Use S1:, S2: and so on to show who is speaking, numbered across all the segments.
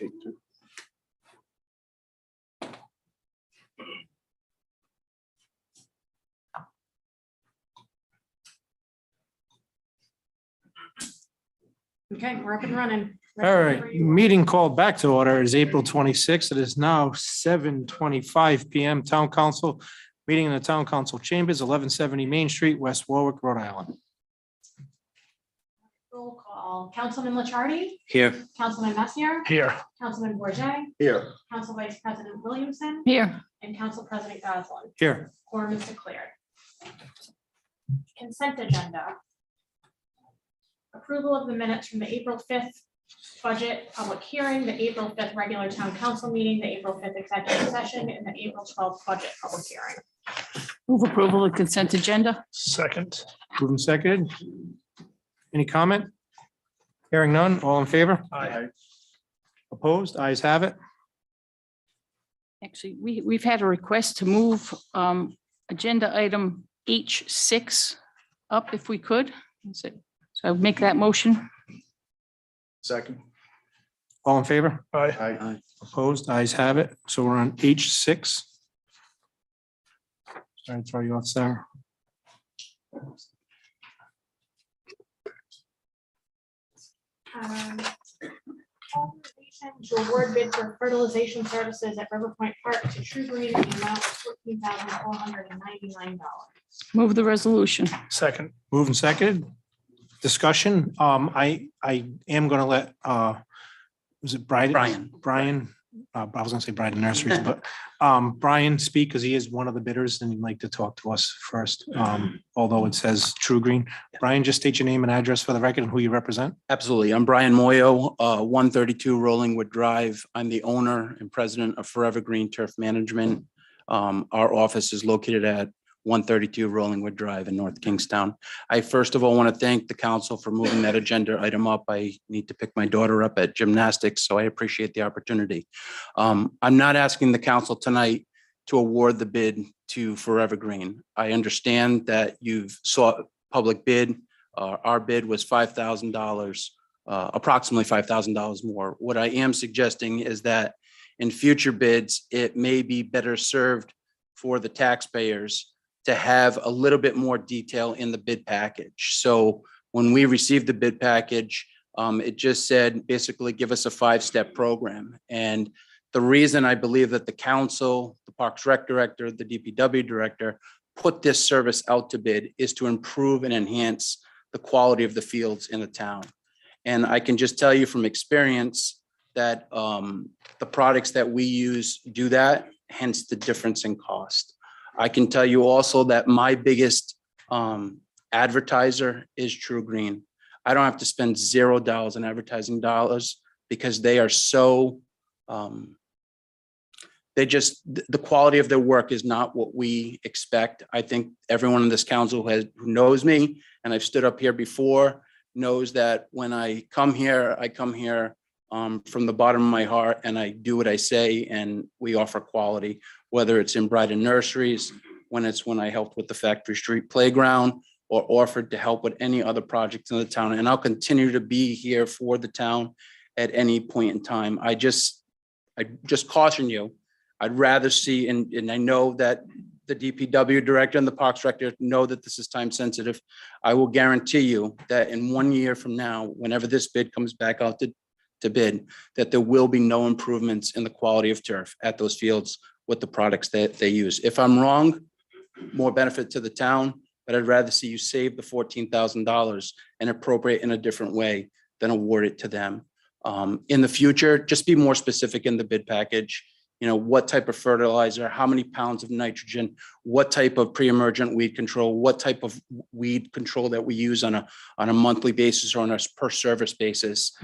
S1: Okay, we're up and running.
S2: All right, meeting called back to order is April 26th. It is now 7:25 PM. Town Council, meeting in the Town Council Chambers, 1170 Main Street, West Warwick, Rhode Island.
S1: Roll call. Councilman Lichardi,
S3: Here.
S1: Councilman Messier,
S2: Here.
S1: Councilman Bourget,
S3: Here.
S1: Council Vice President Williamson,
S4: Here,
S1: and Council President Goslin.
S2: Here.
S1: Quorum is declared. Consent agenda. Approval of the minutes from the April 5th budget public hearing, the April 5th regular town council meeting, the April 5th executive session, and the April 12th budget public hearing.
S4: move approval of consent agenda.
S2: Second. Moved and seconded. Any comment? Hearing none, all in favor?
S3: Aye.
S2: Opposed? Ayes have it.
S4: Actually, we've had a request to move agenda item H6 up if we could. So I would make that motion.
S3: Second.
S2: All in favor?
S3: Aye.
S2: Opposed? Ayes have it. So we're on H6. Sorry to throw you off, Sarah.
S1: Authorization to award bid for fertilization services at River Point Park to True Green in the amount of $14,499.
S4: Move the resolution.
S2: Second. Moved and seconded. Discussion. I am gonna let, was it Brian? Brian, I was gonna say Brian Nurseries, but Brian speak because he is one of the bidders and he'd like to talk to us first. Although it says True Green. Brian, just state your name and address for the record and who you represent.
S5: Absolutely. I'm Brian Moyo, 132 Rollingwood Drive. I'm the owner and president of Forever Green Turf Management. Our office is located at 132 Rollingwood Drive in North Kingstown. I first of all want to thank the council for moving that agenda item up. I need to pick my daughter up at gymnastics, so I appreciate the opportunity. I'm not asking the council tonight to award the bid to Forever Green. I understand that you've sought public bid. Our bid was $5,000, approximately $5,000 more. What I am suggesting is that in future bids, it may be better served for the taxpayers to have a little bit more detail in the bid package. So when we received the bid package, it just said, basically give us a 5-step program. And the reason I believe that the council, the Parks Rec Director, the DPW Director put this service out to bid is to improve and enhance the quality of the fields in the town. And I can just tell you from experience that the products that we use do that, hence the difference in cost. I can tell you also that my biggest advertiser is True Green. I don't have to spend $0 in advertising dollars because they are so, the quality of their work is not what we expect. I think everyone in this council who knows me, and I've stood up here before, knows that when I come here from the bottom of my heart and I do what I say and we offer quality, whether it's in Brighton Nurseries, when I helped with the Factory Street Playground or offered to help with any other projects in the town. And I'll continue to be here for the town at any point in time. I just caution you, I'd rather see, and I know that the DPW Director and the Parks Director know that this is time sensitive. I will guarantee you that in 1 year from now, whenever this bid comes back out to bid, that there will be no improvements in the quality of turf at those fields with the products that they use. If I'm wrong, more benefit to the town, but I'd rather see you save the $14,000 and appropriate in a different way than award it to them. In the future, just be more specific in the bid package. You know, what type of fertilizer, how many pounds of nitrogen, what type of pre-emergent weed control, what type of weed control that we use on a monthly basis or on a per service basis.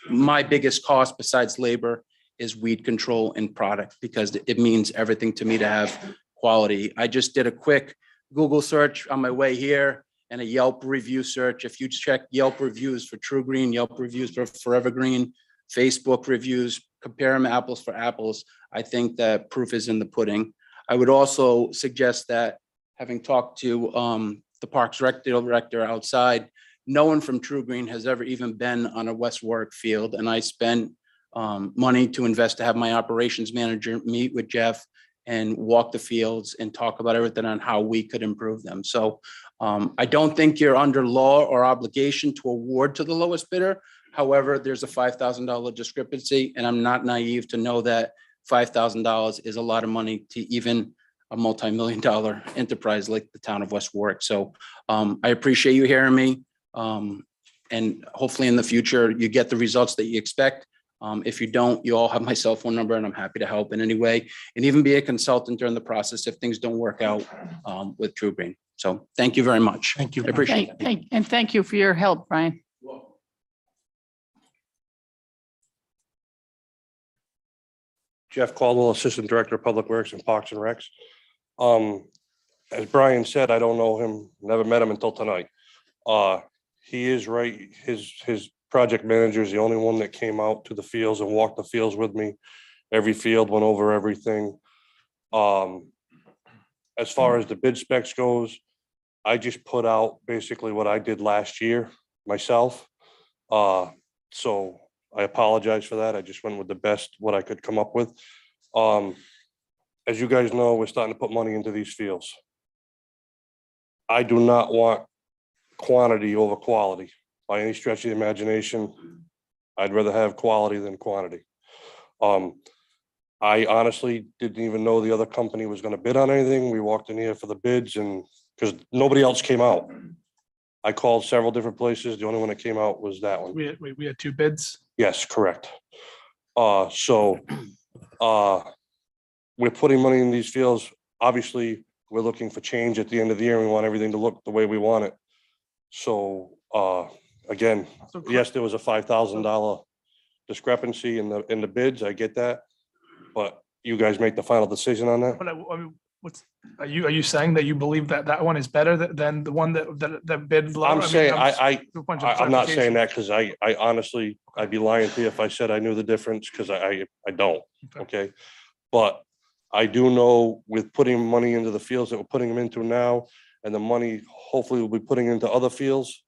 S5: My biggest cost besides labor is weed control and product because it means everything to me to have quality. I just did a quick Google search on my way here and a Yelp review search. If you check Yelp reviews for True Green, Yelp reviews for Forever Green, Facebook reviews, compare them apples for apples, I think that proof is in the pudding. I would also suggest that, having talked to the Parks Rec Director outside, no one from True Green has ever even been on a West Warwick field. And I spent money to invest, to have my operations manager meet with Jeff and walk the fields and talk about everything on how we could improve them. So I don't think you're under law or obligation to award to the lowest bidder. However, there's a $5,000 discrepancy, and I'm not naive to know that $5,000 is a lot of money to even a multi-million-dollar enterprise like the town of West Warwick. So I appreciate you hearing me. And hopefully in the future, you get the results that you expect. If you don't, you all have my cell phone number, and I'm happy to help in any way, and even be a consultant during the process if things don't work out with True Green. So thank you very much.
S2: Thank you.
S5: I appreciate it.
S4: And thank you for your help, Brian.
S6: Jeff Caldwell, Assistant Director of Public Works and Parks and Recs. As Brian said, I don't know him, never met him until tonight. He is right. His project manager is the only one that came out to the fields and walked the fields with me. Every field, went over everything. As far as the bid specs goes, I just put out basically what I did last year myself. So I apologize for that. I just went with the best, what I could come up with. As you guys know, we're starting to put money into these fields. I do not want quantity over quality by any stretch of the imagination. I'd rather have quality than quantity. I honestly didn't even know the other company was going to bid on anything. We walked in here for the bids, and because nobody else came out. I called several different places. The only one that came out was that one.
S7: We had two bids.
S6: Yes, correct. So we're putting money in these fields. Obviously, we're looking for change at the end of the year. We want everything to look the way we want it. So again,
S7: So
S6: yes, there was a $5,000 discrepancy in the bids. I get that. But you guys make the final decision on that?
S7: But I mean, are you saying that you believe that that one is better than the one that bid lower?
S6: I'm saying, I'm not
S7: clarification.
S6: saying that because I honestly, I'd be lying to you if I said I knew the difference, because I don't, okay? But I do know with putting money into the fields that we're putting them into now, and the money hopefully we'll be putting into other fields,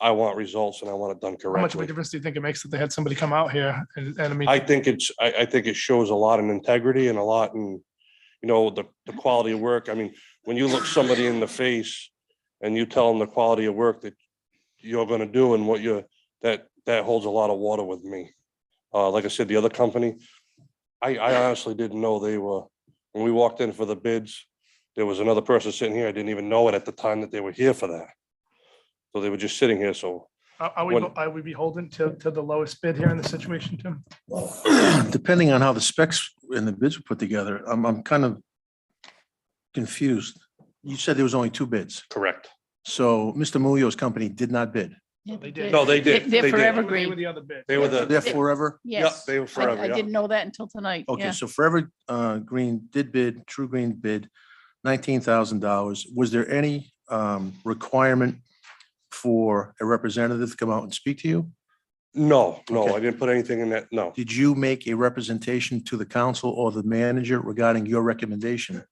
S6: I want results and I want it done
S7: How much of a
S6: correctly.
S7: difference do you think it makes that they had somebody come out here and I mean?
S6: I think it shows a lot in integrity and a lot in, you know, the quality of work. I mean, when you look somebody in the face and you tell them the quality of work that you're gonna do and what that holds a lot of water with me. Like I said, the other company, I honestly didn't know they were, when we walked in for the bids, there was another person sitting here. I didn't even know it at the time that they were here for that. So they were just sitting here, so.
S7: Are we beholden to the lowest bid here in this situation, Tim?
S8: Depending on how the specs and the bids were put together, I'm kind of confused. You said there was only two bids.
S6: Correct.
S8: So Mr. Mulio's company did not bid.
S7: They did.
S6: No, they did.
S4: They're
S6: They did.
S4: forever
S7: They were
S4: green.
S7: the other bid.
S6: They were
S8: They're forever.
S4: Yes.
S6: they were forever,
S4: I
S6: yeah.
S4: didn't know that until tonight.
S8: Okay,
S4: Yeah.
S8: so Forever Green did bid, True Green bid $19,000. Was there any requirement for a representative to come out and speak to you?
S6: No,
S8: Okay.
S6: I didn't put anything in that, no.
S8: Did you make a representation to the council or the manager regarding your recommendation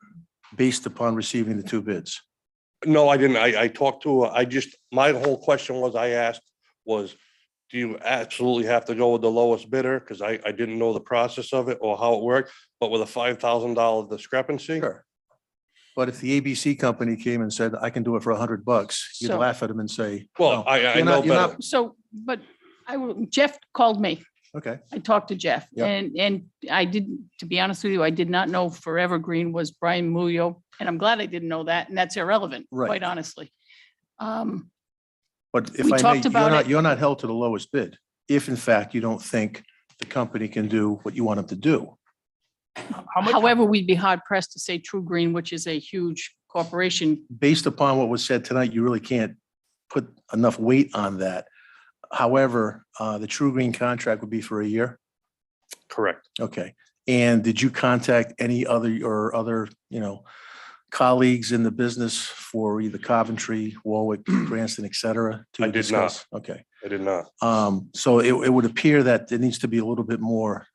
S8: based upon receiving the two bids?
S6: No, I didn't. I talked to, my whole question was, do you absolutely have to go with the lowest bidder? Because I didn't know the process of it or how it worked, but with a $5,000 discrepancy.
S8: Sure. But if the ABC company came and said, I can do it for $100, you'd
S4: So-
S8: laugh at them and say,
S6: Well,
S8: "No,
S6: I
S8: you're
S6: know
S8: not- you're not-"
S6: better.
S4: So, but Jeff called me.
S8: Okay,
S4: I talked to Jeff
S8: Yep.
S4: and I didn't, to be honest with you, I did not know Forever Green was Brian Mulio. And I'm glad I didn't know that. And that's irrelevant,
S8: Right.
S4: quite honestly.
S8: but if
S4: We
S8: I
S4: talked
S8: may,
S4: about it.
S8: you're not held to the lowest bid. If in fact you don't think the company can do what you want them to do.
S7: How much,
S4: However, we'd be hard pressed to say True Green, which is a huge corporation.
S8: Based upon what was said tonight, you really can't put enough weight on that. However, the True Green contract would be for a year.
S6: Correct.
S8: Okay. And did you contact any other, colleagues in the business for either Coventry, Warwick, Cranston, et cetera? to
S6: I did not.
S8: discuss? Okay.
S6: I did not.
S8: So it would appear that there needs to be a little bit more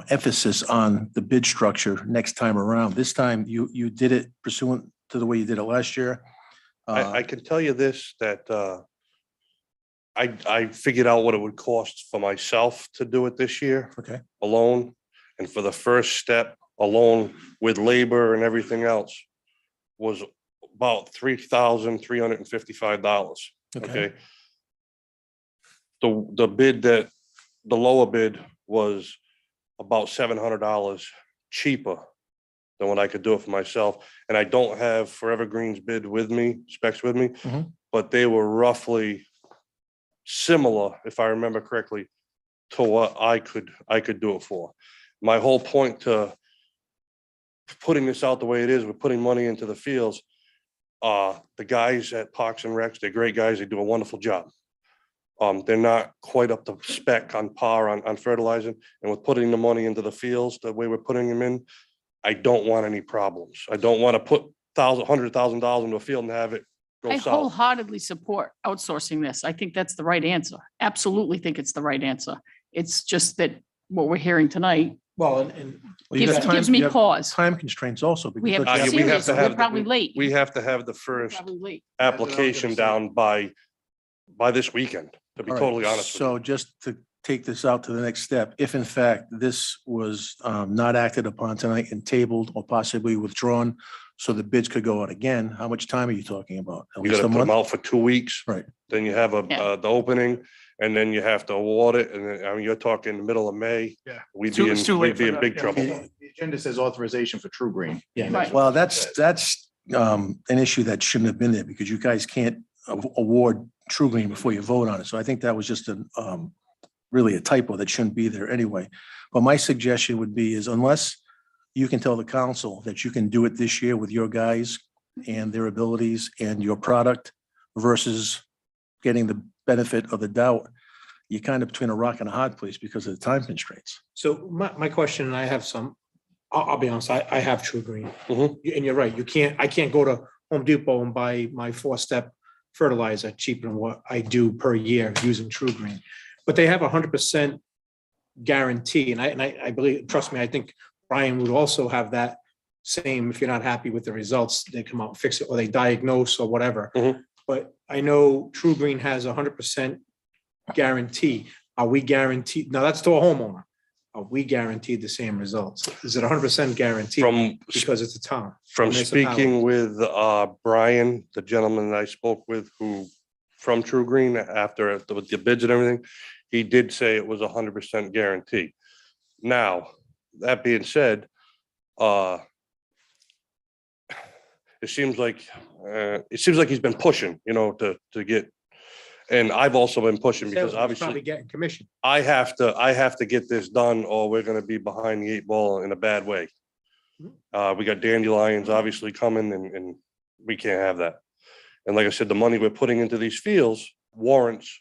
S8: emphasis on the bid structure next time around. This time you did it pursuant to the way you did it last year.
S6: I can tell you this, that I figured out what it would cost for myself to do it this year
S8: Okay,
S6: alone. And for the first step alone with labor and everything else was about $3,355.
S8: okay,
S6: Okay. The bid the lower bid was about $700 cheaper than what I could do it for myself. And I don't have Forever Green's bid with me, specs with me,
S8: Mhm.
S6: but they were roughly similar, if I remember correctly, to what I could do it for. My whole point to putting this out the way it is, we're putting money into the fields. The guys at Parks and Recs, they're great guys. They do a wonderful job. They're not quite up to spec on par on fertilizing, and with putting the money into the fields, the way we're putting them in, I don't want any problems. I don't want to put $100,000 into a field and have it go
S4: I
S6: south.
S4: wholeheartedly support outsourcing this. I think that's the right answer. Absolutely think it's the right answer. It's just that what we're hearing tonight
S2: Well, and
S8: Well, you
S4: gives,
S8: got time-
S4: gives me
S8: you have
S4: pause.
S8: time constraints also.
S4: We have,
S8: because
S6: we have
S4: serious,
S6: to
S4: we're
S6: have the-
S4: probably late.
S6: We have to have the first
S4: Probably late.
S6: application down by this weekend, to be
S8: All right,
S6: totally honest with
S8: So
S6: you.
S8: just to take this out to the next step, if in fact this was not acted upon tonight and tabled or possibly withdrawn, so the bids could go out again, how much time are you talking about? At
S6: You
S8: least
S6: gotta
S8: a
S6: put them
S8: month?
S6: out for 2 weeks.
S8: Right.
S6: Then you have
S4: Yeah.
S6: the opening, and then you have to award it, and then, I mean, you're talking the middle of May.
S7: Yeah.
S6: We'd
S7: Too-
S6: be
S7: it's too
S6: in,
S7: late
S6: we'd be
S7: for
S6: in
S7: that,
S6: big
S7: yeah.
S6: trouble.
S3: The agenda says authorization for True Green.
S2: Yeah.
S4: Right.
S8: Well, that's an issue that shouldn't have been there because you guys can't award True Green before you vote on it. So I think that was just really a typo that shouldn't be there anyway. But my suggestion would be is unless you can tell the council that you can do it this year with your guys and their abilities and your product versus getting the benefit of the doubt, you're kind of between a rock and a hard place because of the time constraints.
S2: so my question, and I have some, I'll be honest, I have True Green.
S6: Mhm.
S2: And you're right, I can't go to Home Depot and buy my 4-step fertilizer cheaper than what I do per year using True Green. But they have 100% guarantee, and I believe, trust me, I think Brian would also have that same, if you're not happy with the results, they come out and fix it, or they diagnose or whatever.
S6: Mhm.
S2: But I know True Green has 100% guarantee. Are we guaranteed? Now, that's to a homeowner. Are we guaranteed the same results? Is it 100% guaranteed?
S6: From
S2: Because it's a town.
S6: From
S2: municipality.
S6: speaking with Brian, the gentleman that I spoke with who from True Green after with the bids and everything, he did say it was 100% guarantee. Now, that being said, it seems like he's been pushing, to get, and I've also been pushing because
S2: Salesman's probably
S6: obviously
S2: getting commission.
S6: I have to get this done or we're gonna be behind the 8 ball in a bad way. We got dandelions obviously coming and we can't have that. And like I said, the money we're putting into these fields warrants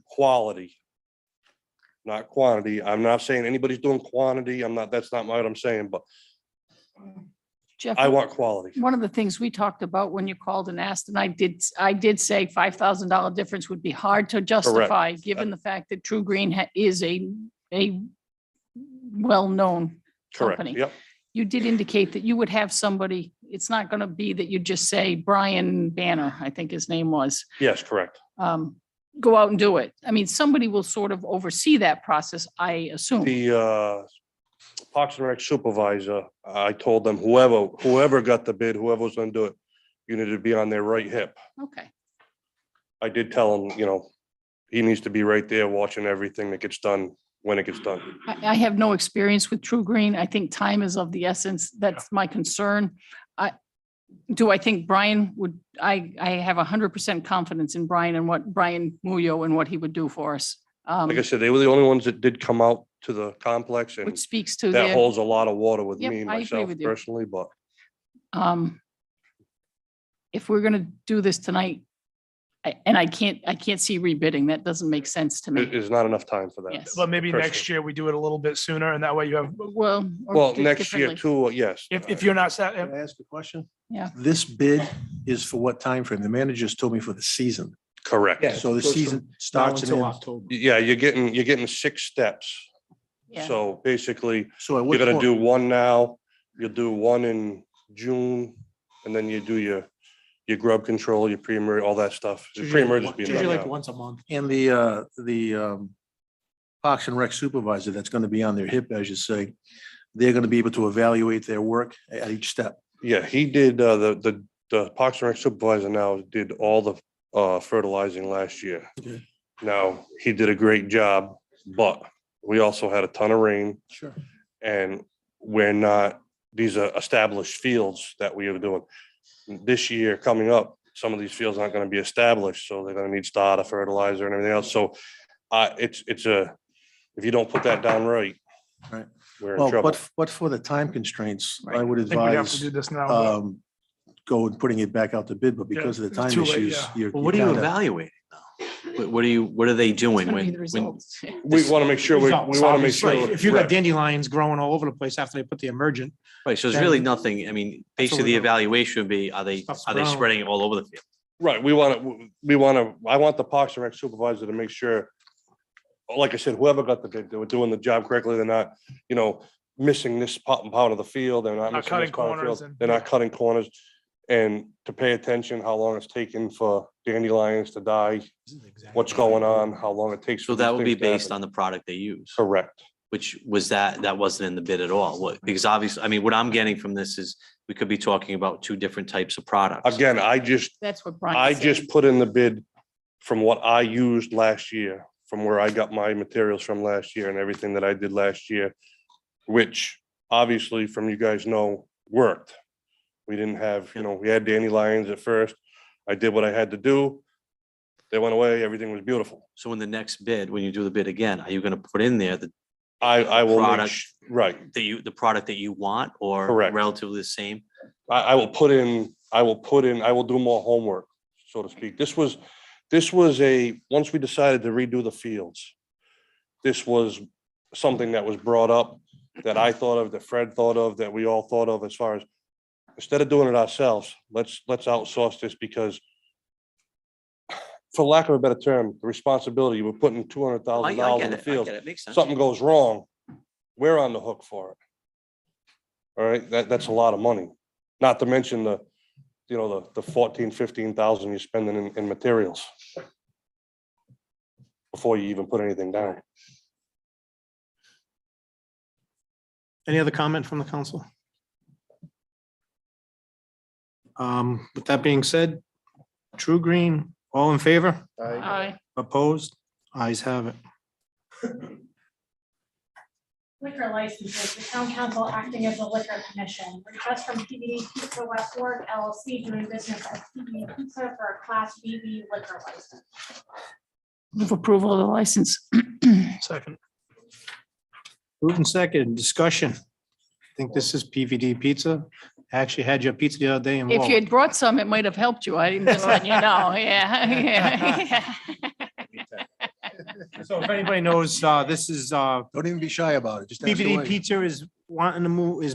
S6: quality, not quantity. I'm not saying anybody's doing quantity. That's not what I'm saying, but
S4: Jeff,
S6: I want quality.
S4: one of the things we talked about when you called and asked, and I did say $5,000 difference would be hard to justify, given the fact that True Green is a well-known
S6: Correct.
S4: company.
S6: Yep.
S4: You did indicate that you would have somebody, it's not going to be that you just say Brian Banner, I think his name was,
S6: Yes, correct.
S4: go out and do it. I mean, somebody will sort of oversee that process, I assume.
S6: The Parks and Rec supervisor, I told them whoever got the bid, whoever was gonna do it, you need to be on their right hip.
S4: Okay.
S6: I did tell him, he needs to be right there watching everything that gets done when it gets done.
S4: I have no experience with True Green. I think time is of the essence. That's my concern. Do I think Brian would, I have 100% confidence in Brian and what Brian Muyo and what he would do for us.
S6: Like I said, they were the only ones that did come out to the complex and
S4: Which speaks to
S6: that
S4: their,
S6: holds a lot of water with
S4: Yep,
S6: me and
S4: I agree
S6: myself
S4: with you.
S6: personally, but
S4: if we're gonna do this tonight, I can't see rebidding. That doesn't make sense to
S6: it
S4: me.
S6: is not enough time for that.
S4: Yes.
S7: But maybe next
S6: Personally.
S7: year we do it a little bit sooner and that way you have,
S4: Well. or
S6: Well,
S4: do it
S6: next year
S4: differently.
S6: too, yes.
S7: if you're not set,
S8: Can I ask a question?
S4: Yeah.
S8: This bid is for what time frame? The manager just told me for the season.
S6: Correct.
S2: Yeah.
S8: So the
S2: goes from
S8: season
S2: now
S8: starts and
S2: until
S8: ends.
S2: October.
S6: Yeah, you're getting 6 steps.
S4: Yeah.
S6: So basically,
S8: So at
S6: you're
S8: what
S6: gonna
S8: point?
S6: do one now, you'll do one in June, and then you do your your grub control, your pre-emerg, all that stuff. Pre-emergence being
S2: Usually
S6: done
S2: like
S6: now.
S2: once a month.
S8: And the Parks and Rec supervisor that's going to be on their hip, as you say, they're going to be able to evaluate their work at each step.
S6: Yeah, he did, the Parks and Rec supervisor now did all the fertilizing last year.
S8: Okay.
S6: Now, he did a great job, but we also had a ton of rain
S8: Sure.
S6: and we're not, these are established fields that we are doing. This year coming up, some of these fields aren't gonna be established, so they're gonna need starter fertilizer and everything else. So if you don't put that down right.
S8: Right.
S6: We're in
S8: Well,
S6: trouble.
S8: but for the time constraints, I
S4: Right.
S8: would
S7: I think we have to
S8: advise
S7: do this now. but-
S8: go and putting it back out to bid, but because of the
S7: it's
S8: time
S7: too late,
S8: issues,
S7: yeah.
S8: you're.
S9: Well, what are you
S8: kinda-
S9: evaluating though? What are they
S4: It's
S9: doing
S4: gonna be
S9: when,
S4: the
S9: when,
S4: results.
S6: We want to make sure, we want to make sure.
S2: Right, if you got dandelions growing all over the place after they put the emergent,
S9: right, so there's really nothing, I mean, basically the
S2: we're-
S9: evaluation would be, are they
S2: Stuff's
S9: are they
S2: brown.
S9: spreading it all over the field?
S6: Right, I want the Parks and Rec supervisor to make sure, like I said, whoever got the bid, they were doing the job correctly, they're not, missing this part of the field, they're not
S7: Not
S6: missing
S7: cutting
S6: this part of the
S7: corners
S6: field,
S7: and-
S6: they're not cutting corners. And to pay attention, how long it's taken for dandelions to die, what's going on, how long it takes.
S9: So that would be based on the product they use,
S6: Correct.
S9: which was that wasn't in the bid at all. What, because obviously, I mean, what I'm getting from this is we could be talking about two different types of products.
S6: Again,
S4: That's what Brian.
S6: I just put in the bid from what I used last year, from where I got my materials from last year and everything that I did last year, which obviously from you guys know worked. We didn't have, we had dandelions at first. I did what I had to do. They went away, everything was beautiful.
S9: So in the next bid, when you do the bid again, are you gonna put in there
S6: I will,
S9: Product.
S6: right.
S9: the product that you want or
S6: Correct.
S9: relatively the same?
S6: I will do more homework, so to speak. This was once we decided to redo the fields, this was something that was brought up that I thought of, that Fred thought of, that we all thought of as far as, instead of doing it ourselves, let's outsource this because for lack of a better term, the responsibility, we're putting $200,000 in the field.
S9: It makes sense.
S6: Something goes wrong, we're on the hook for it. All right, that's a lot of money, not to mention the 14,000-15,000 you're spending in materials before you even put anything down.
S2: any other comment from the council? With that being said, True Green, all in favor?
S4: Aye.
S2: Opposed? Ayes have it.
S1: Liquor licenses, the town council acting as a liquor commission. Request from PBD Pizza West Warwick LLC doing business as PBD Pizza for a Class BV liquor license.
S4: Move approval of the license.
S7: Second.
S2: Moved and second, discussion. I think this is PVD Pizza. I actually had your pizza the other day and
S4: If you had brought some, it might have helped you. I didn't just let you know. Yeah.
S2: so if anybody knows, this is
S8: Don't even be shy about it. Just ask
S2: PVD
S8: away.
S2: Pizza is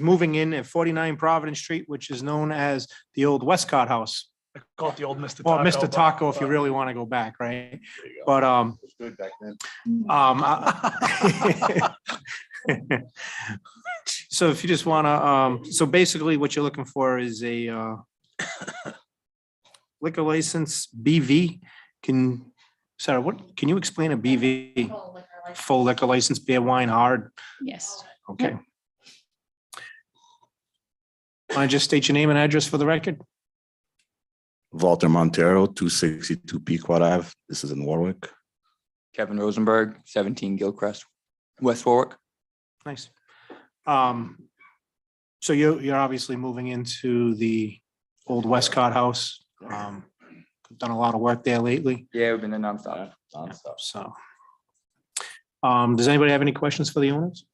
S2: moving in at 49 Providence Street, which is known as the old Westcott House.
S7: I call it the old Mr.
S2: Or
S7: Taco.
S2: Mr. Taco, if you really want to go back, right? But,
S3: It was good back then.
S2: So if you just wanna, so basically what you're looking for is a liquor license, BV. Sarah, can you explain a BV?
S1: Full liquor license.
S2: Full liquor license, beer, wine, hard,
S4: Yes.
S2: okay. Want to just state your name and address for the record?
S10: Walter Montero, 262 Pequot Ave. This is in Warwick.
S11: Kevin Rosenberg, 17 Gilcrest, West Warwick.
S2: Nice. So you're obviously moving into the old Westcott House. Done a lot of work there lately,
S11: Yeah, we've been in nonstop.
S2: so. Does anybody have any questions for the owners?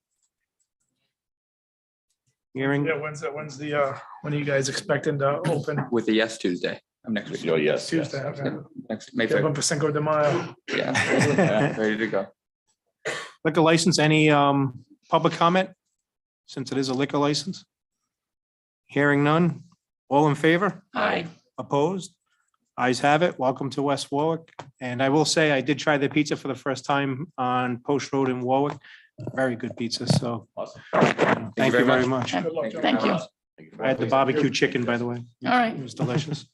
S2: Hearing,
S7: Yeah, when are you guys expecting to open?
S11: With the yes Tuesday of next week.
S10: Oh, yes.
S7: Tuesday, okay.
S11: Next May
S7: Give
S11: 5th.
S7: them for Cinco de Mayo.
S11: Yeah, ready to go.
S2: liquor license, any public comment? Since it is a liquor license? Hearing none, all in favor?
S4: Aye.
S2: Opposed? Ayes have it. Welcome to West Warwick. And I will say, I did try the pizza for the first time on Post Road in Warwick. Very good pizza, so. Thank you very much.
S7: Good luck, John.
S4: Thank you.
S2: I had the barbecue chicken, by the way.
S4: All right.
S2: It was delicious.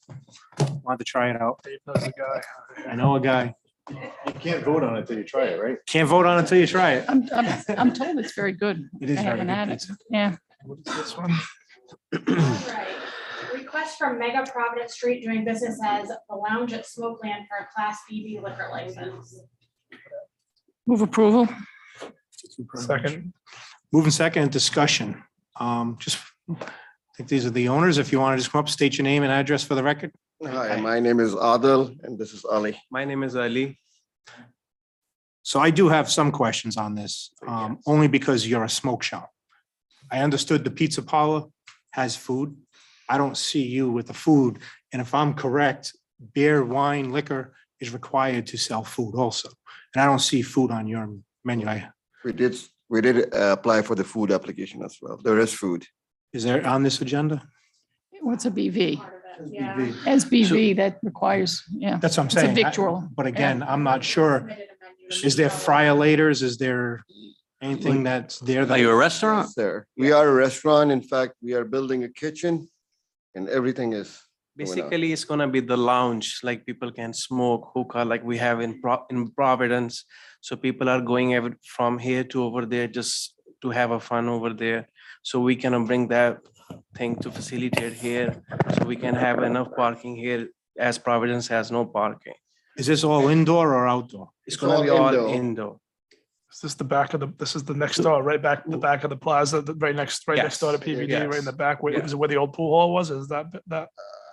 S2: Wanted to try it out.
S7: Dave knows the guy.
S2: I know a guy.
S3: You can't vote on it until you try it, right?
S2: Can't vote on it until you try it.
S4: I'm told it's very good.
S2: It is
S4: I
S2: very
S4: haven't
S2: good
S4: had it.
S2: pizza.
S4: Yeah.
S7: What is this one?
S1: Right. Request from Mega Providence Street doing business as the Lounge at Smokeland for a Class BV liquor license.
S4: Move approval.
S7: Second.
S2: Moving second, discussion. Just, I think these are the owners. If you want to just come up, state your name and address for the record.
S12: Hi, my name is Adil and this is Ali.
S13: My name is Ali.
S2: So I do have some questions on this, only because you're a smoke shop. I understood the pizza parlor has food. I don't see you with the food. And if I'm correct, beer, wine, liquor is required to sell food also. And I don't see food on your menu.
S12: We did apply for the food application as well. There is food.
S2: Is there on this agenda?
S4: What's a BV?
S1: Part of it, yeah.
S4: SBV, that requires, yeah.
S2: That's what I'm
S4: It's a
S2: saying.
S4: victual.
S2: But again, I'm not sure.
S1: Submitted a menu.
S2: Is there friolators? Is there anything that's there?
S9: Are
S2: that
S9: you a restaurant?
S12: Yes, sir. We are a restaurant. In fact, we are building a kitchen and everything is going on.
S13: Basically, it's gonna be the lounge, like people can smoke hookah like we have in Providence. So people are going from here to over there just to have a fun over there. So we can bring that thing to facilitate here. So we can have enough parking here as Providence has no parking.
S2: Is this all indoor or outdoor?
S13: It's
S12: It's
S13: gonna
S12: all
S13: be all
S12: indoor.
S13: indoor.
S7: Is this the back of this is the next door, right back, the back of the plaza, right next door to
S13: Yes.
S7: PVD, right in
S13: Yes.
S7: the back, where,
S13: Yeah.
S7: is it where the old pool hall was? Is that,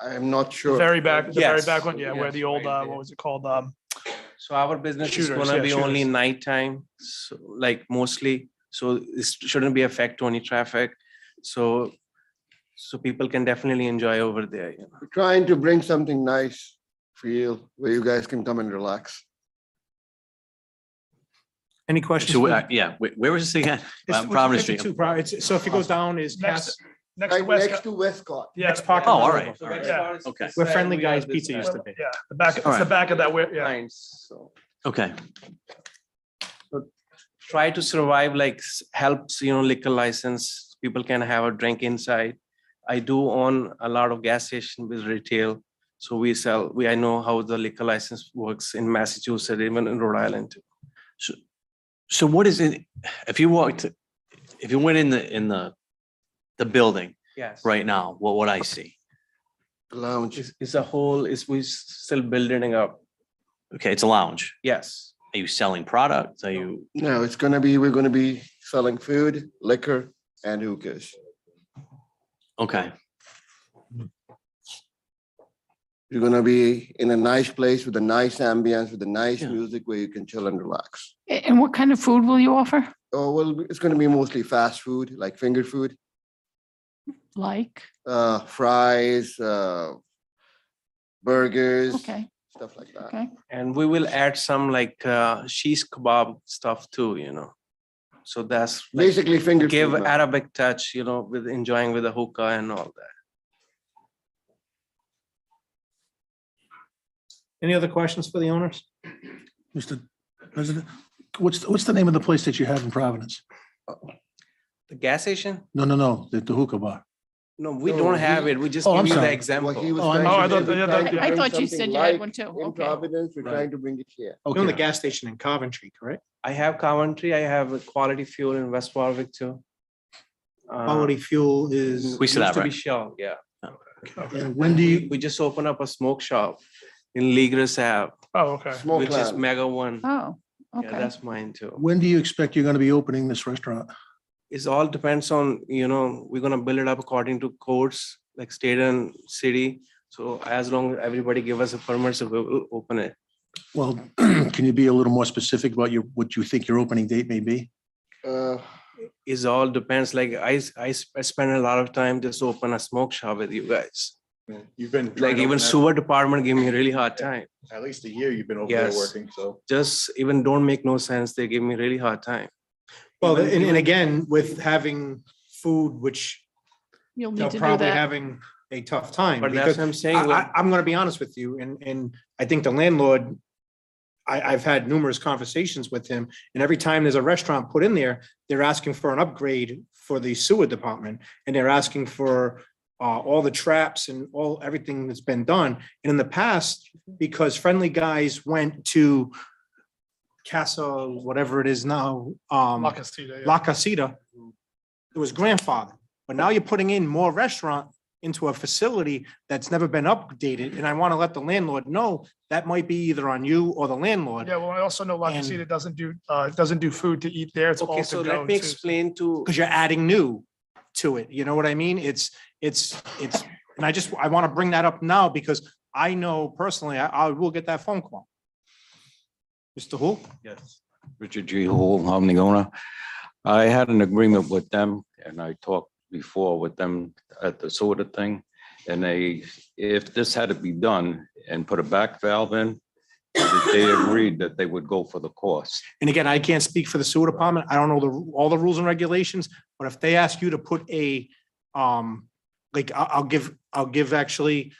S12: I'm not
S7: the
S12: sure.
S7: very back, the very
S13: Yes.
S7: back one? Yeah, where
S13: Yes,
S7: the old,
S13: right there.
S7: what was it called?
S13: So our business is
S7: Shooters,
S13: gonna
S7: yeah,
S13: be only
S7: shooters.
S13: nighttime, so like mostly, so this shouldn't be affect any traffic. So people can definitely enjoy over there, you know.
S12: We're trying to bring something nice for you where you guys can come and relax.
S2: Any questions?
S9: So,
S2: for-
S9: yeah, where was this again?
S2: It's-
S9: Providence
S2: it's a
S9: Street.
S2: two-pro- it's- So if it goes down is
S7: Next, next to
S12: Right
S7: West.
S12: next to Westcott.
S7: Yeah.
S2: next parking.
S9: Oh,
S2: lot
S9: all
S2: over.
S9: right.
S13: So
S9: all right.
S13: that's
S7: Yeah.
S13: far as
S9: Okay.
S13: this
S2: Where
S13: side,
S2: Friendly
S13: we are
S2: Guys
S13: this
S2: Pizza
S13: side.
S2: used to be.
S7: Yeah, the back, it's
S9: All
S7: the
S9: right.
S7: back of that, where, yeah.
S13: Clients, so
S9: Okay,
S13: try to survive, like helps, liquor license, people can have a drink inside. I do own a lot of gas station with retail. So I know how the liquor license works in Massachusetts, even in Rhode Island too.
S9: so what is it, if you went in the building
S13: Yes.
S9: right now, what would I see?
S12: Lounge.
S13: It's a whole, we still building up.
S9: Okay, it's a lounge.
S13: Yes.
S9: Are you selling products? Are you,
S12: No, we're gonna be selling food, liquor and hookahs.
S9: okay,
S12: You're gonna be in a nice place with a nice ambience, with a nice
S9: Yeah.
S12: music where you can chill and relax.
S4: And what kind of food will you offer?
S12: Oh, well, it's gonna be mostly fast food, like finger food,
S4: Like,
S12: fries, burgers,
S4: okay,
S12: stuff like that.
S4: okay.
S13: And we will add some like sheesh kebab stuff too, So that's like,
S12: Basically finger
S13: give
S12: food. man.
S13: Arabic touch, with enjoying with the hookah and all that.
S2: Any other questions for the owners?
S8: Mr. President, what's the name of the place that you have in Providence?
S13: The gas station?
S8: No, the hookah bar.
S13: No, we
S12: No,
S13: don't
S12: he-
S13: have it. We just
S8: Oh, I'm
S13: give you the
S8: sorry.
S13: example.
S12: What he was
S8: Oh, I
S12: trying
S8: know.
S12: to
S7: Oh, I
S12: do,
S7: thought-
S12: we're
S7: yeah,
S12: trying to
S4: I
S12: bring
S4: thought you
S12: something
S4: said you had
S12: like
S4: one too.
S12: In
S4: Okay.
S12: Providence, we're
S8: Right.
S12: trying to bring it here.
S2: You own the
S8: Okay,
S2: gas station in Coventry, correct?
S13: I have Coventry, I have a Quality Fuel in West Warwick too.
S2: Quality Fuel is,
S9: We still
S13: used
S9: have,
S13: to be
S9: right?
S13: Shell, yeah.
S8: and when do you,
S13: We just opened up a smoke shop in Legris Ave,
S7: Oh, okay.
S12: Smoke
S13: which is
S12: land.
S13: Mega One.
S4: Oh,
S13: Yeah,
S4: okay.
S13: that's mine too.
S8: when do you expect you're gonna be opening this restaurant?
S13: It's all depends on, we're gonna build it up according to codes, like state and city. So as long as everybody give us a permit, so we'll open it.
S8: Well, can you be a little more specific about what you think your opening date may be?
S13: It's all depends, like I spend a lot of time just open a smoke shop with you guys.
S3: You've been.
S13: Like
S3: trying to
S13: even
S3: open that
S13: sewer department give me a really hard time.
S3: At least a year you've been over there
S13: Yes.
S3: working, so.
S13: Just even don't make no sense. They give me really hard time.
S2: well,
S13: Even-
S2: and again, with having food, which
S4: You'll
S2: they're
S4: need to do
S2: probably
S4: that.
S2: having a tough time.
S13: But that's
S2: because
S13: what I'm saying.
S2: I'm gonna be honest with you, and I think the landlord I've had numerous conversations with him, and every time there's a restaurant put in there, they're asking for an upgrade for the sewer department, and they're asking for all the traps and everything that's been done. And in the past, because Friendly Guys went to Casa, whatever it is now,
S7: La Castilla, yeah.
S2: La Casita, it was grandfather. But now you're putting in more restaurant into a facility that's never been updated, and I want to let the landlord know that might be either on you or the landlord.
S7: Yeah, well, I also know La
S2: And-
S7: Casita doesn't do food to eat there. It's all
S13: Okay,
S7: to
S13: so
S7: go
S13: let me
S7: to.
S13: explain to,
S2: Because you're adding new to it, you know what I mean? It's, and I want to bring that up now because I know personally, I will get that phone call. Mr. Who?
S11: Yes. Richard G. Hall, I'm the owner. I had an agreement with them and I talked before with them at the soda thing. And if this had to be done and put a back valve in, they agreed that they would go for the cost.
S2: And again, I can't speak for the sewer department. I don't know all the rules and regulations, but if they ask you to put I'll give actually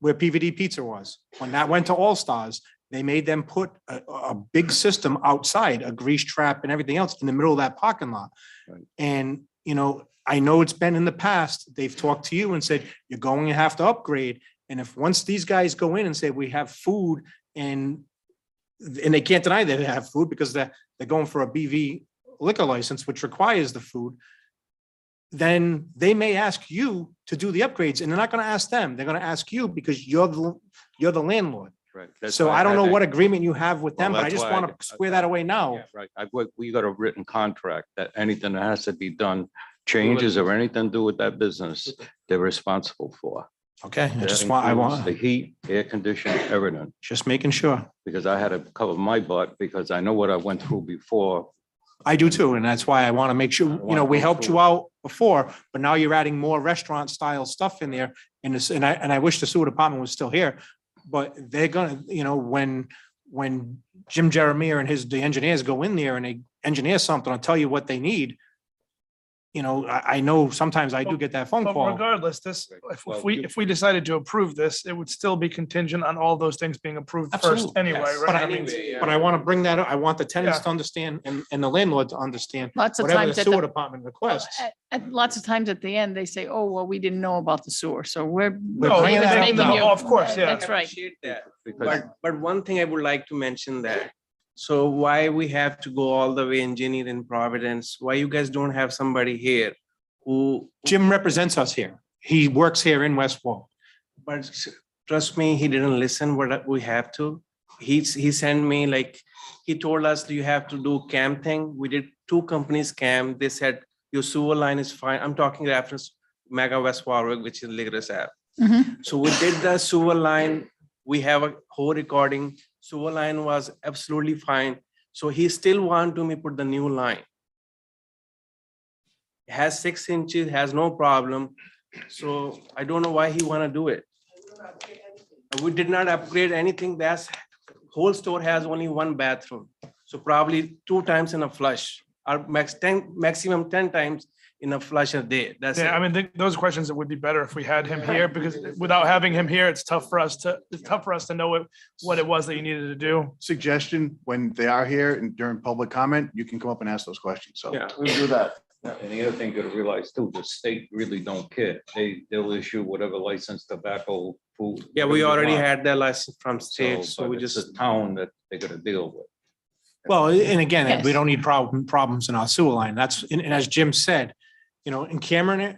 S2: where PVD Pizza was, when that went to All Stars, they made them put a big system outside, a grease trap and everything else in the middle of that parking lot.
S11: Right.
S2: And, I know it's been in the past, they've talked to you and said, you're going to have to upgrade. And if once these guys go in and say, we have food and they can't deny they have food because they're going for a BV liquor license, which requires the food, then they may ask you to do the upgrades and they're not going to ask them. They're going to ask you because you're the landlord.
S11: Right. That's
S2: So
S11: why
S2: I don't
S11: had
S2: know
S11: that-
S2: what agreement you have with them,
S11: Well,
S2: but I
S11: that's
S2: just
S11: why
S2: want to square that away now.
S11: Yeah, right. We got a written contract that anything that has to be done, changes or anything to do with that business, they're responsible for.
S2: Okay, I
S11: That
S2: just
S11: includes The heat, air conditioning, everything,
S2: just making sure.
S11: because I had to cover my butt because I know what I went through before.
S2: I do too, and that's why I want to make sure, we helped you out before, but now you're adding more restaurant style stuff in there. And this, and I wish the sewer department was still here, but they're gonna, when Jim Jeremiah and the engineers go in there and they engineer something, I'll tell you what they need. I know sometimes I do get that phone
S7: But
S2: call.
S7: regardless, if
S11: Well,
S7: if we decided to approve this, it would still be contingent on all those things being approved first
S2: Absolutely.
S7: anyway,
S13: Yes.
S7: right?
S2: But
S7: I mean,
S2: But I want to bring that up. I want the tenants
S7: Yeah.
S2: to understand and the landlord to understand
S4: Lots of
S2: whatever the
S4: times at
S2: sewer
S4: the,
S2: department requests.
S4: lots of times at the end, they say, oh, well, we didn't know about the sewer. So we're.
S7: No,
S2: bringing that up
S4: making
S2: now.
S4: you-
S7: of course, yeah.
S4: That's right.
S13: appreciate that.
S11: Because
S13: But one thing I would like to mention that, so why we have to go all the way engineer in Providence? Why you guys don't have somebody here who,
S2: Jim represents us here. He works here in West Wall.
S13: but trust me, he didn't listen what we have to. He sent me he told us you have to do CAM thing. We did 2 companies CAM. They said your sewer line is fine. I'm talking reference Mega West Warwick, which is Ligris Ave.
S4: Mhm.
S13: So we did the sewer line. We have a whole recording. Sewer line was absolutely fine. So he still want to me put the new line. It has 6 inches, has no problem. So I don't know why he want to do it. We did not upgrade anything. That's whole store has only 1 bathroom. So probably 2 times in a flush or maximum 10 times in a flush a day. That's
S7: Yeah, I
S13: it.
S7: mean, those are questions that would be better if we had him here, because without having him here, it's tough for us to know what it was that you needed to do.
S3: Suggestion, when they are here and during public comment, you can come up and ask those questions. So.
S13: Yeah.
S12: We'll do that.
S11: And the other thing you gotta realize too, the state really don't care. They'll issue whatever license, tobacco, food.
S13: Yeah, we
S11: whatever they
S13: already
S11: want.
S13: had that license from state, so
S11: but
S13: we
S11: it's
S13: just.
S11: the town that they gotta deal with.
S2: Well, and again, we
S4: Yes.
S2: don't need problems in our sewer line. And as Jim said, in Cameron,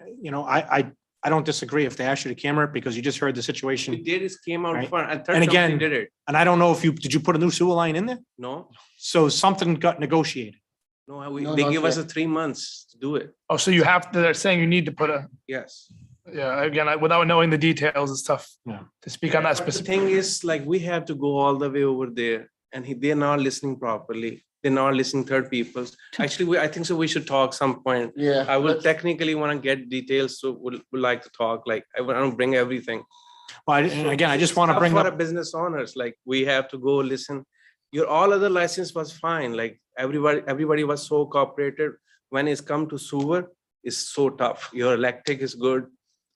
S2: I don't disagree if they ask you to camera it because you just heard the
S13: We
S2: situation.
S13: did, it came out
S2: Right.
S13: front. And
S2: And
S13: third company
S2: again-
S13: did it.
S2: And I don't know if did you put a new sewer line in there?
S13: No,
S2: So something got negotiated.
S13: no,
S12: No,
S13: they
S12: not
S13: give us
S12: yet.
S13: a 3 months to do it.
S7: Oh, so they're saying you need to put
S13: Yes.
S7: again, without knowing the details, it's tough
S2: Yeah.
S7: to speak on that
S13: But the
S7: specific.
S13: thing is, we have to go all the way over there and they're not listening properly. They're not listening third people's. Actually, I think so we should talk some point.
S12: Yeah.
S13: I will
S12: let's-
S13: technically want to get details, so would like to talk, I don't bring everything.
S2: Well, and again, I just want to
S13: Tough
S2: bring
S13: for a
S2: up,
S13: business owners, we have to go listen. Your all other license was fine, everybody was so cooperative. When it's come to sewer, it's so tough. Your electric is good,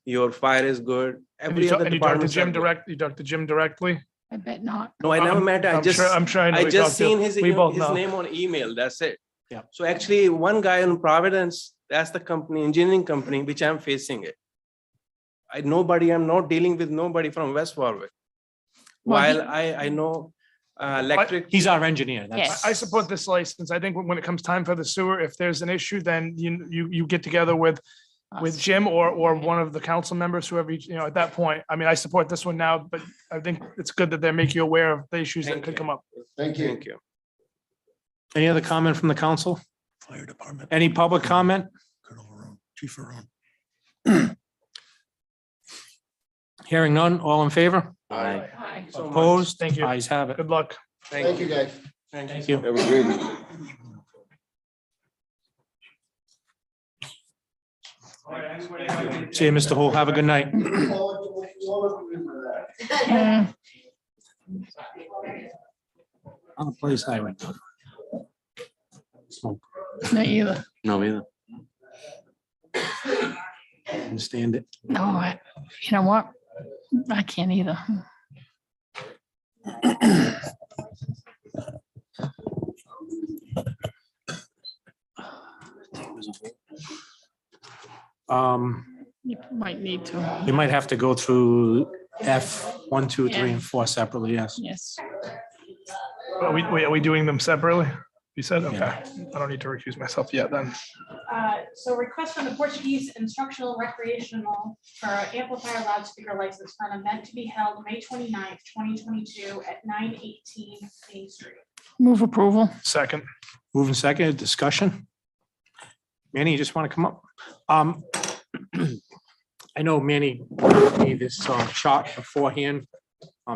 S13: your fire is good.
S7: And
S13: Every
S7: you
S13: other
S7: talked to
S13: department.
S7: Jim you talked to Jim directly?
S4: I bet not.
S13: No, I never met. I just,
S7: I'm sure I know.
S13: I
S7: who you
S13: just
S7: talked to.
S13: seen his
S7: We both know.
S13: name on email. That's it.
S2: Yeah.
S13: So actually, one guy in Providence, that's the company, engineering company, which I'm facing it. I'm not dealing with nobody from West Warwick.
S4: Well, he-
S13: While I know electric.
S2: He's our engineer. That's,
S4: Yes.
S7: I support this license. I think when it comes time for the sewer, if there's an issue, then you get together with
S4: Us.
S7: Jim or one of the council members, whoever, at that point. I mean, I support this one now, but I think it's good that they make you aware of the issues that
S13: Thank
S7: could
S13: you.
S7: come up.
S12: Thank you.
S13: Thank you.
S2: any other comment from the council?
S8: Fire department.
S2: Any public comment?
S8: Colonel Varone, Chief Varone.
S2: Hearing none, all in favor?
S9: Aye.
S4: Hi.
S13: So much.
S2: Opposed?
S7: Thank you.
S2: Ayes have it.
S7: Good luck.
S12: Thank you, guys.
S2: Thank you.
S12: Have a great week.
S2: See you, Mr. Hall. Have a good night.
S4: Mm,
S2: On the police highway.
S4: Not either.
S9: No, either.
S2: Understand it.
S4: No, you know what? I can't either. You might need to.
S2: We might have to go through F 1, 2, 3, and 4 separately, yes.
S4: Yes.
S7: Are we doing them separately? You said, okay.
S2: Yeah.
S7: I don't need to recuse myself yet then.
S1: So request from the Portuguese Instructional Recreational for amplifier loudspeaker license for an event to be held May 29th, 2022 at 918 Main Street.
S4: Move approval.
S7: Second.
S2: Moving second, discussion. Manny, you just want to come up? I know Manny gave me this chart beforehand,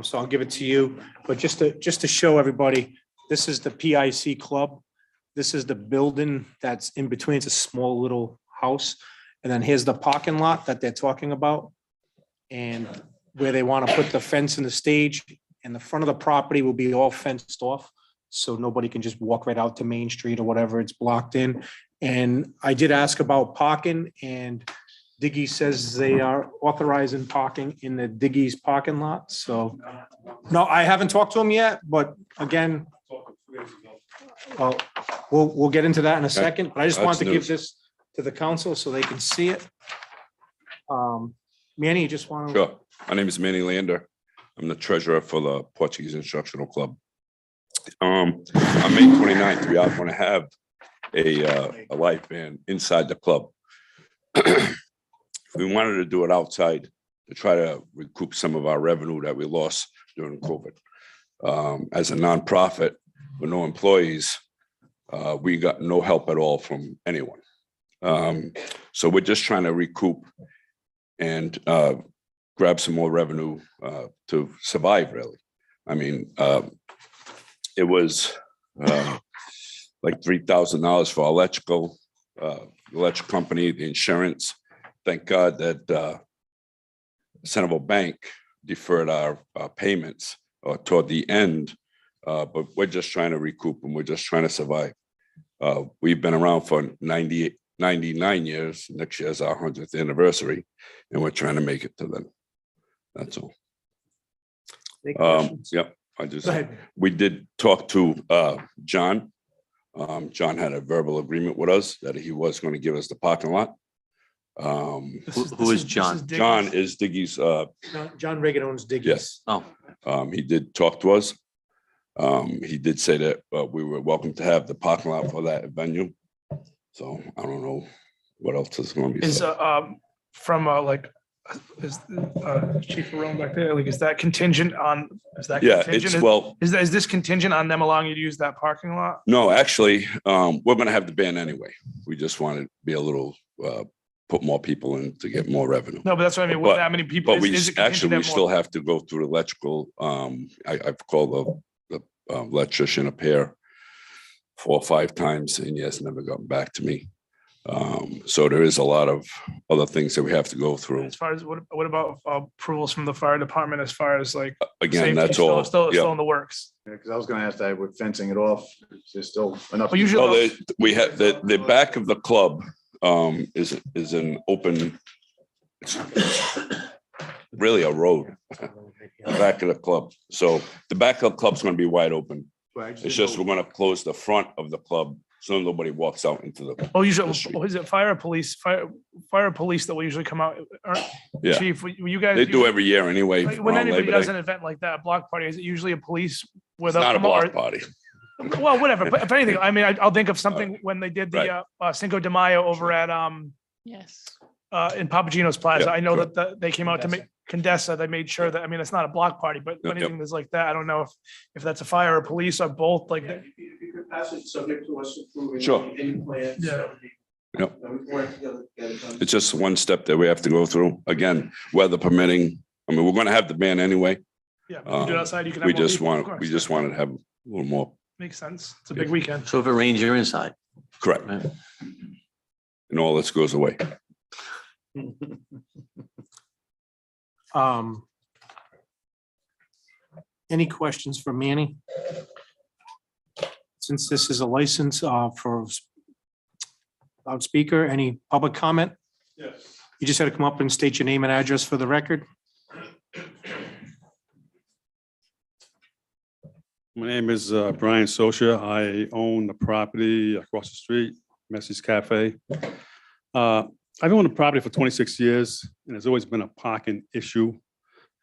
S2: so I'll give it to you. But just to show everybody, this is the PIC club. This is the building that's in between. It's a small little house. And then here's the parking lot that they're talking about. And where they want to put the fence in the stage, and the front of the property will be all fenced off. So nobody can just walk right out to Main Street or whatever, it's blocked in. And I did ask about parking, and Diggy says they are authorizing parking in the Diggy's parking lot, so. No, I haven't talked to him yet, but again. Well, we'll get into that in a second, but I just wanted to give this to the council so they can see it. Manny, you just want to?
S14: Sure. My name is Manny Lander. I'm the treasurer for the Portuguese Instructional Club. On May 29th, we are going to have a live band inside the club. We wanted to do it outside to try to recoup some of our revenue that we lost during COVID. As a nonprofit with no employees, we got no help at all from anyone. So we're just trying to recoup and grab some more revenue to survive, really. I mean, it was like $3,000 for electrical, electric company, the insurance. Thank God that Central Bank deferred our payments toward the end, but we're just trying to recoup and we're just trying to survive. We've been around for 99 years. Next year is our 100th anniversary, and we're trying to make it to then. That's all. Yep.
S2: Go ahead.
S14: We did talk to John. John had a verbal agreement with us that he was going to give us the parking lot.
S2: Who is John?
S14: John is Diggy's.
S2: John Reagan owns Diggy's.
S14: Yes.
S2: Oh.
S14: He did talk to us. He did say that we were welcome to have the parking lot for that venue. So I don't know what else is going to be
S7: Is
S14: said.
S7: from is Chief Varone back there, like, is that contingent on, is that?
S14: Yeah,
S7: contingent?
S14: it's, well,
S7: Is this contingent on them allowing you to use that parking lot?
S14: no, actually, we're going to have the band anyway. We just want to be a little, put more people in to get more revenue.
S7: No, but that's what I mean, with that many people.
S14: But we
S7: is it
S14: actually, we
S7: contingent
S14: still
S7: more-
S14: have to go through the electrical. I've called the electrician up here 4 or 5 times, and he has never gotten back to me. So there is a lot of other things that we have to go through.
S7: As far as, what about approvals from the fire department as far as like?
S14: Again,
S7: safety?
S14: that's
S7: Still-
S14: all.
S7: Still
S14: Yeah.
S7: in the works.
S3: Because I was gonna ask that with fencing it off, there's still enough.
S7: Well, usually-
S14: Oh, we have the back of the club is an open. really a road, back of the club. So the back of the club's gonna be wide open. It's just we're gonna close the front of the club so nobody walks out into the.
S7: Oh, usually,
S14: the street.
S7: is it fire or police? Fire or police that will usually come out?
S14: Yeah.
S7: Chief, will you guys?
S14: They do every year anyway.
S7: Like, when
S14: around
S7: anybody
S14: Labor
S7: does
S14: Day.
S7: an event like that, a block party, is it usually a police with
S14: It's not a
S7: or-
S14: block party.
S7: Well, whatever, but if anything, I mean, I'll think of something when they did the
S14: Right.
S7: Cinco de Mayo over at
S4: Yes.
S7: in Papagino's Plaza.
S14: Yeah,
S7: I know
S14: sure.
S7: that they came out to make Condesa. They made sure that, I mean, it's not a block party, but
S14: Yep,
S7: anything that's like that, I don't know if that's a fire or police or both, like.
S2: If you could pass it subject to us approving.
S14: Sure.
S2: Any plans.
S7: Yeah.
S14: Yep.
S2: We can work together to get it done.
S14: It's just one step that we have to go through. Again, weather permitting. I mean, we're gonna have the band anyway.
S7: Yeah, you can do it outside, you can have
S14: We
S7: more
S14: just
S7: people, of
S14: want,
S7: course.
S14: we just wanted to have a little more,
S7: Makes sense. It's a big weekend.
S9: So if it rains, you're inside.
S14: correct.
S9: Right.
S14: And all this goes away.
S2: Any questions for Manny? Since this is a license for loudspeaker, any public comment?
S7: Yes.
S2: You just had to come up and state your name and address for the record.
S15: My name is Brian Socia. I own the property across the street, Messi's Cafe. I've owned the property for 26 years, and there's always been a parking issue.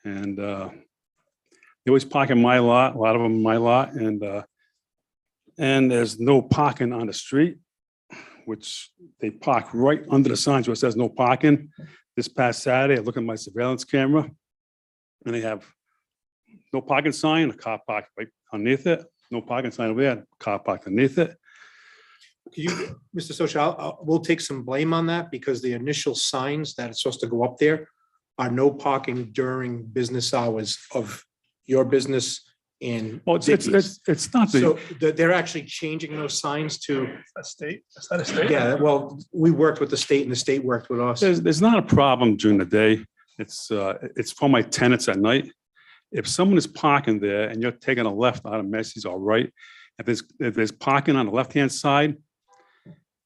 S15: And they always park in my lot, a lot of them in my lot, and there's no parking on the street, which they park right under the signs where it says no parking. This past Saturday, I looked at my surveillance camera, and they have no parking sign, a car parked right underneath it, no parking sign over there, car parked underneath it.
S2: Could you, Mr. Socia, we'll take some blame on that because the initial signs that it's supposed to go up there are no parking during business hours of your business and
S15: Well, it's
S2: Dickey's.
S15: not the,
S2: So they're actually changing those signs to,
S7: A state, is that a state?
S2: yeah, well, we worked with the state and the state worked with us.
S15: there's not a problem during the day. It's for my tenants at night. If someone is parking there and you're taking a left out of Messi's or right, if there's parking on the left-hand side,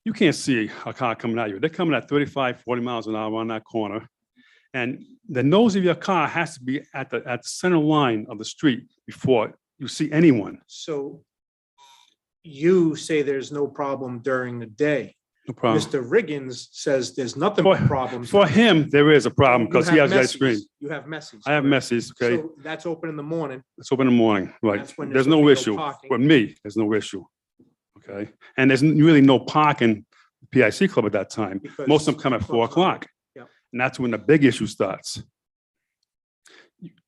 S15: you can't see a car coming at you. They're coming at 35, 40 miles an hour on that corner. And the nose of your car has to be at the center line of the street before you see anyone.
S2: So you say there's no problem during the day.
S15: No problem.
S2: Mr. Riggins says there's nothing but problems.
S15: For him, there is a problem because he
S2: You
S15: has
S2: have
S15: ice cream.
S2: Messi's. You have Messi's.
S15: I have Messi's, okay?
S2: So that's open in the morning.
S15: It's open in the morning, right?
S2: That's when
S15: There's
S2: there's gonna
S15: no
S2: be no
S15: issue.
S2: parking.
S15: With me, there's no issue. Okay? And there's really no parking PIC club at that time.
S2: Because
S15: Most of them come at 4
S2: club's not-
S15: o'clock.
S2: Yep.
S15: And that's when the big issue starts.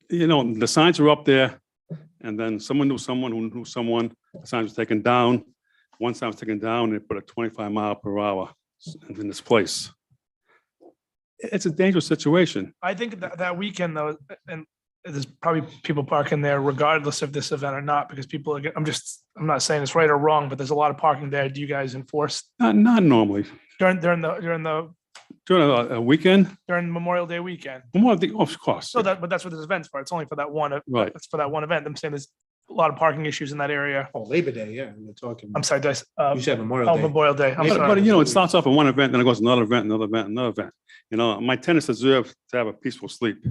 S15: You know, the signs are up there and then someone knew someone who knew someone, the signs were taken down. One sign was taken down and they put a 25 mile per hour in this place. It's a dangerous situation.
S7: I think that weekend though, and there's probably people parking there regardless of this event or not, because people, I'm not saying it's right or wrong, but there's a lot of parking there. Do you guys enforce
S15: Not normally.
S7: during
S15: During a weekend,
S7: Memorial Day weekend?
S15: of course.
S7: So but that's what this event's for. It's only for that one,
S15: Right.
S7: it's for that one event. I'm saying there's a lot of parking issues in that area.
S2: Oh, Labor Day, yeah, we're talking.
S7: I'm sorry, did
S2: You said Memorial
S7: oh,
S2: Day.
S7: Memorial Day. I'm
S2: But-
S7: sorry.
S15: But you know, it starts off at one event, then it goes to another event, another event, another event. You know, my tenants deserve to have a peaceful sleep.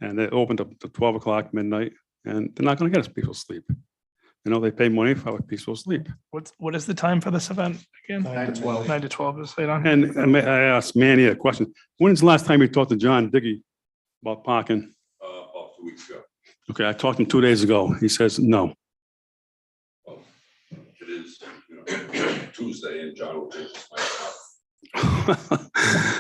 S15: And they're open to 12 o'clock, midnight, and they're not gonna get a peaceful sleep. You know, they pay money for a peaceful sleep.
S7: What is the time for this event again?
S2: 9 to 12.
S7: 9 to 12 is laid on.
S15: And I asked Manny a question. When's the last time you talked to John Dickey about parking?
S14: About 2 weeks ago.
S15: Okay, I talked to him 2 days ago. He says no.
S14: It is, Tuesday and John will take this mic off.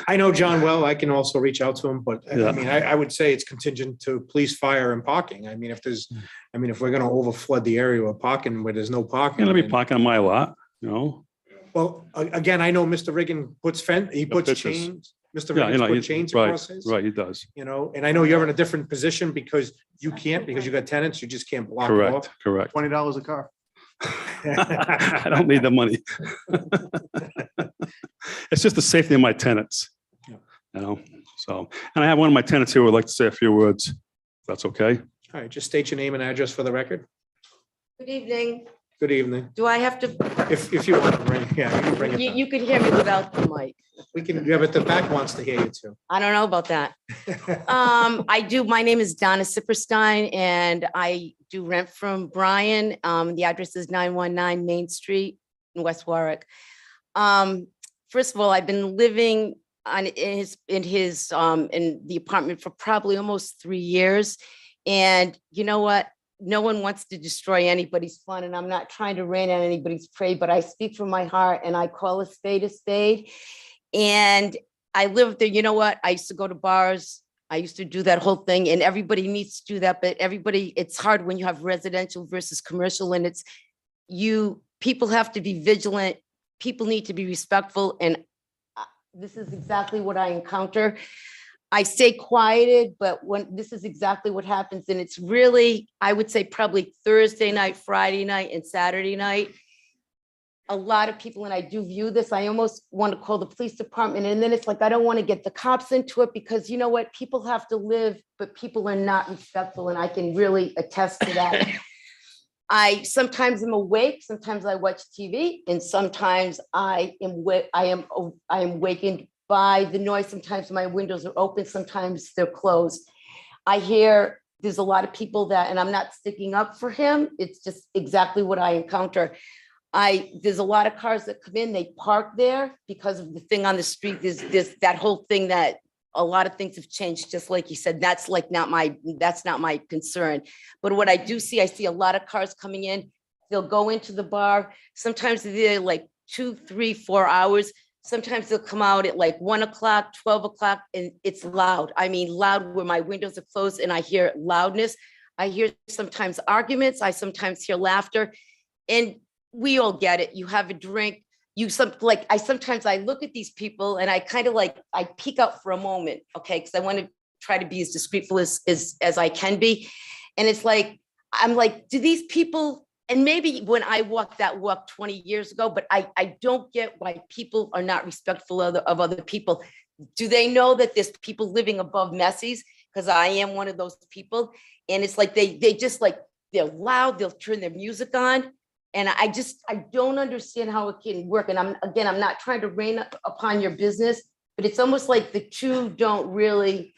S2: I know John well. I can also reach out to him, but
S15: Yeah.
S2: I mean, I would say it's contingent to police, fire and parking. I mean, if we're gonna overflood the area with parking where there's no parking.
S15: Gonna be
S2: then-
S15: parking on my lot, you know?
S2: Well, again, I know Mr. Riggin puts he puts
S15: pictures.
S2: chains. Mr.
S15: Yeah, you
S2: Riggins
S15: know,
S2: put
S15: he-
S2: chains
S15: right,
S2: across his.
S15: right, he does.
S2: You know, and I know you're in a different position because you can't, because you got tenants, you just can't block it off.
S15: Correct.
S3: $20 a car.
S15: I don't need the money. It's just the safety of my tenants.
S2: Yeah.
S15: You know, so, and I have one of my tenants here who would like to say a few words. If that's okay.
S2: All right, just state your name and address for the record.
S16: Good evening.
S2: Good evening.
S16: Do I have to,
S2: If you want to bring, yeah, you can bring it.
S16: you,
S2: down.
S16: you could hear me without the mic.
S2: We can, yeah, but the back wants to hear you too.
S16: I don't know about that. My name is Donna Sipperstein and I do rent from Brian. The address is 919 Main Street in West Warwick. First of all, I've been living in the apartment for probably almost 3 years. And you know what? No one wants to destroy anybody's fun, and I'm not trying to rain on anybody's parade, but I speak from my heart and I call a spade a spade. And I lived there. You know what? I used to go to bars. I used to do that whole thing, and everybody needs to do that. But it's hard when you have residential versus commercial, and people have to be vigilant. People need to be respectful. And this is exactly what I encounter. I stay quieted, but this is exactly what happens. And it's really, I would say probably Thursday night, Friday night, and Saturday night. A lot of people, and I do view this, I almost want to call the police department. And then it's like, I don't want to get the cops into it because you know what? People have to live, but people are not respectful. And I can really attest to that. I sometimes am awake, sometimes I watch TV, and sometimes I am wakened by the noise. Sometimes my windows are open, sometimes they're closed. I hear there's a lot of people that, and I'm not sticking up for him, it's just exactly what I encounter. There's a lot of cars that come in, they park there because of the thing on the street. There's that whole thing that a lot of things have changed, just like you said, that's not my concern. But what I do see, I see a lot of cars coming in, they'll go into the bar. Sometimes they're like 2, 3, 4 hours. Sometimes they'll come out at like 1 o'clock, 12 o'clock, and it's loud. I mean, loud where my windows are closed and I hear loudness. I hear sometimes arguments. I sometimes hear laughter, and we all get it. You have a drink. Sometimes I look at these people and I kind of I peek out for a moment, okay? Because I want to try to be as discreetful as I can be. And it's like, I'm like, do these people, and maybe when I walked that walk 20 years ago, but I don't get why people are not respectful of other people. Do they know that there's people living above Messi's? Because I am one of those people. And it's like, they just they're loud, they'll turn their music on. And I don't understand how it can work. And I'm not trying to rain upon your business, but it's almost like the two don't really,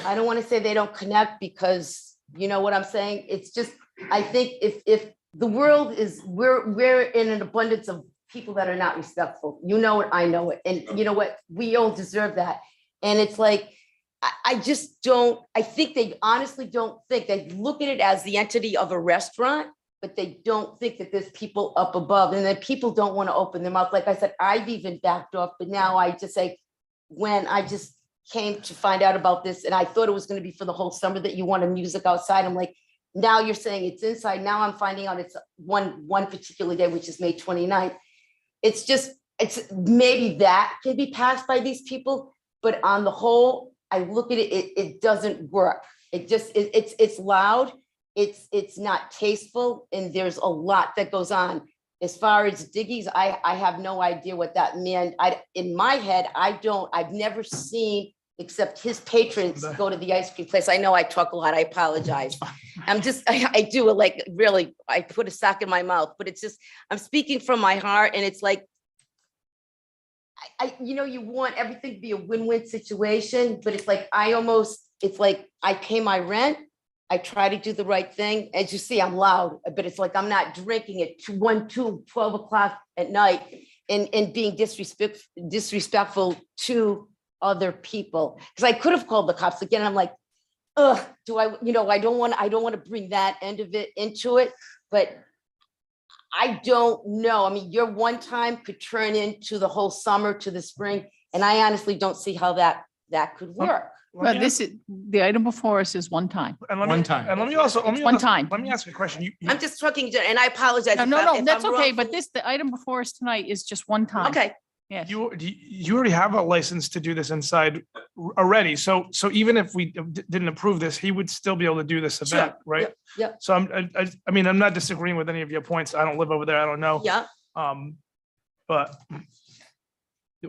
S16: I don't want to say they don't connect because you know what I'm saying? It's just, I think if the world is, we're in an abundance of people that are not respectful. You know it, I know it. And you know what? We all deserve that. And it's like, I think they honestly don't think, they look at it as the entity of a restaurant, but they don't think that there's people up above, and then people don't want to open their mouth. Like I said, I've even backed off, but now I just say, when I just came to find out about this, and I thought it was going to be for the whole summer that you wanted music outside. I'm like, now you're saying it's inside. Now I'm finding out it's one particular day, which is May 29th. It's maybe that can be passed by these people, but on the whole, I look at it, it doesn't work. It's loud. It's not tasteful, and there's a lot that goes on. As far as Diggy's, I have no idea what that meant. In my head, I've never seen, except his patrons go to the ice cream place. I know I talk a lot, I apologize. I do it like, really, I put a sock in my mouth, but it's just, I'm speaking from my heart, and it's like, you want everything to be a win-win situation, but it's like, I pay my rent. I try to do the right thing. As you see, I'm loud, but it's like I'm not drinking at 1, 2, 12 o'clock at night and being disrespectful to other people. Because I could have called the cops again. I'm like, I don't want to bring that end of it into it, but I don't know. I mean, your one time could turn into the whole summer to the spring, and I honestly don't see how that could work.
S4: Well, the item before us is one time.
S2: One time.
S7: And let me ask a question.
S16: I'm just talking, and I apologize.
S4: No, that's okay. But the item before us tonight is just one time.
S16: Okay.
S4: Yes.
S7: You already have a license to do this inside already. So even if we didn't approve this, he would still be able to do this event, right?
S16: Yeah.
S7: So I'm not disagreeing with any of your points. I don't live over there. I don't know.
S16: Yeah.
S7: But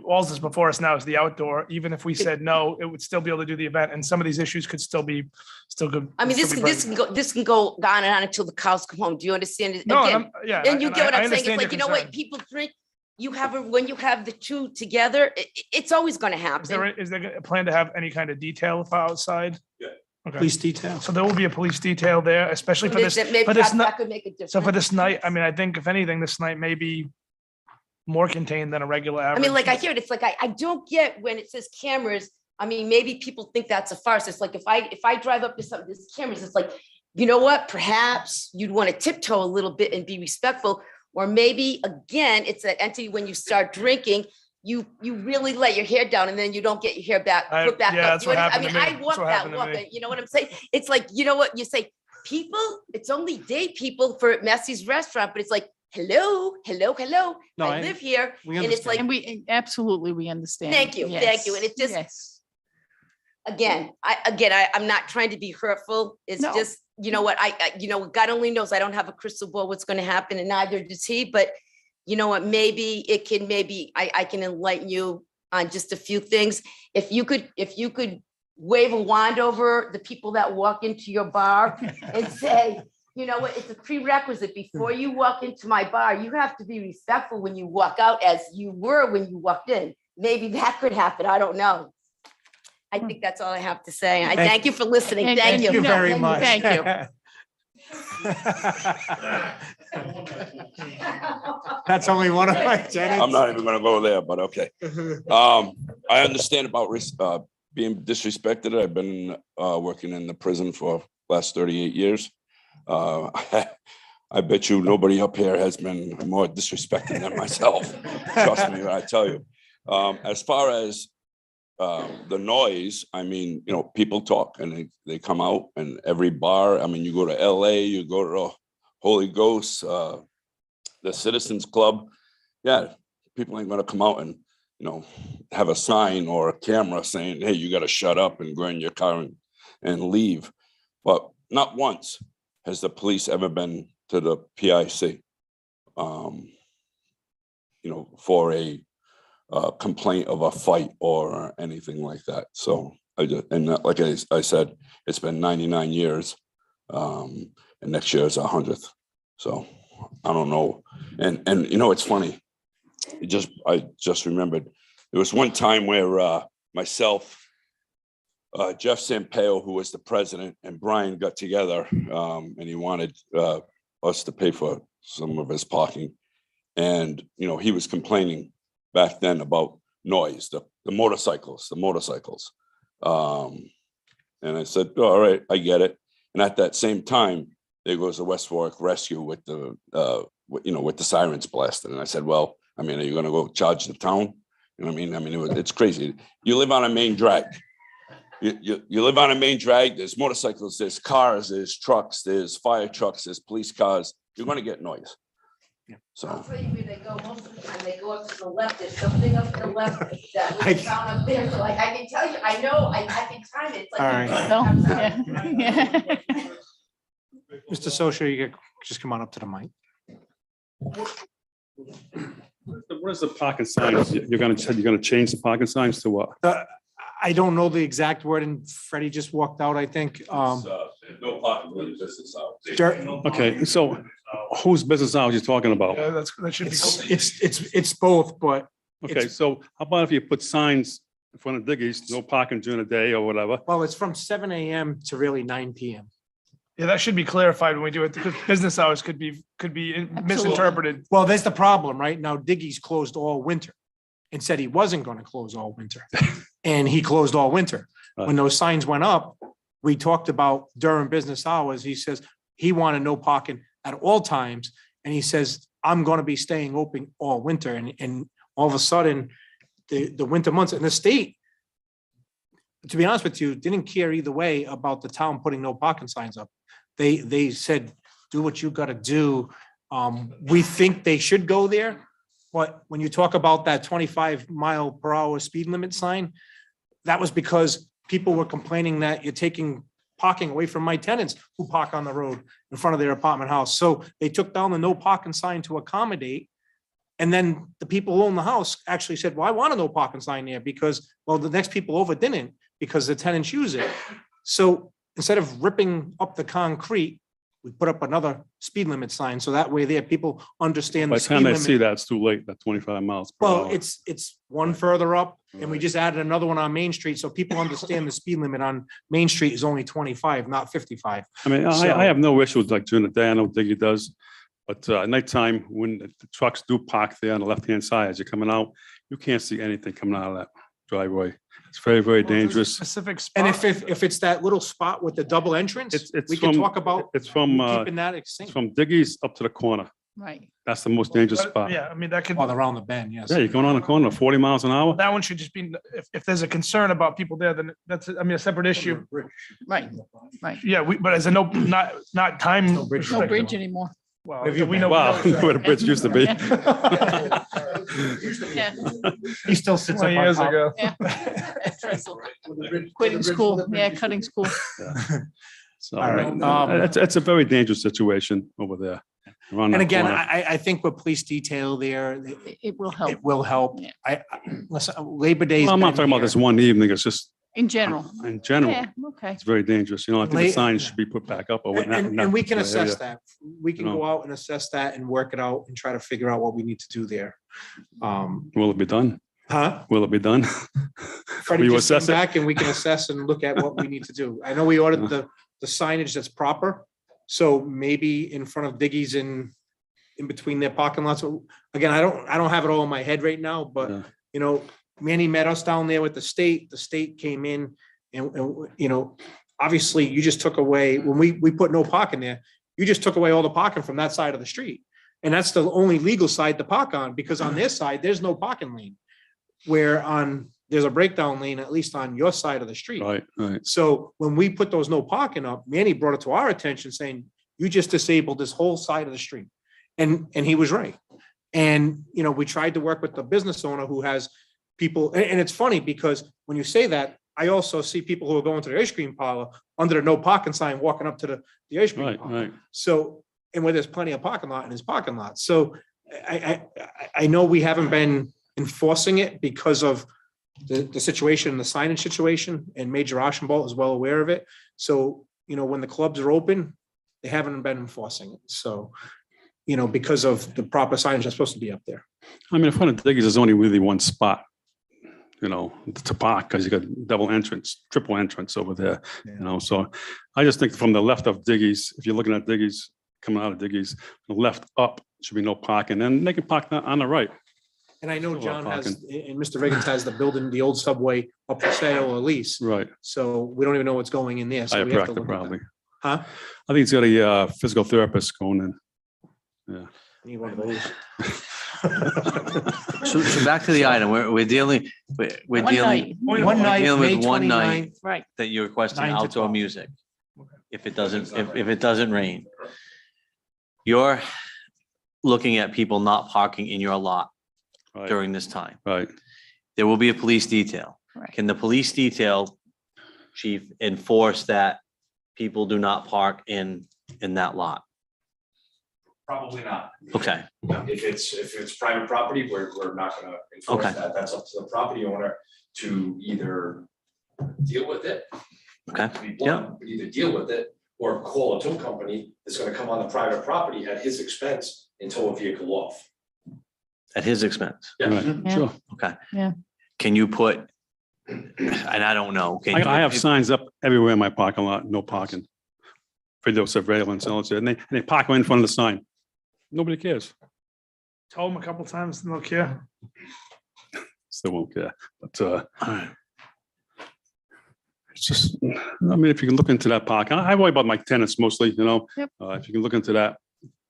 S7: all this before us now is the outdoor. Even if we said no, it would still be able to do the event, and some of these issues could still good.
S16: I mean,
S7: still be present.
S16: this can go on and on until the cows come home. Do you understand?
S7: No, and
S16: Again,
S7: yeah.
S16: and you get what
S7: I
S16: I'm saying? It's
S7: understand
S16: like, you
S7: your
S16: know what,
S7: concern.
S16: people drink, when you have the two together, it's always gonna happen.
S7: Is there a plan to have any kind of detail for outside?
S14: Yeah.
S7: Okay.
S2: Police detail.
S7: So there will be a police detail there, especially for this,
S16: Maybe
S7: for this
S16: that
S7: night.
S16: could make a difference.
S7: So for this night, I mean, I think if anything, this night may be more contained than a regular
S16: I
S7: average.
S16: mean, like, I hear it, it's like, I don't get when it says cameras, I mean, maybe people think that's a farce. It's like, if I drive up to something, there's cameras, it's like, you know what, perhaps you'd want to tiptoe a little bit and be respectful. Or maybe, again, it's that entity when you start drinking, you really let your hair down and then you don't get your hair back, put back
S7: yeah,
S16: up.
S7: that's
S16: You know
S7: what
S16: I mean,
S7: happened to
S16: I
S7: me.
S16: walk
S7: That's what
S16: that
S7: happened to
S16: walk,
S7: me.
S16: you know what I'm saying? It's like, you know what, you say, people, it's only day people for Messi's restaurant, but it's like, hello.
S2: No,
S16: I live here.
S2: we
S16: And it's like,
S4: And we, absolutely, we understand.
S16: thank you. And it just,
S4: Yes.
S16: again, I'm not trying to be hurtful. It's
S4: No.
S16: just, you know what, God only knows, I don't have a crystal ball what's gonna happen, and neither does he, but you know what, maybe I can enlighten you on just a few things. If you could wave a wand over the people that walk into your bar and say, you know what, it's a prerequisite before you walk into my bar, you have to be respectful when you walk out as you were when you walked in. Maybe that could happen. I don't know. I think that's all I have to say. I thank you for listening.
S4: And-
S16: Thank
S4: and
S16: you.
S2: Thank you very
S4: No,
S2: much.
S4: thank you.
S2: That's only one of my tenants.
S14: I'm not even gonna go there, but okay. I understand about being disrespected. I've been working in the prison for last 38 years. I bet you nobody up here has been more disrespected than myself. Trust me when I tell you. As far as the noise, I mean, you know, people talk and they come out, and every bar, I mean, you go to LA, you go to Holy Ghost, the Citizens Club. Yeah, people ain't gonna come out and, you know, have a sign or a camera saying, hey, you gotta shut up and go in your car and leave. But not once has the police ever been to the PIC, you know, for a complaint of a fight or anything like that. So like I said, it's been 99 years, and next year is 100th. So I don't know. And you know, it's funny. I just remembered there was one time where myself, Jeff Sampaio, who was the president, and Brian got together, and he wanted us to pay for some of his parking. And, you know, he was complaining back then about noise, the motorcycles. And I said, oh, all right, I get it. And at that same time, there goes the West Warwick Rescue with the, you know, with the sirens blasted. And I said, well, I mean, are you going to go charge the town? You know what I mean? I mean, it's crazy. You live on a main drag. You live on a main drag. There's motorcycles, there's cars, there's trucks, there's fire trucks, there's police cars. You're going to get noise. So.
S16: I'll tell you where they go most of the time. They go up to the left. There's something up to the left that we found up there. So like, I can tell you, I know, I can time it. It's like.
S2: All right.
S4: No, yeah.
S2: Mr. Socia, you could just come on up to the mic.
S15: What is the parking signs? You're gonna change the parking signs to what?
S2: I don't know the exact word, and Freddie just walked out, I think.
S14: No parking in the business hours.
S15: Okay, so whose business hours you talking about?
S7: Yeah, that should be.
S2: It's both, but
S15: Okay, so how about if you put signs in front of Diggy's, no parking during the day or whatever?
S2: well, it's from 7 a.m. to really 9 p.m.
S7: Yeah, that should be clarified when we do it, because business hours could be misinterpreted.
S2: Well, there's the problem, right? Now Diggy's closed all winter and said he wasn't going to close all winter. And he closed all winter. When those signs went up, we talked about during business hours. He says he wanted no parking at all times. And he says, I'm going to be staying open all winter. And all of a sudden, the winter months in the state, to be honest with you, didn't care either way about the town putting no parking signs up. They said, do what you got to do. We think they should go there. But when you talk about that 25-mile-per-hour speed limit sign, that was because people were complaining that you're taking parking away from my tenants who park on the road in front of their apartment house. So they took down the no parking sign to accommodate And then the people who own the house actually said, well, I want a no parking sign there because, well, the next people over didn't because the tenants use it. So instead of ripping up the concrete, we put up another speed limit sign. So that way there, people understand
S15: By
S2: the
S15: the
S2: speed
S15: time they see
S2: limit.
S15: that, it's too late, that 25 miles per
S2: Well,
S15: hour.
S2: it's one further up and we just added another one on Main Street. So people understand the speed limit on Main Street is only 25, not 55.
S15: I mean,
S2: So-
S15: I have no issues like during the day. I know Diggy does. But at nighttime, when the trucks do park there on the left-hand side, as you're coming out, you can't see anything coming out of that driveway. It's very, very
S7: Well, there's a
S15: dangerous.
S7: Specific
S2: And
S7: spot.
S2: if it's that little spot with the double entrance,
S15: It's
S2: we can
S15: from-
S2: talk about
S15: It's from,
S2: keeping that
S15: it's
S2: extinct.
S15: from Diggy's up to the corner.
S4: Right.
S15: That's the most dangerous
S7: But,
S15: spot.
S7: Yeah, I mean, that could,
S2: Oh, around the bend, yes.
S15: Yeah, you're going on the corner 40 miles an hour.
S7: that one should just be, if there's a concern about people there, then that's, I mean, a separate issue.
S4: Right, right.
S7: Yeah, we, but as a no, not time.
S2: No bridge.
S4: No
S7: restricted.
S4: bridge anymore.
S7: Well,
S2: Have you
S7: we
S2: been?
S7: know.
S15: Wow, where the bridge used to be.
S4: Yeah.
S2: He still sits up
S7: 20
S2: on
S7: years
S2: top.
S7: ago.
S4: Yeah. Quitting school, yeah, cutting school.
S15: So,
S2: All right,
S15: it's a very dangerous situation over there. around
S2: And
S15: that
S2: again,
S15: corner.
S2: I think with police detail there,
S4: It will help
S2: it will help.
S4: Yeah.
S2: Listen, Labor Day.
S15: Well, I'm not talking about this one evening. It's just
S4: in general.
S15: in general.
S4: Yeah, okay.
S15: It's very dangerous. You know, I think the
S2: Late-
S15: signs should be put back up. over in that- in
S2: And
S15: that
S2: we can
S15: particular
S2: assess
S15: area.
S2: that. We can
S15: You know.
S2: go out and assess that and work it out and try to figure out what we need to do there.
S15: Will it be done?
S2: Huh?
S15: Will it be done?
S2: Freddie
S15: Will you
S2: just came
S15: assess it?
S2: back and we can assess and look at what we need to do. I know we ordered the signage that's proper. So maybe in front of Diggy's in between their parking lots. So, again, I don't have it all in my head right now, but
S15: Yeah.
S2: you know, Manny met us down there with the state came in and, you know, obviously you just took away, when we put no parking there, you just took away all the parking from that side of the street. And that's the only legal side to park on, because on their side, there's no parking lane. Where there's a breakdown lane, at least on your side of the street.
S15: Right, right.
S2: So when we put those no parking up, Manny brought it to our attention saying, you just disabled this whole side of the street. And he was right. And, you know, we tried to work with the business owner who has people, and it's funny because when you say that, I also see people who are going to the ice cream parlor under the no parking sign, walking up to the ice cream
S15: Right,
S2: parlor.
S15: right.
S2: So, and where there's plenty of parking lot in his parking lot. So I know we haven't been enforcing it because of the situation, the signage situation, and Major Ashenbolt is well aware of it. So, you know, when the clubs are open, they haven't been enforcing it. So, you know, because of the proper signage that's supposed to be up there.
S15: I mean, in front of Diggy's, there's only really one spot, you know, to park, because you got double entrance, triple entrance over there, you know, so I just think from the left of Diggy's, if you're looking at Diggy's, coming out of Diggy's, the left up should be no parking, and they can park on the right.
S2: And I know
S15: Still a lot
S2: John
S15: of
S2: has, and Mr. Riggins has the building, the old subway up for sale or lease.
S15: Right.
S2: So we don't even know what's going in there. So we have to
S15: Chiropractor
S2: look at that.
S15: probably.
S2: Huh?
S15: I think he's got a physical therapist going in. Yeah.
S2: Need one of those.
S9: So back to the item, we're dealing, we're
S4: One
S9: dealing.
S4: night.
S9: we're
S2: One night,
S9: dealing
S2: May
S9: with one night
S2: 29th.
S4: Right.
S9: that you're requesting
S2: 9 to
S9: outdoor
S2: 12.
S9: music. If it doesn't, if it doesn't rain. You're looking at people not parking in your lot
S15: Right,
S9: during this time.
S15: right.
S9: There will be a police detail.
S4: Right.
S9: Can the police detail, chief, enforce that people do not park in that lot?
S17: Probably not.
S9: Okay,
S17: If it's private property, we're not gonna enforce
S9: Okay.
S17: that. That's up to the property owner to either deal with it.
S9: okay,
S17: To be
S9: yeah,
S17: blunt, but either deal with it or call a tow company that's gonna come on the private property at his expense and tow a vehicle off.
S9: at his expense.
S17: Yeah.
S15: Right,
S4: Yeah.
S15: sure.
S9: Okay.
S4: Yeah.
S9: Can you put, and I don't know. can you-
S15: I have signs up everywhere in my parking lot, no parking. Video surveillance, and all that, and they park right in front of the sign. Nobody cares.
S7: Told them a couple times, and they'll care.
S15: Still won't care, but
S9: All right.
S15: it's just, I mean, if you can look into that parking, I worry about my tenants mostly, you know.
S4: Yep.
S15: If you can look into that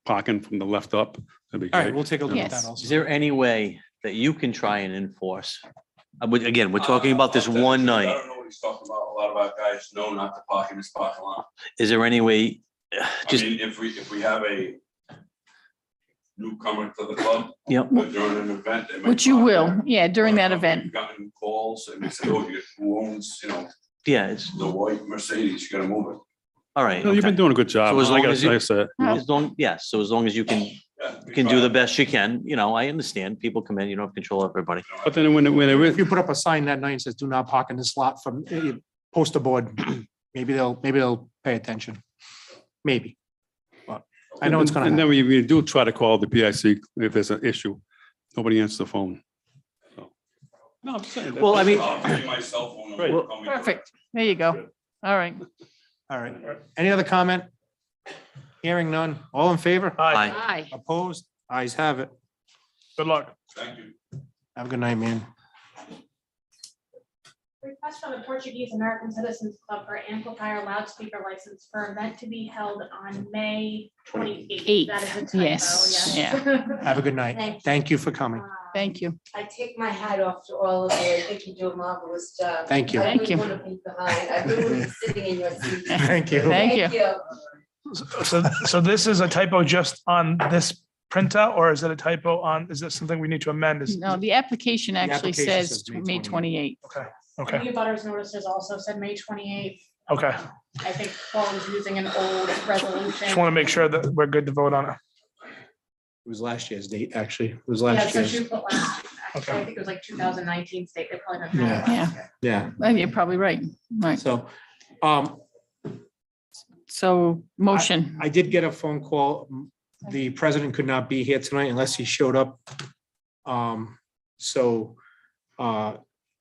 S15: parking from the left up, that'd be
S2: All right,
S15: great.
S2: we'll take a look at
S4: Yes.
S2: that also.
S9: Is there any way that you can try and enforce? Again, we're talking about this one
S14: I
S9: night.
S14: don't know what he's talking about. A lot of our guys know not to park in this parking lot.
S9: Is there any way,
S14: I
S9: just,
S14: mean, if we have a newcomer to the club,
S9: yep,
S14: but during an event, they might.
S4: Which you
S14: park
S4: will,
S14: there.
S4: yeah, during that
S14: We've
S4: event.
S14: gotten calls and they say, oh, who owns,
S9: yeah, it's,
S14: the white Mercedes, you gotta move it.
S9: all right.
S15: No, You've been
S9: okay.
S15: doing a good job.
S9: So as long
S15: Like
S9: as you-
S15: I said,
S9: As long, yes, so as long as you can you can do the best you can, you know, I understand, people come in, you don't have control of everybody.
S15: But then when
S2: If you put up a sign that night and says, do not park in this lot from, poster board, maybe they'll pay attention. Maybe. But I know it's gonna
S15: And then
S2: happen.
S15: we do try to call the PIC if there's an issue. Nobody answers the phone. So. No, I'm just saying.
S9: Well, I mean.
S15: Right.
S4: Perfect. There you go. All right.
S2: All right. Any other comment? Hearing none. All in favor?
S7: Aye.
S4: Aye.
S2: Opposed? Ayes have it.
S7: Good luck.
S2: Have a good night, man.
S1: Request from the Portuguese American Citizens Club for amplifier loudspeaker license for event to be held on May 28th. That is a typo,
S4: Yes,
S1: yes.
S2: Have a good night.
S16: Thank you.
S2: Thank you for coming.
S4: Thank you.
S16: I take my hat off to all of you. I think you do a marvelous job.
S2: Thank you.
S16: I
S4: Thank you.
S16: don't want to be behind. I don't want to be sitting in your seat.
S2: Thank you.
S4: Thank you.
S7: So this is a typo just on this printout, or is it a typo on, is this something we need to amend? Is,
S4: No, the application actually
S2: application
S4: says
S2: says
S4: May
S2: May
S4: 28th.
S7: okay,
S1: New butters notices also said May 28th.
S7: okay.
S1: I think Paul was using an old resolution.
S7: Just want to make sure that we're good to vote on it.
S2: It was last year's date, actually. It was
S1: Yeah,
S2: last
S1: so
S2: year's.
S1: she put last, actually, I think it was like 2019 state. They probably don't have it
S4: Yeah.
S1: last year.
S2: Yeah.
S4: Well, you're probably right. Right.
S2: So,
S4: So motion.
S2: I did get a phone call. The president could not be here tonight unless he showed up. So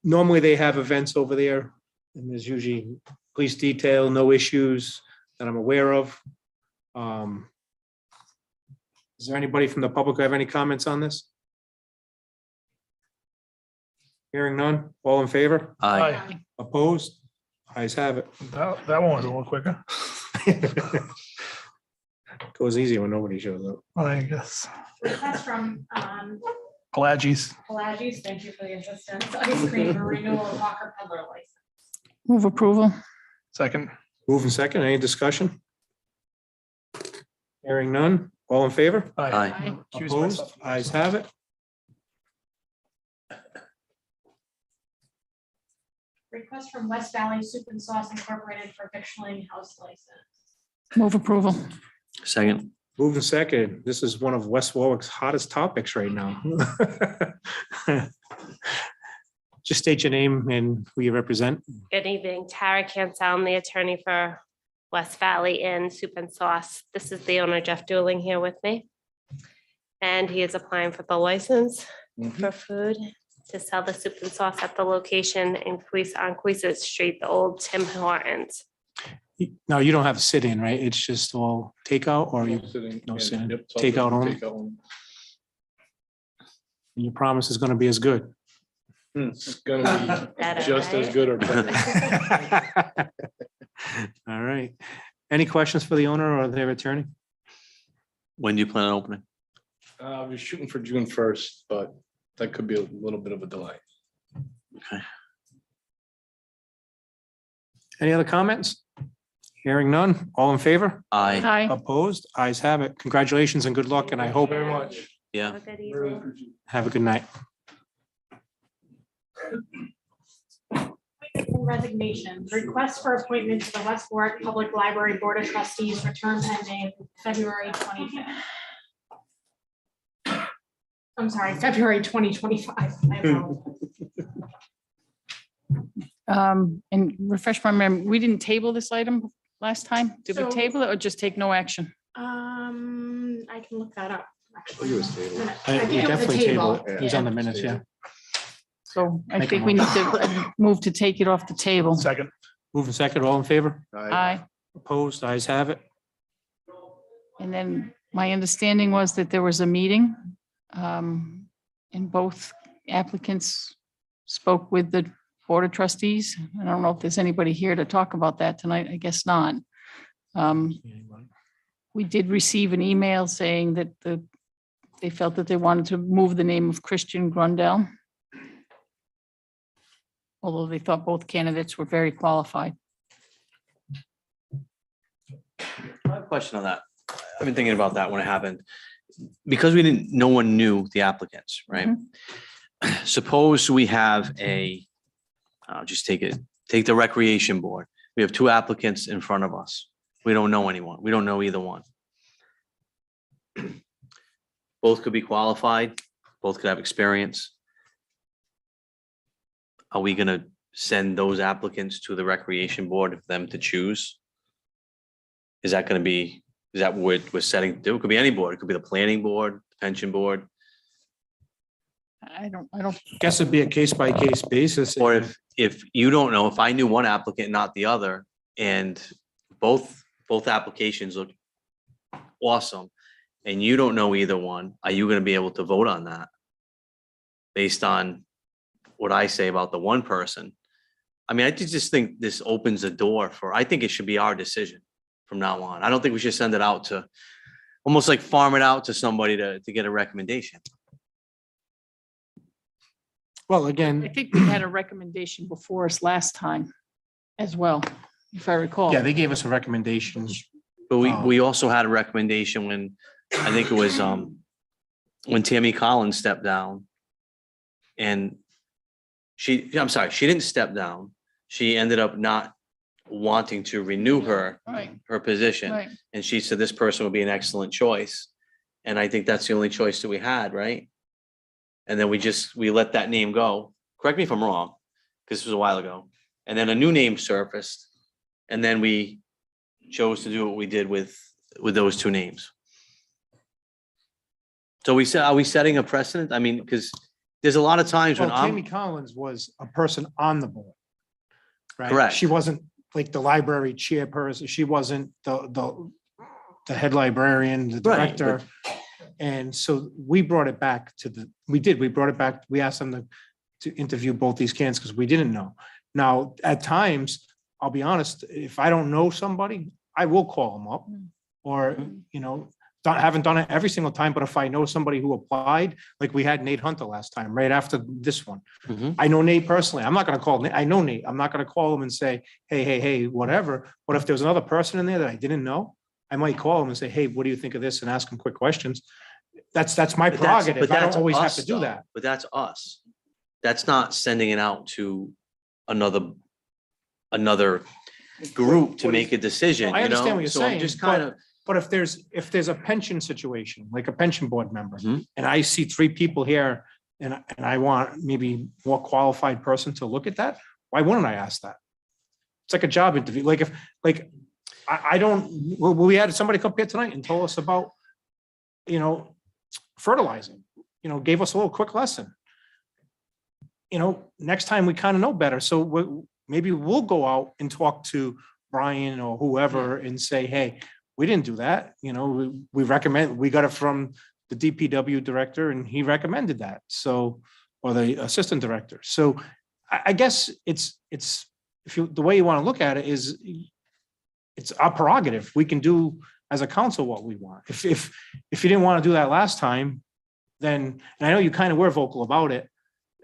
S2: normally they have events over there and there's usually police detail, no issues that I'm aware of. Is there anybody from the public who have any comments on this? Hearing none, all in favor?
S7: Aye.
S2: Opposed? Ayes have it.
S7: That one was a little quicker.
S2: Goes easy when nobody shows up.
S7: I guess.
S1: Request from
S7: Pelagis.
S1: Pelagis, thank you for the assistance. Ice cream for renewal of Walker Peddler license.
S4: Move approval.
S7: Second.
S2: Moving second, any discussion? Hearing none, all in favor?
S9: Aye.
S7: Accuse
S2: Opposed?
S7: myself.
S2: Ayes have it.
S1: Request from West Valley Soup and Sauce Incorporated for victualling house license.
S4: Move approval.
S9: Second,
S2: Moving second, this is one of West Warwick's hottest topics right now. Just state your name and who you represent.
S18: Good evening, Tara Cansel, I'm the attorney for West Valley Inn Soup and Sauce. This is the owner, Jeff Dooling, here with me. And he is applying for the license for food to sell the soup and sauce at the location in on Queeset Street, the old Tim Hortons.
S2: No, you don't have to sit in, right? It's just all takeout or you, no sitting, takeout only? And your promise is gonna be as good.
S3: It's gonna
S18: Better,
S3: be just as
S18: right?
S3: good or better.
S2: All right. Any questions for the owner or their attorney?
S9: when do you plan on opening?
S3: We're shooting for June 1st, but that could be a little bit of a delay.
S9: Okay.
S2: Any other comments? Hearing none, all in favor?
S9: Aye,
S4: Aye.
S2: Opposed? Ayes have it. Congratulations and good luck, and I hope,
S3: Very much.
S9: yeah.
S18: Have a good evening.
S2: have a good night.
S1: Resignation, request for appointment to the West Warwick Public Library Board of Trustees for term ending February 25th. I'm sorry, February 2025. I apologize.
S4: And refresh my memory, we didn't table this item last time? Did we
S1: So-
S4: table it or just take no action?
S1: I can look that up. actually.
S3: it was tabled.
S1: I think
S2: We
S1: it was a
S2: definitely table
S1: table.
S2: it. It was on the minutes, yeah.
S4: So I
S2: Make a
S4: think we need to move to take it off the table.
S7: Second.
S2: Moving second, all in favor?
S4: Aye.
S2: Opposed? Ayes have it.
S4: And then my understanding was that there was a meeting, and both applicants spoke with the Board of Trustees. I don't know if there's anybody here to talk about that tonight. I guess not. We did receive an email saying that they felt that they wanted to move the name of Christian Grundell, although they thought both candidates were very qualified.
S9: I have a question on that. I've been thinking about that when it happened. Because we didn't, no one knew the applicants, right? Suppose we have just take the recreation board. We have two applicants in front of us. We don't know anyone. We don't know either one. both could be qualified, both could have experience. Are we gonna send those applicants to the recreation board for them to choose? Is that gonna be, is that what we're setting to do? It could be any board. It could be the planning board, the pension board.
S4: I don't,
S2: Guess it'd be a case by case basis.
S9: Or if you don't know, if I knew one applicant, not the other, and both applications look awesome, and you don't know either one, are you gonna be able to vote on that? Based on what I say about the one person? I mean, I just think this opens a door for, I think it should be our decision from now on. I don't think we should send it out to, almost like farm it out to somebody to get a recommendation.
S2: Well,
S4: I
S2: again,
S4: think we had a recommendation before us last time as well, if I recall.
S2: yeah, they gave us a recommendation.
S9: But we also had a recommendation when, I think it was when Tammy Collins stepped down. And I'm sorry, she didn't step down. She ended up not wanting to renew her
S4: Right,
S9: position.
S4: right.
S9: And she said this person would be an excellent choice. And I think that's the only choice that we had, right? And then we let that name go. Correct me if I'm wrong, because this was a while ago. And then a new name surfaced. And then we chose to do what we did with those two names. So we said, are we setting a precedent? I mean, because there's a lot of times when
S2: Well, Tammy
S9: I'm,
S2: Collins was a person on the board. Right?
S9: Correct.
S2: She wasn't like the library chairperson. She wasn't the head librarian, the
S9: Right,
S2: director. And so we brought it back to we brought it back. We asked them to interview both these candidates because we didn't know. Now, at times, I'll be honest, if I don't know somebody, I will call them up or, haven't done it every single time, but if I know somebody who applied, like we had Nate Hunter last time, right after this one.
S9: Mhm.
S2: I know Nate personally. I'm not gonna call Nate. I know Nate. I'm not gonna call him and say, hey, whatever. But if there's another person in there that I didn't know, I might call him and say, hey, what do you think of this? And ask him quick questions. That's my
S9: but
S2: prerogative. I don't
S9: that's
S2: always have
S9: us,
S2: to do
S9: though.
S2: that.
S9: But that's us. That's not sending it out to another group to make a decision,
S2: I understand what you're
S9: So I'm
S2: saying,
S9: just kind of,
S2: but if there's a pension situation, like a pension board member,
S9: Mhm.
S2: and I see three people here and I want maybe more qualified person to look at that, why wouldn't I ask that? It's like a job interview. Like I don't, we had somebody come here tonight and told us about, fertilizing, gave us a little quick lesson. Next time we kind of know better. So maybe we'll go out and talk to Brian or whoever and say, hey, we didn't do that. We got it from the DPW director and he recommended that. So, or the assistant director. So I guess it's, the way you want to look at it is it's our prerogative. We can do as a council what we want. If you didn't want to do that last time, then, and I know you kind of were vocal about it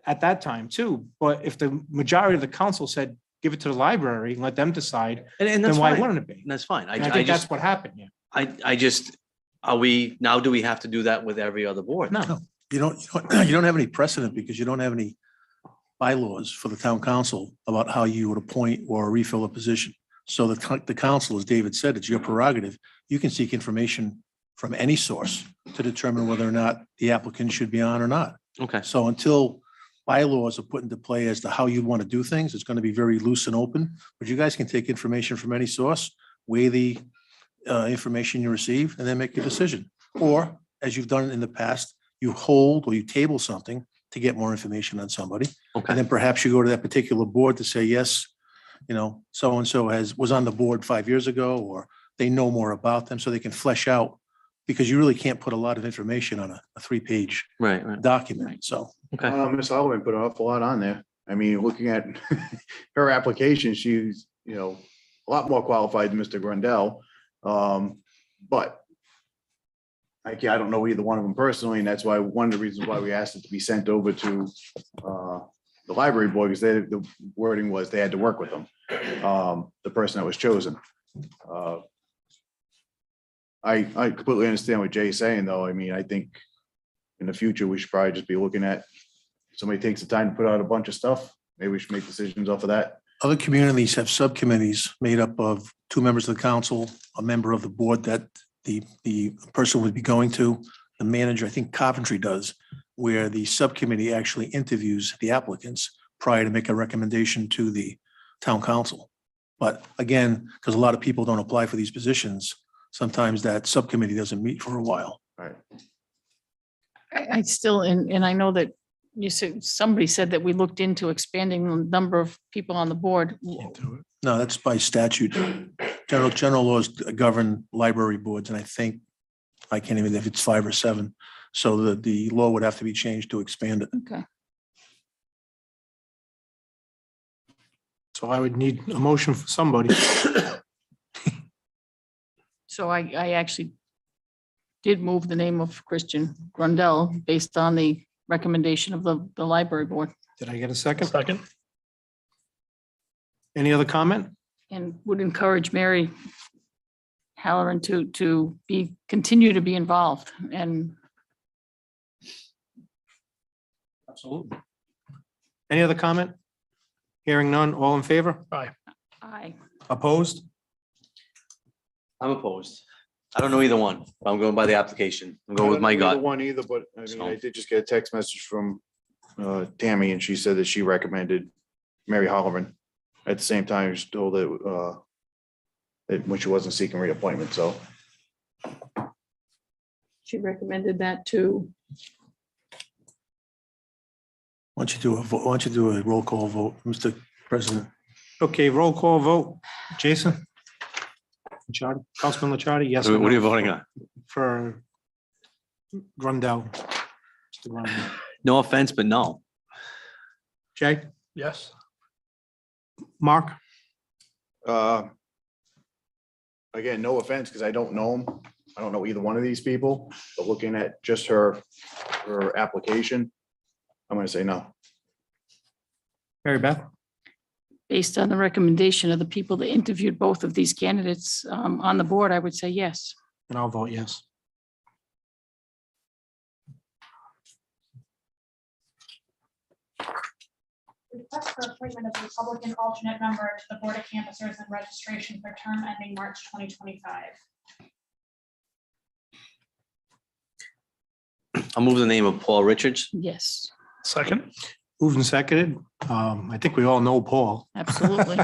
S2: at that time too, but if the majority of the council said, give it to the library and let them decide,
S9: and
S2: then
S9: that's
S2: why
S9: fine.
S2: wouldn't it be?
S9: And that's fine.
S2: And I think that's what happened, yeah.
S9: I just, do we have to do that with every other board?
S2: No.
S8: You don't have any precedent because you don't have any bylaws for the town council about how you would appoint or refill a position. So the council, as David said, it's your prerogative. You can seek information from any source to determine whether or not the applicant should be on or not.
S9: Okay.
S8: So until bylaws are put into play as to how you want to do things, it's going to be very loose and open. But you guys can take information from any source, weigh the information you receive, and then make your decision. Or, as you've done in the past, you hold or you table something to get more information on somebody.
S9: Okay.
S8: And then perhaps you go to that particular board to say, yes, so-and-so was on the board 5 years ago, or they know more about them, so they can flesh out, because you really can't put a lot of information on a 3-page
S9: Right.
S8: document. So.
S9: Okay.
S3: Ms. Sullivan put an awful lot on there. I mean, looking at her application, she's, a lot more qualified than Mr. Grundell. But I don't know either one of them personally, and that's why one of the reasons why we asked it to be sent over to the library board, because the wording was they had to work with them, the person that was chosen. I completely understand what Jay's saying, though. I mean, I think in the future, we should probably just be looking at, somebody takes the time to put out a bunch of stuff, maybe we should make decisions off of that.
S8: Other communities have subcommittees made up of 2 members of the council, a member of the board that the person would be going to, the manager, I think Coventry does, where the subcommittee actually interviews the applicants prior to make a recommendation to the town council. But again, because a lot of people don't apply for these positions, sometimes that subcommittee doesn't meet for a while.
S3: Right.
S4: I still, and I know that you said, somebody said that we looked into expanding the number of people on the board.
S8: No, that's by statute. General laws govern library boards, and I think, I can't even, if it's 5 or 7. So the law would have to be changed to expand it.
S4: Okay.
S2: So I would need a motion for somebody.
S4: So I actually did move the name of Christian Grundell based on the recommendation of the library board,
S2: Did I get a second?
S7: Second.
S2: Any other comment?
S4: and would encourage Mary Halloran to continue to be involved. And
S2: Absolutely. Any other comment? Hearing none, all in favor?
S4: I,
S2: Opposed?
S9: I'm opposed. I don't know either one. I'm going by the application. I'm going with my
S3: I don't know either
S9: gut.
S3: One either, but I mean,
S9: So-
S3: I did just get a text message from Tammy, and she said that she recommended Mary Holloran. At the same time, she told that when she wasn't seeking reappointment, so.
S4: she recommended that to,
S8: Why don't you do a, why don't you do a roll call vote, Mr. President?
S2: Okay, roll call vote. Jason? Licciardi, Councilman Licciardi, yes. or
S9: What are you
S2: no
S9: voting on?
S2: For Rundell. Mr. Rundell.
S9: No offense, but no.
S2: Jay?
S7: Yes.
S2: Mark?
S3: Again, no offense, because I don't know them. I don't know either one of these people, but looking at just her application, I'm gonna say no.
S2: Mary Beth?
S4: based on the recommendation of the people that interviewed both of these candidates on the board, I would say yes.
S2: And I'll vote yes.
S1: Request for appointment of Republican alternate member to the Board of Canvassers and Registration for term ending March 2025.
S9: I'll move the name of Paul Richards.
S4: Yes,
S7: Second.
S2: Moved and seconded. I think we all know Paul.
S4: absolutely.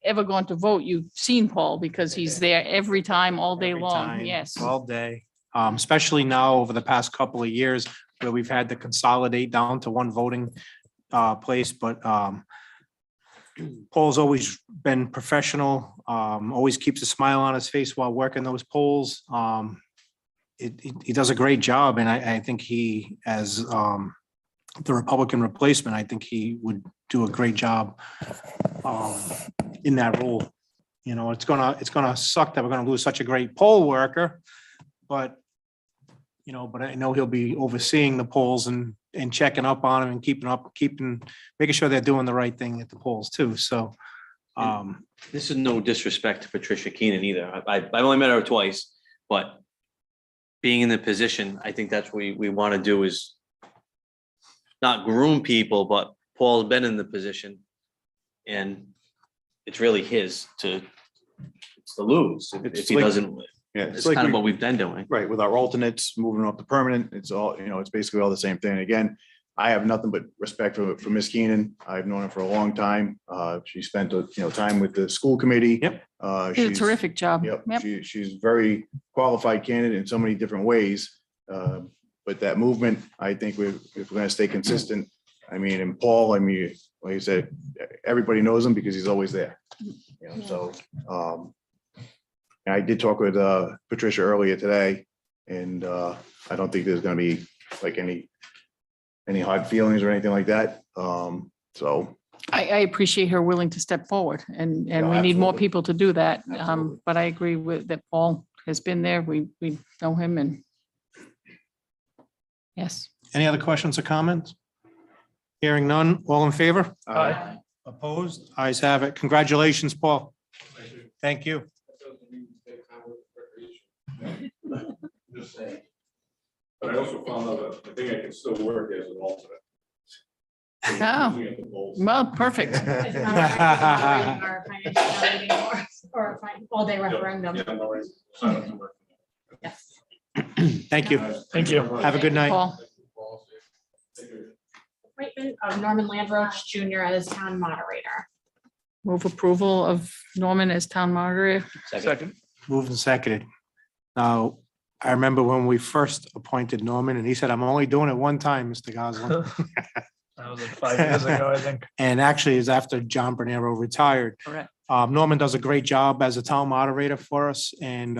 S4: Ever gone to vote, you've seen Paul because he's there every time, all day
S2: Every
S4: long.
S2: time,
S4: Yes.
S2: All day, especially now over the past couple of years where we've had to consolidate down to one voting place, but Paul's always been professional, always keeps a smile on his face while working those polls. He does a great job, and I think he, as the Republican replacement, I think he would do a great job in that role. You know, it's gonna suck that we're gonna lose such a great poll worker, but you know, but I know he'll be overseeing the polls and checking up on them and making sure they're doing the right thing at the polls too. So
S9: This is no disrespect to Patricia Keenan either. I've only met her twice, but being in the position, I think that's what we want to do is not groom people, but Paul's been in the position. And it's really his to lose if
S3: It's
S9: he
S3: like-
S9: doesn't.
S3: Yeah,
S9: It's kind of what we've been doing.
S3: Right, with our alternates moving up to permanent, it's all, you know, it's basically all the same thing. Again, I have nothing but respect for Ms. Keenan. I've known her for a long time. She spent, time with the school committee.
S2: Yep.
S4: Did a terrific job.
S3: Yep,
S4: Yep.
S3: she's very qualified candidate in so many different ways. But that movement, I think if we're gonna stay consistent, I mean, and Paul, I mean, like I said, everybody knows him because he's always there. You know, so, and I did talk with Patricia earlier today, and I don't think there's gonna be like any hard feelings or anything like that. So,
S4: I appreciate her willing to step forward and
S3: Yeah,
S4: we need more
S3: absolutely.
S4: people to do that.
S3: Absolutely.
S4: But I agree with that Paul has been there. We know him and yes.
S2: any other questions or comments? Hearing none, all in favor?
S7: Aye.
S2: Opposed? Ayes have it. Congratulations, Paul. Thank you.
S17: Just saying. But I also found out that I think I can still work as an alternate.
S4: Oh, well, perfect.
S1: It's not our financial town meeting or all-day referendum. Yes.
S2: Thank you.
S7: Thank you.
S2: Have a good night.
S4: Paul,
S1: Appointment of Norman Landroach Jr. as town moderator.
S4: move approval of Norman as town moderator.
S7: Second.
S2: Moved and seconded. Now, I remember when we first appointed Norman and he said, I'm only doing it one time, Mr. Goslin.
S7: That was like 5 years ago, I think.
S2: And actually is after John Bernero retired.
S4: Correct.
S2: Norman does a great job as a town moderator for us and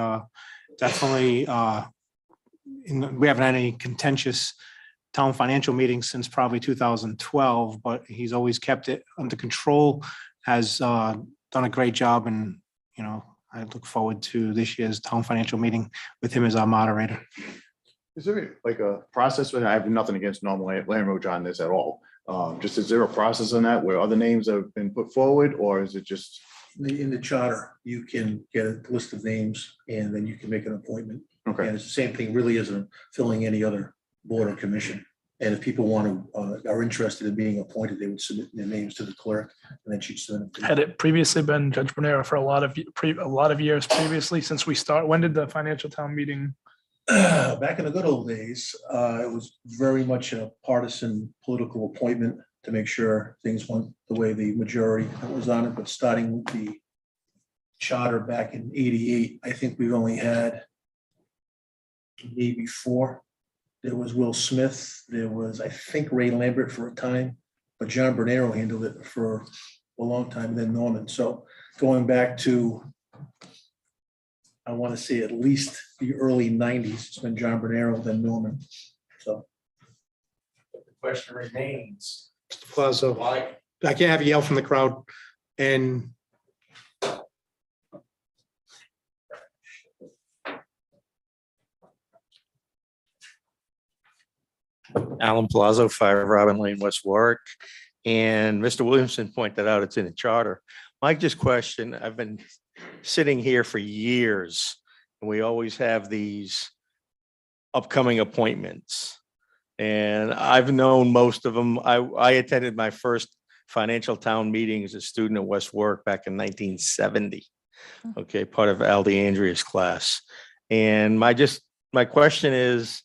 S2: definitely we haven't had any contentious town financial meetings since probably 2012, but he's always kept it under control, has done a great job and, you know, I look forward to this year's town financial meeting with him as our moderator.
S3: Is there like a process when I have nothing against normal Landroach on this at all? Just is there a process on that where other names have been put forward or is it just?
S8: In the charter, you can get a list of names and then you can make an appointment.
S3: Okay.
S8: And it's the same thing, really isn't filling any other board or commission. And if people want to, are interested in being appointed, they would submit their names to the clerk and then she'd send them. to
S7: Had it previously been Judge Bernero for a lot of years previously since we start, when did the financial town meeting?
S8: Back in the good old days, it was very much a partisan political appointment to make sure things went the way the majority that was on it, but starting with the charter back in '88, I think we've only had maybe 4. There was Will Smith, there was, I think, Ray Lambert for a time, but John Bernero handled it for a long time, and then Norman. So going back to, I want to say at least the early 90s, it's been John Bernero, then Norman. So.
S2: The question remains. Mr. Plazo, I can't have you yell from the crowd and.
S19: Alan Palazzo, 5 Robin Lane, West Warwick. And Mr. Williamson pointed out it's in the charter. My just question, I've been sitting here for years and we always have these upcoming appointments. And I've known most of them. I attended my first financial town meeting as a student at West Warwick back in 1970. Okay, part of Al DeAndrea's class. And my question is,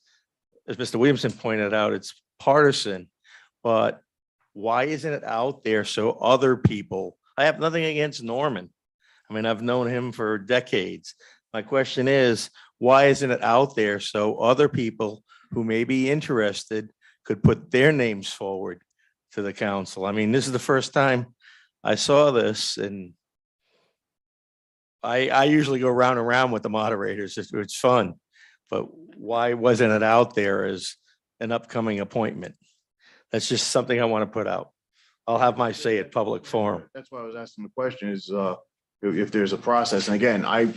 S19: as Mr. Williamson pointed out, it's partisan, but why isn't it out there so other people, I have nothing against Norman. I mean, I've known him for decades. My question is, why isn't it out there so other people who may be interested could put their names forward to the council? I mean, this is the first time I saw this and I usually go round and round with the moderators. It's fun. But why wasn't it out there as an upcoming appointment? That's just something I want to put out. I'll have my say at public forum.
S3: That's why I was asking the question is if there's a process. And again, I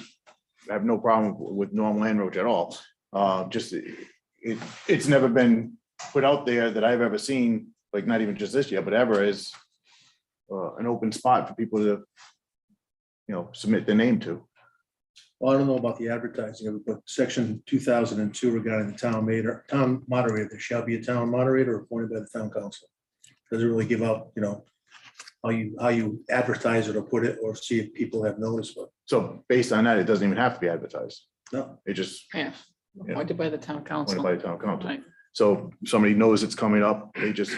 S3: have no problem with Norm Landroach at all. Just it's never been put out there that I've ever seen, like not even just this year, but ever as an open spot for people to, you know, submit their name to.
S8: Well, I don't know about the advertising of it, but section 2002 regarding the town moderator, there shall be a town moderator appointed by the town council. Doesn't really give out, you know, how you advertise it or put it or see if people have noticed. But
S3: So based on that, it doesn't even have to be advertised.
S8: no,
S3: It just
S4: Yeah, appointed by the town council.
S3: appointed by the town council.
S4: Right.
S3: So somebody knows it's coming up, they just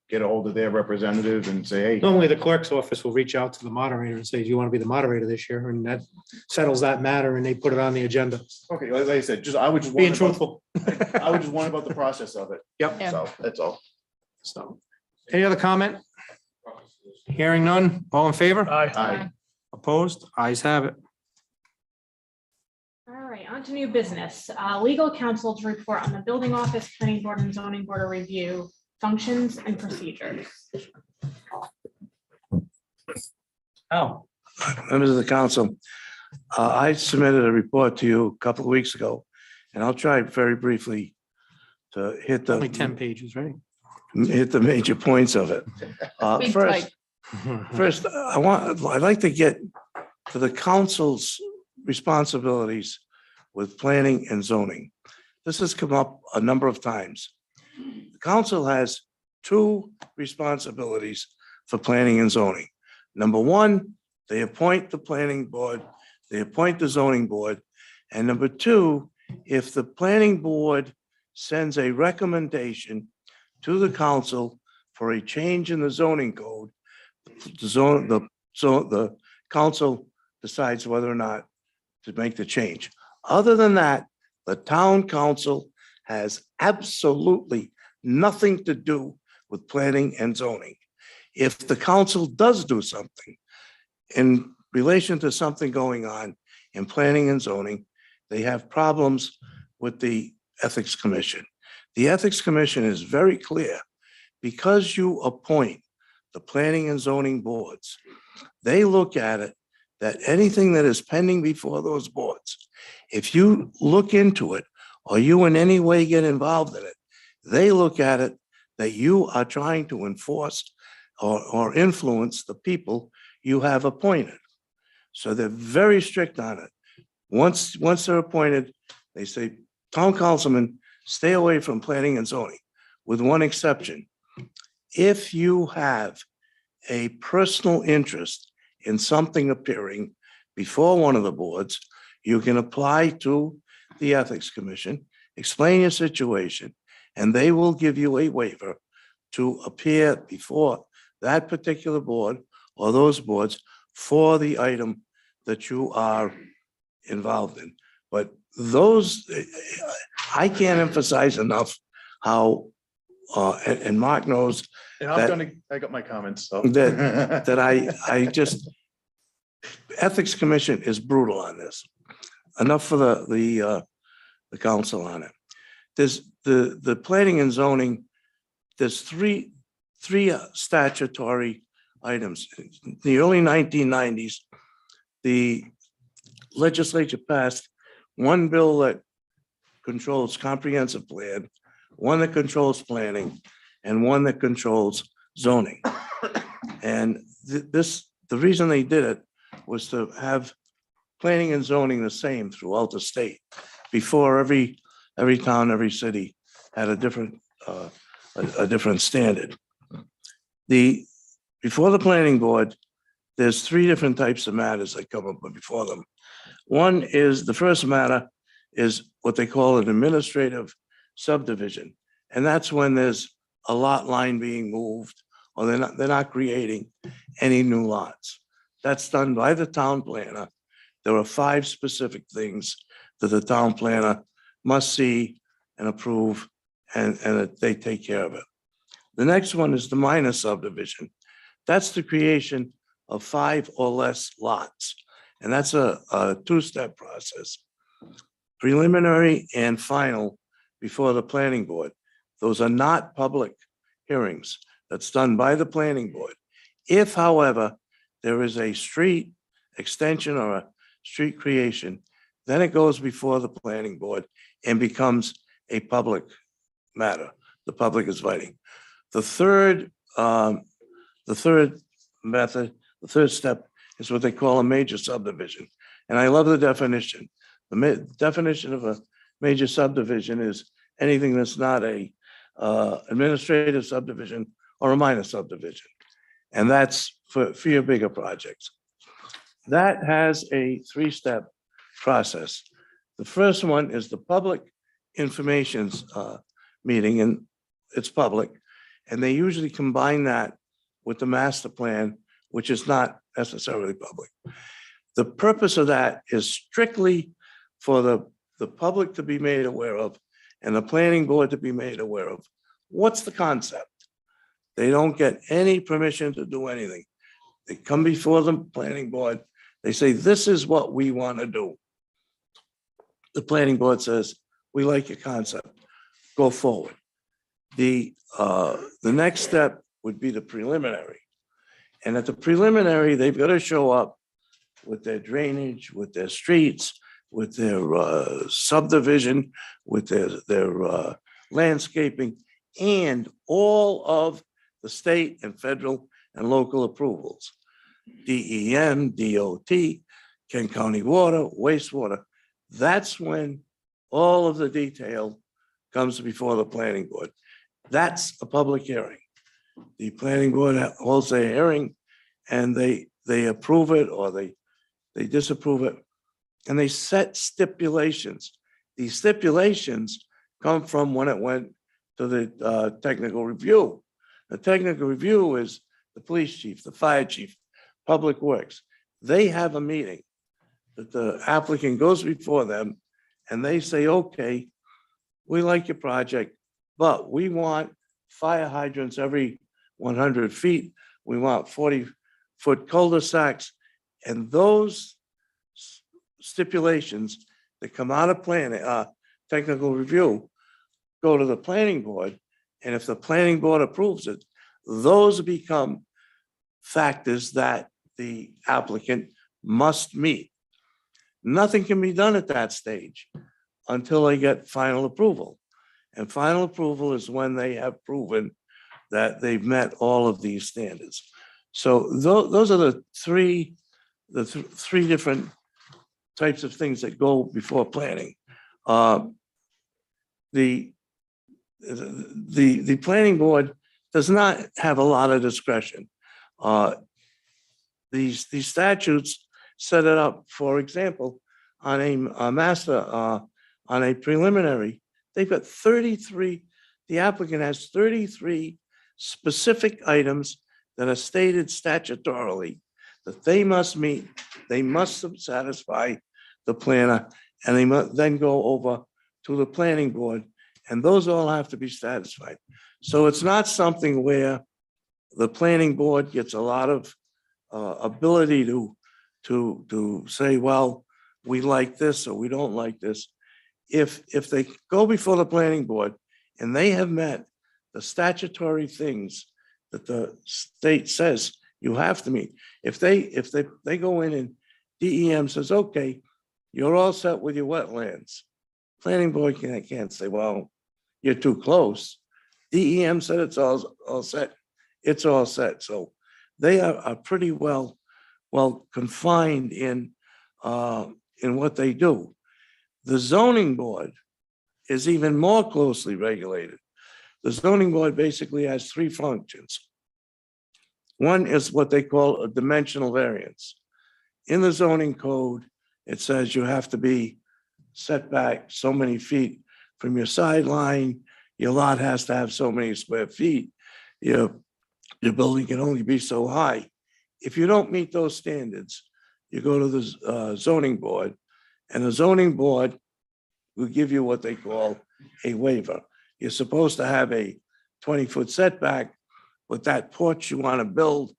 S3: get a hold of their representative and say, hey,
S2: Normally, the clerk's office will reach out to the moderator and say, do you want to be the moderator this year? And that settles that matter and they put it on the agenda.
S3: okay, like I said, I would just.
S2: Being
S3: wonder about-
S2: truthful.
S3: I would just wonder about the process of it.
S2: Yep.
S4: Yeah.
S3: So that's all.
S2: So, any other comment? Hearing none, all in favor?
S3: Aye.
S2: Opposed? Ayes have it.
S1: All right, on to new business. Legal counsel's report on the building office, planning board and zoning board of review functions and procedures.
S20: Oh. Members of the council, I submitted a report to you a couple of weeks ago, and I'll try very briefly to hit
S2: Only 10 pages, right?
S20: the major points of it.
S4: Big
S20: First, I'd like to get to the council's responsibilities with planning and zoning. This has come up a number of times. The council has two responsibilities for planning and zoning. Number one, they appoint the planning board, they appoint the zoning board. And number two, if the planning board sends a recommendation to the council for a change in the zoning code, the council decides whether or not to make the change. Other than that, the town council has absolutely nothing to do with planning and zoning. If the council does do something in relation to something going on in planning and zoning, they have problems with the Ethics Commission. The Ethics Commission is very clear. Because you appoint the planning and zoning boards, they look at it that anything that is pending before those boards, if you look into it or you in any way get involved in it, they look at it that you are trying to enforce or influence the people you have appointed. So they're very strict on it. Once they're appointed, they say, town councilman, stay away from planning and zoning, with one exception. If you have a personal interest in something appearing before one of the boards, you can apply to the Ethics Commission, explain your situation, and they will give you a waiver to appear before that particular board or those boards for the item that you are involved in. But those, I can't emphasize enough how, and Mark knows
S3: And I got my comments, so.
S20: that I just, Ethics Commission is brutal on this. Enough for the council on it. There's the planning and zoning, there's three statutory items. In the early 1990s, the legislature passed one bill that controls comprehensive plan, one that controls planning, and one that controls zoning. And the reason they did it was to have planning and zoning the same throughout the state. Before every town, every city had a different standard. Before the planning board, there's three different types of matters that come up before them. One is, the first matter is what they call an administrative subdivision. And that's when there's a lot line being moved, or they're not creating any new lots. That's done by the town planner. There are 5 specific things that the town planner must see and approve, and that they take care of it. The next one is the minor subdivision. That's the creation of 5 or less lots. And that's a 2-step process. Preliminary and final before the planning board. Those are not public hearings. That's done by the planning board. If, however, there is a street extension or a street creation, then it goes before the planning board and becomes a public matter. The public is inviting. The third method, the third step is what they call a major subdivision. And I love the definition. The definition of a major subdivision is anything that's not a administrative subdivision or a minor subdivision. And that's for your bigger projects. That has a 3-step process. The first one is the public information's meeting, and it's public. And they usually combine that with the master plan, which is not necessarily public. The purpose of that is strictly for the public to be made aware of and the planning board to be made aware of. What's the concept? They don't get any permission to do anything. They come before the planning board. They say, this is what we want to do. The planning board says, we like your concept. Go forward. The next step would be the preliminary. And at the preliminary, they've got to show up with their drainage, with their streets, with their subdivision, with their landscaping, and all of the state and federal and local approvals. DEM, DOT, Kent County Water, wastewater. That's when all of the detail comes before the planning board. That's a public hearing. the planning board holds their hearing and they approve it or they disapprove it. And they set stipulations. These stipulations come from when it went to the technical review. The technical review is the police chief, the fire chief, public works. They have a meeting that the applicant goes before them and they say, okay, we like your project, but we want fire hydrants every 100 feet. We want 40-foot cul-de-sacs. And those stipulations that come out of planning, technical review, go to the planning board. And if the planning board approves it, those become factors that the applicant must meet. Nothing can be done at that stage until they get final approval. And final approval is when they have proven that they've met all of these standards. So those are the three different types of things that go before planning. The planning board does not have a lot of discretion. These statutes set it up, for example, on a master, on a preliminary, they've got 33, the applicant has 33 specific items that are stated statutorily that they must meet, they must satisfy the planner, and they must then go over to the planning board, and those all have to be satisfied. So it's not something where the planning board gets a lot of ability to say, well, we like this or we don't like this. If they go before the planning board and they have met the statutory things that the state says you have to meet, if they go in and DEM says, okay, you're all set with your wetlands, planning board can't say, well, you're too close. DEM said it's all set. It's all set. So they are pretty well confined in what they do. The zoning board is even more closely regulated. The zoning board basically has three functions. One is what they call a dimensional variance. In the zoning code, it says you have to be set back so many feet from your sideline. Your lot has to have so many square feet. Your building can only be so high. If you don't meet those standards, you go to the zoning board, and the zoning board will give you what they call a waiver. You're supposed to have a 20-foot setback, but that porch you want to build,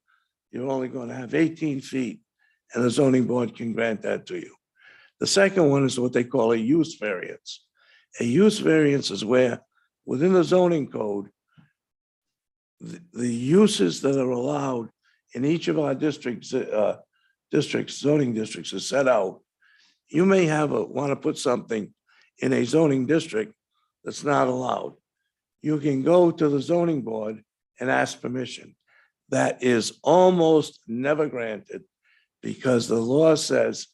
S20: you're only going to have 18 feet, and the zoning board can grant that to you. The second one is what they call a use variance. A use variance is where, within the zoning code, the uses that are allowed in each of our districts, zoning districts is set out. You may want to put something in a zoning district that's not allowed. You can go to the zoning board and ask permission. That is almost never granted because the law says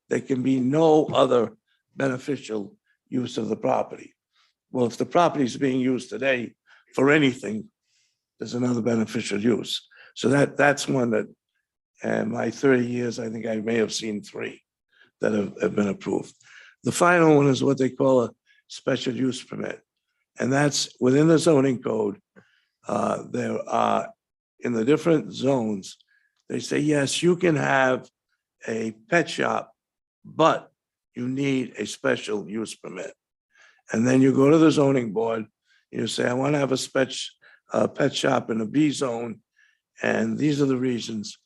S20: there can be no other beneficial use of the property. Well, if the property is being used today for anything, there's another beneficial use. So that's one that, in my 30 years, I think I may have seen three that have been approved. The final one is what they call a special use permit. And that's within the zoning code. There are, in the different zones, they say, yes, you can have a pet shop, but you need a special use permit. And then you go to the zoning board, and you say, I want to have a pet shop in a B zone, and these are the reasons.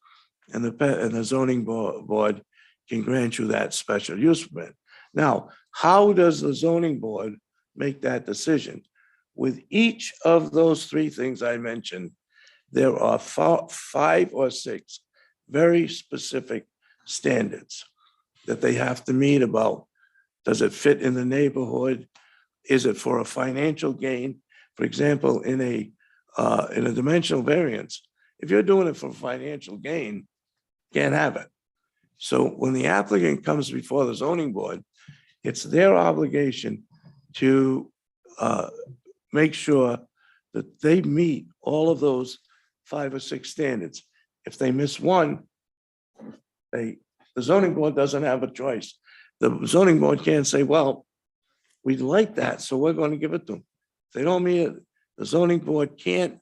S20: And the zoning board can grant you that special use permit. Now, how does the zoning board make that decision? With each of those three things I mentioned, there are 5 or 6 very specific standards that they have to meet about. Does it fit in the neighborhood? Is it for a financial gain? For example, in a dimensional variance, if you're doing it for financial gain, can't have it. So when the applicant comes before the zoning board, it's their obligation to make sure that they meet all of those 5 or 6 standards. If they miss one, the zoning board doesn't have a choice. The zoning board can't say, well, we like that, so we're going to give it to them. If they don't meet it, the zoning board can't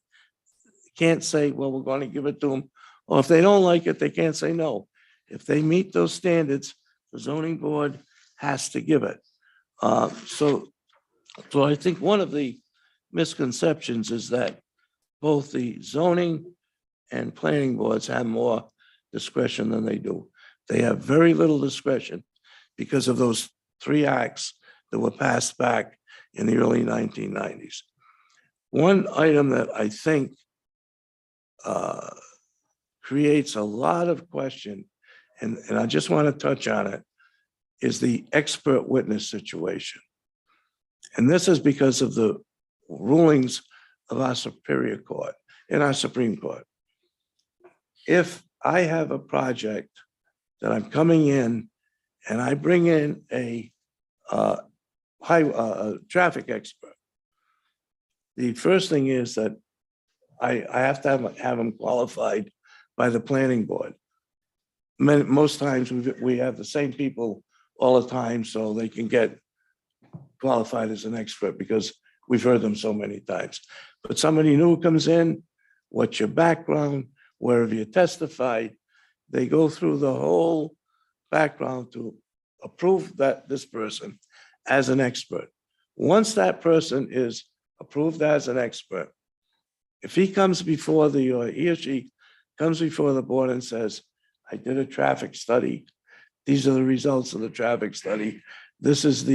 S20: say, well, we're going to give it to them. Or if they don't like it, they can't say no. If they meet those standards, the zoning board has to give it. So I think one of the misconceptions is that both the zoning and planning boards have more discretion than they do. They have very little discretion because of those 3 acts that were passed back in the early 1990s. One item that I think creates a lot of question, and I just want to touch on it, is the expert witness situation. And this is because of the rulings of our Superior Court, in our Supreme Court. If I have a project that I'm coming in and I bring in a traffic expert, the first thing is that I have to have them qualified by the planning board. Most times we have the same people all the time, so they can get qualified as an expert because we've heard them so many times. But somebody new comes in, what's your background, where have you testified? They go through the whole background to approve that this person as an expert. Once that person is approved as an expert, if he comes before or he or she comes before the board and says, I did a traffic study. These are the results of the traffic study. This is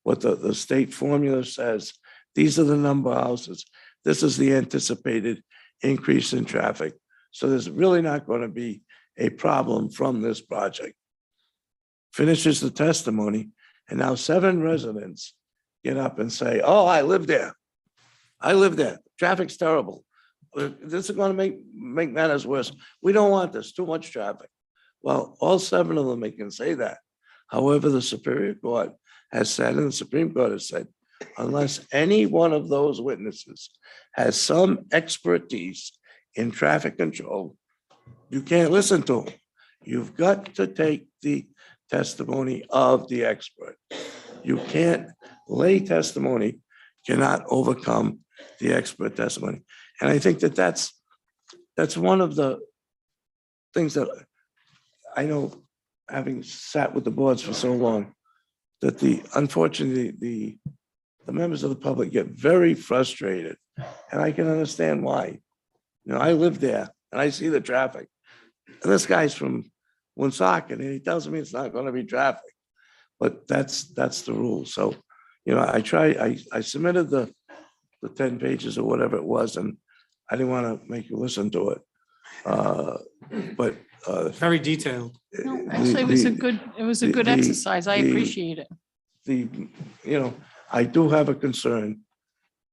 S20: what the state formula says. These are the number of houses. This is the anticipated increase in traffic. So there's really not going to be a problem from this project. Finishes the testimony, and now 7 residents get up and say, oh, I live there. I live there. Traffic's terrible. This is going to make matters worse. We don't want this, too much traffic. Well, all 7 of them, they can say that. However, the Superior Court has said, and the Supreme Court has said, unless any one of those witnesses has some expertise in traffic control, you can't listen to them. You've got to take the testimony of the expert. You can't, lay testimony cannot overcome the expert testimony. And I think that's one of the things that I know, having sat with the boards for so long, that unfortunately, the members of the public get very frustrated. And I can understand why. You know, I live there and I see the traffic. And this guy's from Woonsocket and he tells me it's not going to be traffic. But that's the rule. So, you know, I submitted the 10 pages or whatever it was, and I didn't want to make you listen to it. But
S2: Very detailed.
S4: No, actually, it was a good exercise. I appreciate it.
S20: You know, I do have a concern,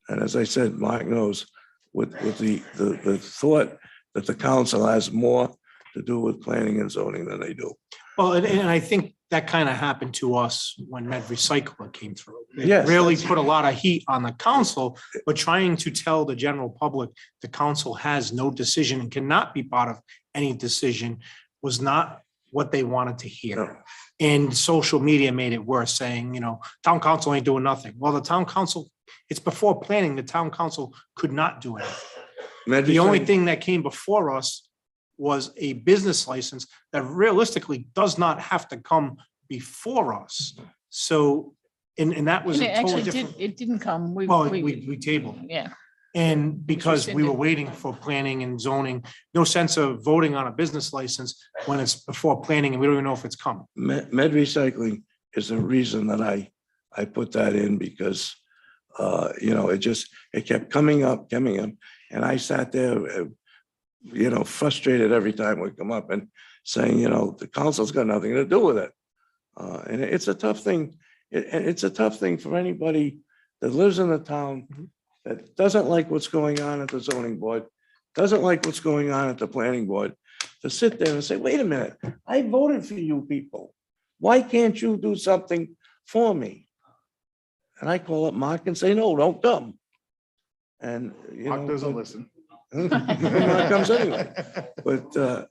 S20: and as I said, Mark knows, with the thought that the council has more to do with planning and zoning than they do.
S2: Well, and I think that kind of happened to us when Med Recycler came through. It
S20: Yes,
S2: really
S20: that's-
S2: put a lot of heat on the council, but trying to tell the general public the council has no decision and cannot be part of any decision was not what they wanted to hear. And social media made it worse, saying, you know, town council ain't doing nothing. Well, the town council, it's before planning, the town council could not do anything. The only thing that came before us was a business license that realistically does not have to come before us. So, and that was
S4: And it
S2: a totally
S4: actually
S2: different.
S4: it didn't come.
S2: Well, we tabled it.
S4: Yeah.
S2: And because we were
S4: Rescinded.
S2: waiting for planning and zoning, no sense of voting on a business license when it's before planning and we don't even know if it's coming.
S20: Med Recycling is the reason that I put that in because, you know, it kept coming up. And I sat there, you know, frustrated every time we come up and saying, you know, the council's got nothing to do with it. And it's a tough thing. It's a tough thing for anybody that lives in the town that doesn't like what's going on at the zoning board, doesn't like what's going on at the planning board, to sit there and say, wait a minute, I voted for you people. Why can't you do something for me? And I call up Mark and say, no, don't come. And, you
S3: Mark
S20: know,
S3: doesn't
S20: but-
S3: listen.
S20: It comes anyway. But, so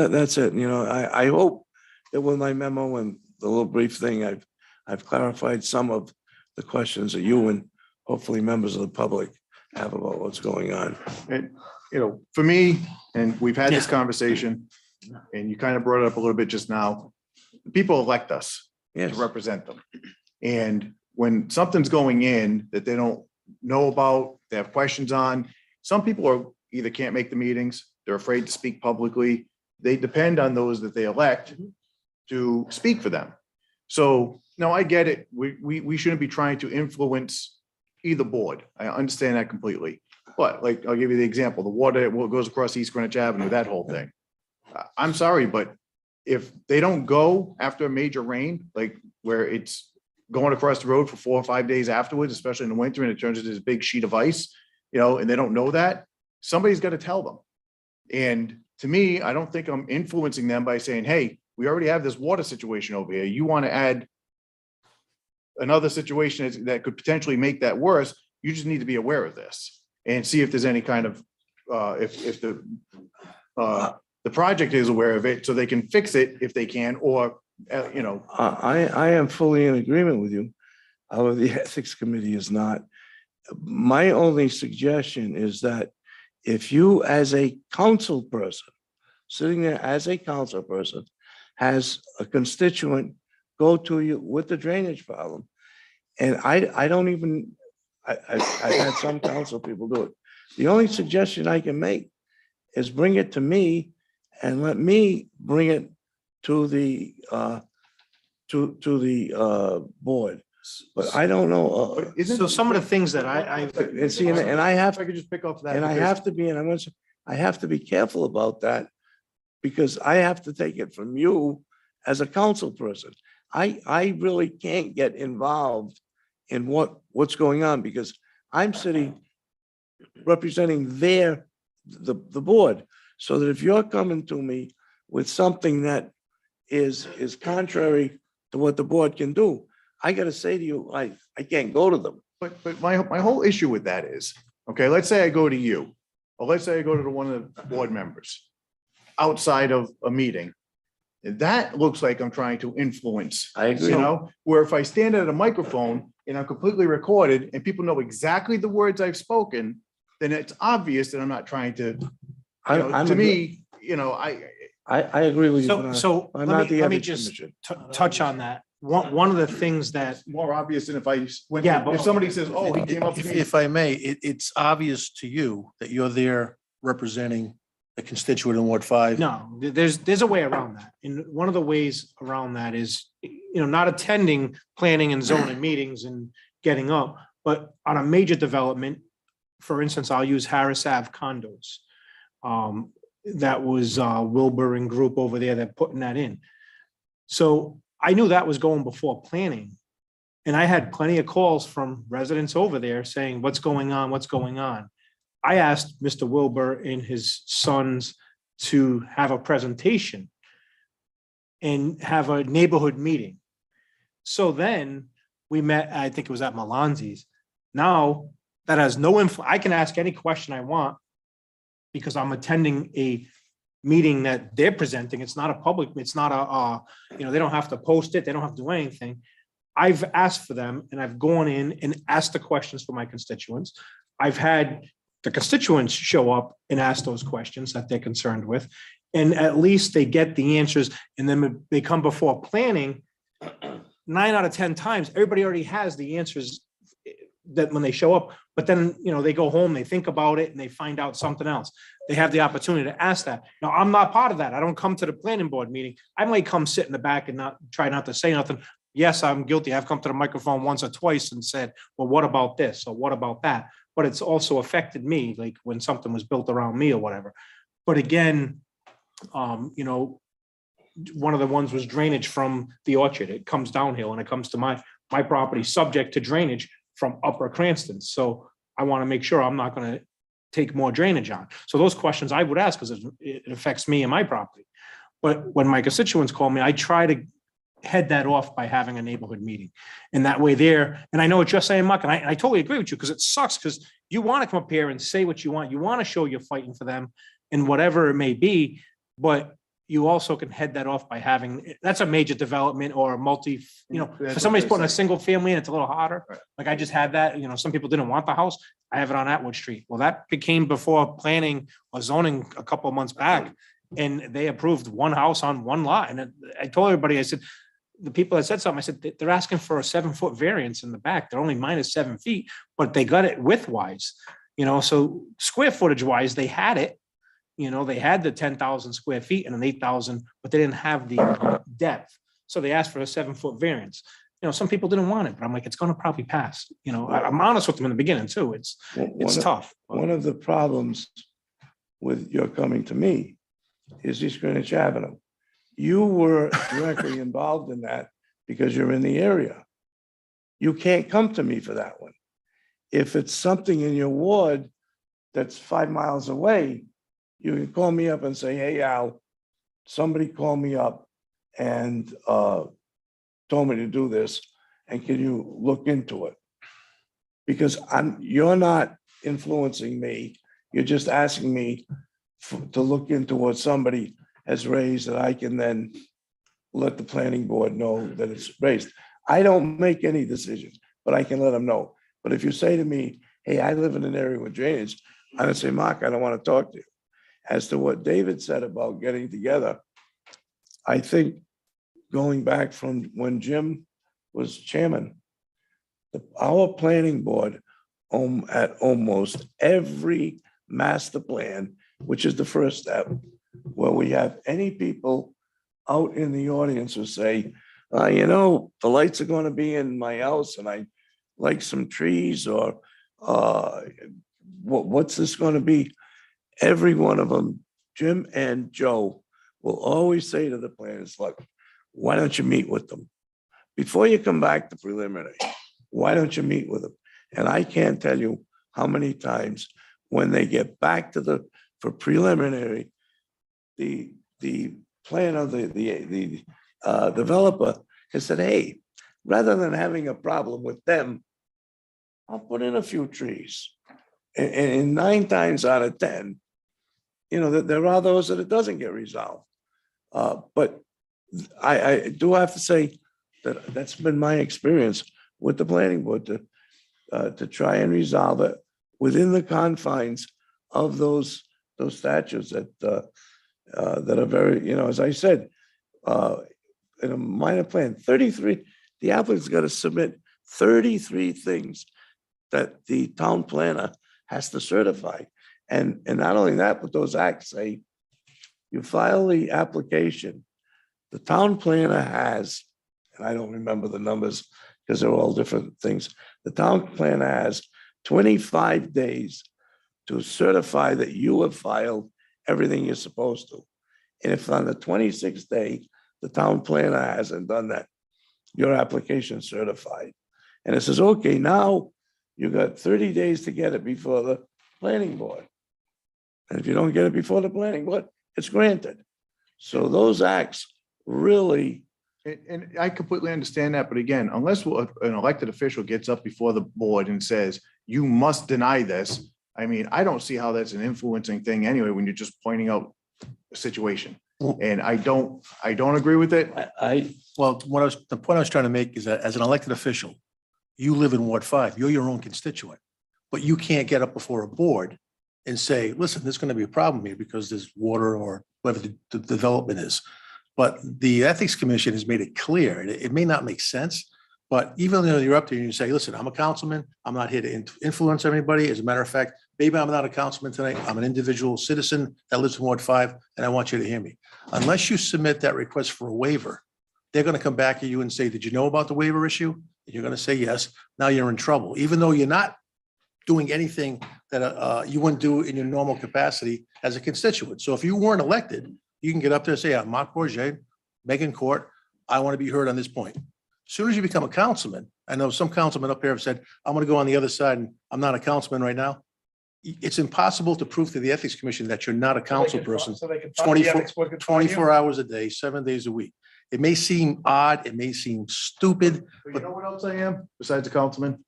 S20: that's it. I hope that with my memo and the little brief thing, I've clarified some of the questions that you and hopefully members of the public have about what's going on.
S3: And, for me, and we've had this conversation, and you kind of brought it up a little bit just now, people elect us to represent them. And when something's going in that they don't know about, they have questions on, some people are either can't make the meetings, they're afraid to speak publicly. They depend on those that they elect to speak for them. So, no, I get it. We shouldn't be trying to influence either board. I understand that completely. But like, I'll give you the example, the water that goes across East Greenwich Avenue, that whole thing. I'm sorry, but if they don't go after a major rain, like where it's going across the road for 4 or 5 days afterwards, especially in the winter, and it turns into this big sheet of ice, and they don't know that, somebody's got to tell them. And to me, I don't think I'm influencing them by saying, hey, we already have this water situation over here. You want to add another situation that could potentially make that worse. You just need to be aware of this and see if there's any kind of, if the project is aware of it so they can fix it if they can, or,
S20: I am fully in agreement with you. However, the ethics committee is not. My only suggestion is that if you, as a council person, sitting there as a council person, has a constituent go to you with the drainage problem, and I don't even, I've had some council people do it. The only suggestion I can make is bring it to me and let me bring it to the board. But I don't know.
S2: So some of the things that I
S20: And see, and I have,
S3: If I could just pick up that.
S20: and I
S3: because-
S20: have to be, and I'm gonna say, I have to be careful about that because I have to take it from you as a council person. I really can't get involved in what's going on because I'm sitting representing the board. So that if you're coming to me with something that is contrary to what the board can do, I gotta say to you, I can't go to them.
S3: But my whole issue with that is, okay, let's say I go to you, or let's say I go to one of the board members outside of a meeting. That looks like I'm trying to influence.
S20: I agree.
S3: Where if I stand at a microphone and I'm completely recorded and people know exactly the words I've spoken, then it's obvious that I'm not trying to, to me,
S20: I agree with you.
S2: So,
S20: but
S2: so
S20: I'm
S2: let
S20: not
S2: me,
S20: the
S2: let me
S20: ethics
S2: just
S20: commission.
S2: touch on that. One of the things that,
S3: more obvious than if I went,
S2: Yeah, but-
S3: if somebody says, oh, he came up to
S8: If
S3: me.
S8: if I may, it's obvious to you that you're there representing a constituent in Ward 5.
S2: no, there's a way around that. And one of the ways around that is, not attending planning and zoning meetings and getting up, but on a major development, for instance, I'll use Harris Ave condos. That was Wilbur and group over there that putting that in. So I knew that was going before planning. And I had plenty of calls from residents over there saying, what's going on? What's going on? I asked Mr. Wilbur and his sons to have a presentation and have a neighborhood meeting. So then we met, I think it was at Malanzi's. Now that has no info, I can ask any question I want because I'm attending a meeting that they're presenting. It's not a public, it's not they don't have to post it. They don't have to do anything. I've asked for them and I've gone in and asked the questions for my constituents. I've had the constituents show up and ask those questions that they're concerned with. And at least they get the answers and then they come before planning. 9 out of 10 times, everybody already has the answers that when they show up, but then, they go home, they think about it and they find out something else. They have the opportunity to ask that. Now, I'm not part of that. I don't come to the planning board meeting. I might come sit in the back and try not to say nothing. Yes, I'm guilty. I've come to the microphone once or twice and said, well, what about this? Or what about that? But it's also affected me, like when something was built around me or whatever. But again, one of the ones was drainage from the orchard. It comes downhill and it comes to my property subject to drainage from Upper Cranston. So I want to make sure I'm not going to take more drainage on. So those questions I would ask because it affects me and my property. But when my constituents call me, I try to head that off by having a neighborhood meeting. And that way there, and I know what you're saying, Mark, and I totally agree with you, because it sucks, because you want to come up here and say what you want. You want to show you're fighting for them and whatever it may be, but you also can head that off by having, that's a major development or a multi, for somebody's putting a single family in, it's a little harder. Like I just had that, some people didn't want the house. I have it on Atwood Street. Well, that became before planning or zoning a couple of months back. And they approved one house on one lot. And I told everybody, I said, the people that said something, I said, they're asking for a 7-foot variance in the back. They're only minus 7 feet, but they got it width-wise, so square footage wise, they had it. They had the 10,000 square feet and an 8,000, but they didn't have the depth. So they asked for a 7-foot variance. Some people didn't want it, but I'm like, it's going to probably pass. I'm honest with them in the beginning too. It's tough.
S20: One of the problems with your coming to me is East Greenwich Avenue. You were directly involved in that because you're in the area. You can't come to me for that one. If it's something in your ward that's 5 miles away, you can call me up and say, hey, Al, somebody called me up and told me to do this, and can you look into it? Because you're not influencing me. You're just asking me to look into what somebody has raised, that I can then let the planning board know that it's raised. I don't make any decisions, but I can let them know. But if you say to me, hey, I live in an area with drainage, I would say, Mark, I don't want to talk to you. As to what David said about getting together, I think going back from when Jim was chairman, our planning board at almost every master plan, which is the first step, where we have any people out in the audience who say, the lights are going to be in my house and I like some trees, or what's this going to be? Every one of them, Jim and Joe, will always say to the planners, look, why don't you meet with them? Before you come back to preliminary, why don't you meet with them? And I can't tell you how many times when they get back for preliminary, the planner, the developer has said, hey, rather than having a problem with them, I'll put in a few trees. And 9 times out of 10, there are those that it doesn't get resolved. But I do have to say that that's been my experience with the planning board, to try and resolve it within the confines of those statutes that are very, as I said, in a minor plan, 33, the applicant's got to submit 33 things that the town planner has to certify. And not only that, but those acts say, you file the application, the town planner has, and I don't remember the numbers because they're all different things. The town planner has 25 days to certify that you have filed everything you're supposed to. And if on the 26th day, the town planner hasn't done that, your application is certified. And it says, okay, now you got 30 days to get it before the planning board. And if you don't get it before the planning board, it's granted. So those acts really.
S3: And I completely understand that, but again, unless an elected official gets up before the board and says, you must deny this, I mean, I don't see how that's an influencing thing anyway, when you're just pointing out a situation. And I don't agree with it.
S8: The point I was trying to make is that as an elected official, you live in Ward 5, you're your own constituent, but you can't get up before a board and say, listen, there's going to be a problem here because there's water or whatever the development is. But the Ethics Commission has made it clear, and it may not make sense, but even though you're up there and you say, listen, I'm a councilman, I'm not here to influence anybody. As a matter of fact, maybe I'm not a councilman tonight. I'm an individual citizen that lives in Ward 5, and I want you to hear me. Unless you submit that request for a waiver, they're going to come back at you and say, did you know about the waiver issue? And you're going to say yes. Now you're in trouble, even though you're not doing anything that you wouldn't do in your normal capacity as a constituent. So if you weren't elected, you can get up there and say, I'm Mark Bourget, Megan Court, I want to be heard on this point. As soon as you become a councilman, I know some councilmen up here have said, I'm going to go on the other side and I'm not a councilman right now. It's impossible to prove to the Ethics Commission that you're not a council person
S7: So they can find the ethics board could find you.
S8: 24 hours a day, 7 days a week. It may seem odd, it may seem stupid,
S3: But you know what else I am besides a councilman?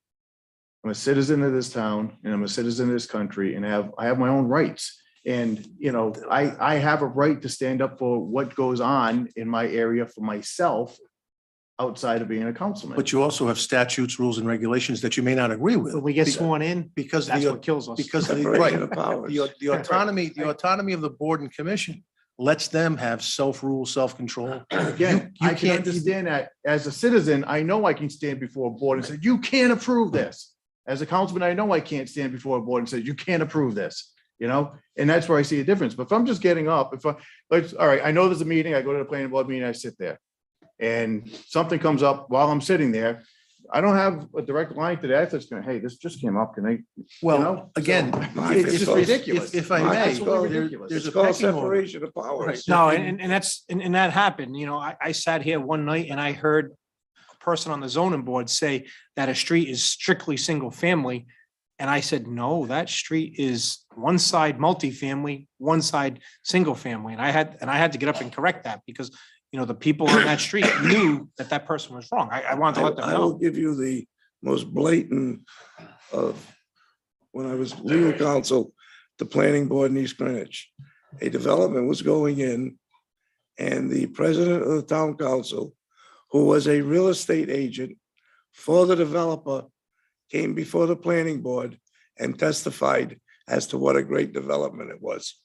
S3: I'm a citizen of this town and I'm a citizen of this country and I have my own rights. And, you know, I have a right to stand up for what goes on in my area for myself outside of being a councilman.
S8: but you also have statutes, rules and regulations that you may not agree with.
S2: When we get sworn in,
S8: Because
S2: that's
S8: the,
S2: what kills us.
S8: because the,
S20: Separation
S8: right,
S20: of powers.
S8: the autonomy of the board and commission lets them have self-rule, self-control.
S3: Again,
S8: You
S3: I can
S8: can't-
S3: understand that. As a citizen, I know I can stand before a board and say, you can't approve this. As a councilman, I know I can't stand before a board and say, you can't approve this, you know? And that's where I see a difference. But if I'm just getting up, all right, I know there's a meeting, I go to the planning board meeting, I sit there. And something comes up while I'm sitting there, I don't have a direct line to the ethics going, hey, this just came up, can I?
S8: Well,
S3: you know?
S8: again,
S3: So, it's just ridiculous.
S8: If I
S20: Mike,
S8: may,
S20: it's called-
S3: ridiculous.
S8: there's a
S20: It's called
S8: pecking order.
S20: separation of powers.
S2: No, and that's, and that happened, you know, I sat here one night and I heard a person on the zoning board say that a street is strictly single family. And I said, no, that street is one side multifamily, one side single family. And I had to get up and correct that because, you know, the people on that street knew that that person was wrong. I wanted to let them
S20: I will
S2: know.
S20: give you the most blatant of when I was legal counsel, the planning board in East Greenwich. A development was going in and the president of the town council, who was a real estate agent for the developer, came before the planning board and testified as to what a great development it was.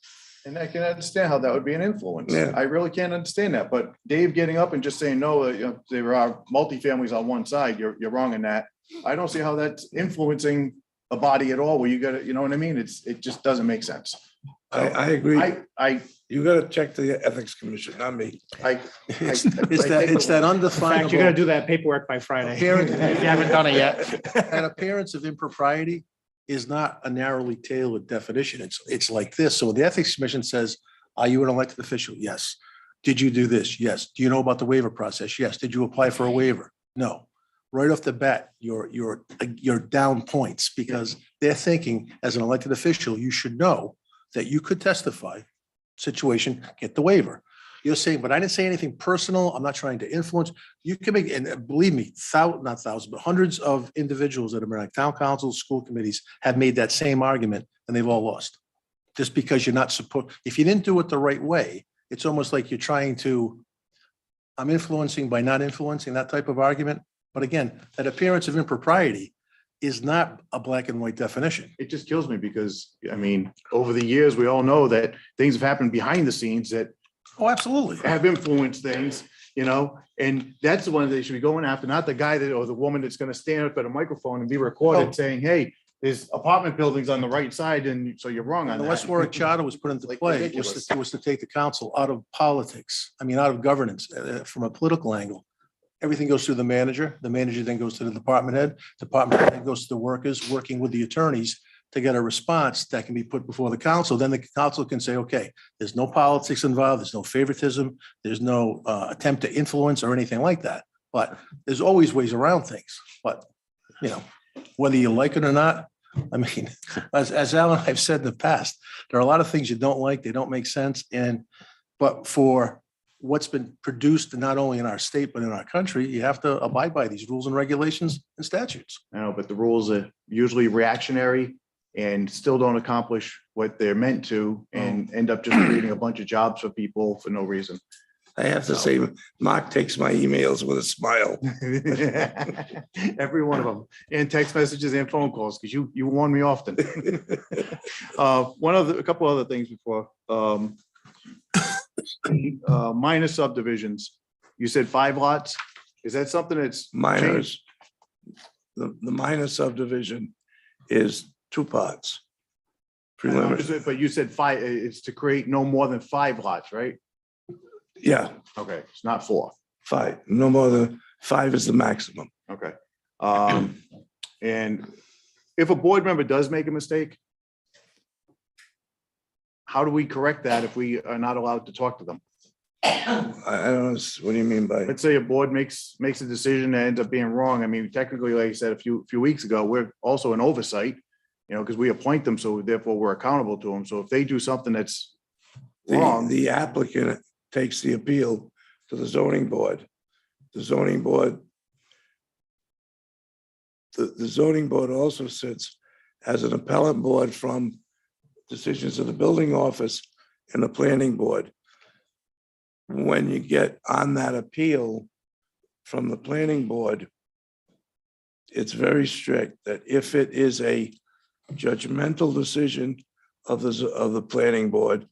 S3: And I can understand how that would be an influence.
S20: Yeah.
S3: I really can't understand that, but Dave getting up and just saying, no, you know, there are multifamilies on one side, you're wrong in that. I don't see how that's influencing a body at all, where you gotta, you know what I mean? It just doesn't make sense.
S20: I agree.
S3: I,
S20: You gotta check the ethics commission, not me.
S8: It's that
S2: In fact,
S8: undefinable.
S2: you're gonna do that paperwork by Friday.
S8: Apparent-
S2: If you haven't done it yet.
S8: An appearance of impropriety is not a narrowly tailored definition. It's like this. So the ethics commission says, are you an elected official? Yes. Did you do this? Yes. Do you know about the waiver process? Yes. Did you apply for a waiver? No. Right off the bat, you're down points because they're thinking as an elected official, you should know that you could testify, situation, get the waiver. You're saying, but I didn't say anything personal. I'm not trying to influence. You can make, and believe me, not thousands, but hundreds of individuals that have been on town councils, school committees have made that same argument and they've all lost. Just because you're not supposed, if you didn't do it the right way, it's almost like you're trying to, I'm influencing by not influencing, that type of argument. But again, that appearance of impropriety is not a black and white definition.
S3: it just kills me because, I mean, over the years, we all know that things have happened behind the scenes that
S8: Oh, absolutely.
S3: have influenced things, you know, and that's the one they should be going after, not the guy that, or the woman that's gonna stand up at a microphone and be recorded
S8: Oh.
S3: saying, hey, there's apartment buildings on the right side and so you're wrong on
S8: The
S3: that.
S8: West Warwick Charter was put into
S3: Like
S8: play,
S3: ridiculous.
S8: was to take the council out of politics, I mean, out of governance, from a political angle. Everything goes through the manager then goes to the department head then goes to the workers, working with the attorneys to get a response that can be put before the council. Then the council can say, okay, there's no politics involved, there's no favoritism, there's no attempt to influence or anything like that. But there's always ways around things, but, you know, whether you like it or not, I mean, as Alan and I've said in the past, there are a lot of things you don't like, they don't make sense, but for what's been produced not only in our state, but in our country, you have to abide by these rules and regulations and statutes.
S3: I know, but the rules are usually reactionary and still don't accomplish what they're meant to and end up just creating a bunch of jobs for people for no reason.
S20: I have to say, Mark takes my emails with a smile.
S3: Every one of them, and text messages and phone calls, because you warn me often. A couple other things before. Minor subdivisions, you said 5 lots, is that something that's changed?
S20: Minors. The minor subdivision is 2 parts. Preliminary,
S3: But you said 5, it's to create no more than 5 lots, right?
S20: yeah,
S3: Okay, it's not 4.
S20: 5, no more than 5 is the maximum.
S3: Okay. And if a board member does make a mistake, how do we correct that if we are not allowed to talk to them?
S20: I don't know, what do you mean by?
S3: Let's say a board makes a decision that ends up being wrong. I mean, technically, like I said a few weeks ago, we're also an oversight, you know, because we appoint them, so therefore we're accountable to them. So if they do something that's wrong,
S20: The applicant takes the appeal to the zoning board. The zoning board, the zoning board also sits as an appellate board from decisions of the building office and the planning board. When you get on that appeal from the planning board, it's very strict that if it is a judgmental decision of the planning board,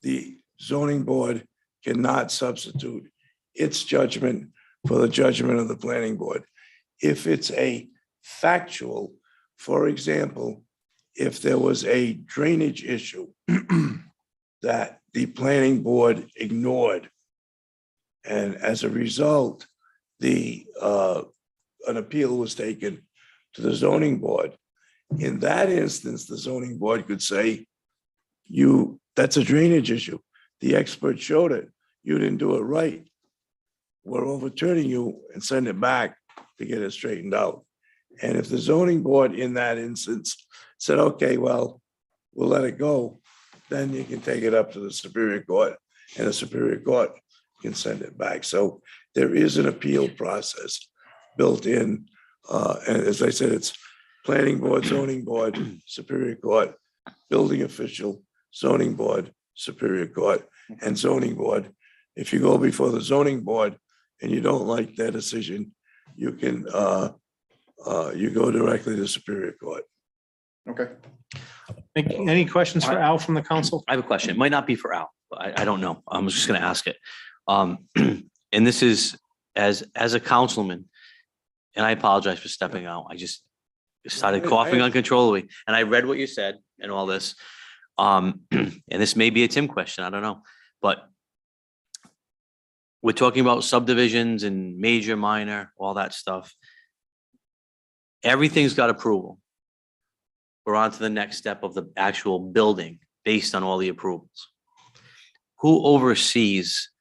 S20: the zoning board cannot substitute its judgment for the judgment of the planning board. If it's a factual, for example, if there was a drainage issue that the planning board ignored, and as a result, an appeal was taken to the zoning board. In that instance, the zoning board could say, that's a drainage issue. The expert showed it. You didn't do it right. We're overturning you and send it back to get it straightened out. And if the zoning board in that instance said, okay, well, we'll let it go, then you can take it up to the Superior Court and the Superior Court can send it back. So there is an appeal process built in. And as I said, it's planning board, zoning board, Superior Court, building official, zoning board, Superior Court, and zoning board. If you go before the zoning board and you don't like their decision, you can, you go directly to Superior Court.
S3: Okay.
S2: Any questions for Al from the council?
S9: I have a question. It might not be for Al, but I don't know. I'm just gonna ask it. And this is as a councilman, and I apologize for stepping out. I just started coughing uncontrollably, and I read what you said and all this. And this may be a Tim question, I don't know, but we're talking about subdivisions and major, minor, all that stuff. Everything's got approval. We're on to the next step of the actual building based on all the approvals. Who oversees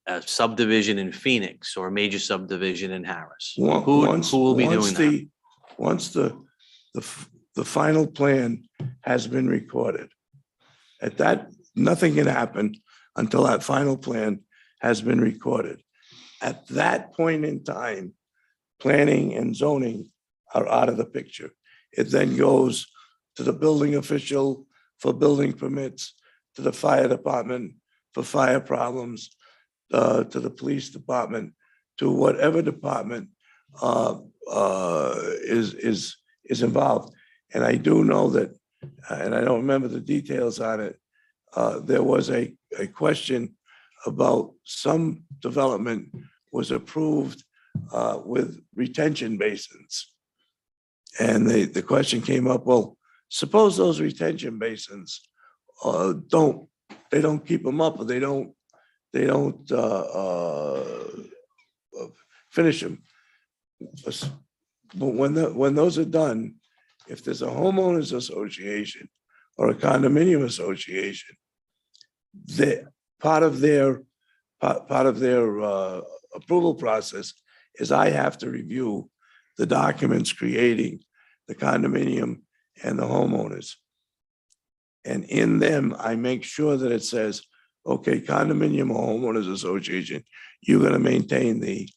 S9: a subdivision in Phoenix or a major subdivision in Harris? Who will be doing that?
S20: Once the final plan has been recorded, at that, nothing can happen until that final plan has been recorded. At that point in time, planning and zoning are out of the picture. It then goes to the building official for building permits, to the fire department for fire problems, to the police department, to whatever department is involved. And I do know that, and I don't remember the details on it, there was a question about some development was approved with retention basins. And the question came up, well, suppose those retention basins don't keep them up, or they don't finish them. But when those are done, if there's a homeowners association or a condominium association, part of their approval process is I have to review the documents creating the condominium and the homeowners. And in them, I make sure that it says, okay, condominium or homeowners association, you're gonna maintain the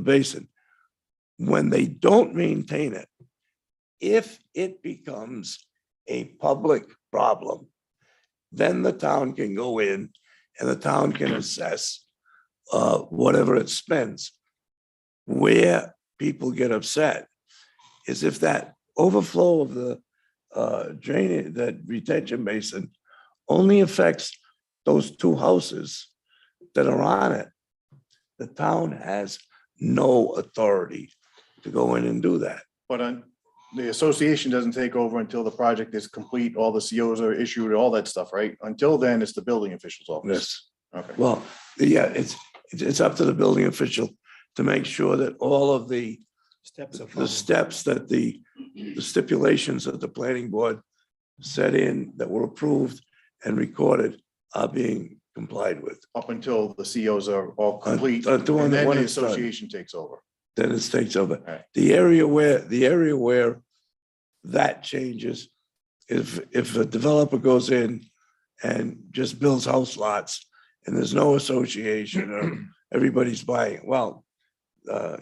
S20: basin. When they don't maintain it, if it becomes a public problem, then the town can go in and the town can assess whatever it spends. Where people get upset is if that overflow of the drainage, that retention basin only affects those two houses that are on it. The town has no authority to go in and do that.
S3: But the association doesn't take over until the project is complete, all the COs are issued, all that stuff, right? Until then, it's the building official's office.
S20: Yes.
S3: Okay.
S20: Well, yeah, it's up to the building official to make sure that all of the steps that the stipulations that the planning board set in that were approved and recorded are being complied with.
S3: Up until the COs are all complete,
S20: Until
S3: and then
S20: when
S3: the
S20: it's done.
S3: association takes over.
S20: Then it takes over.
S3: Right.
S20: The area where that changes, if a developer goes in and just builds house lots and there's no association or everybody's buying. Well,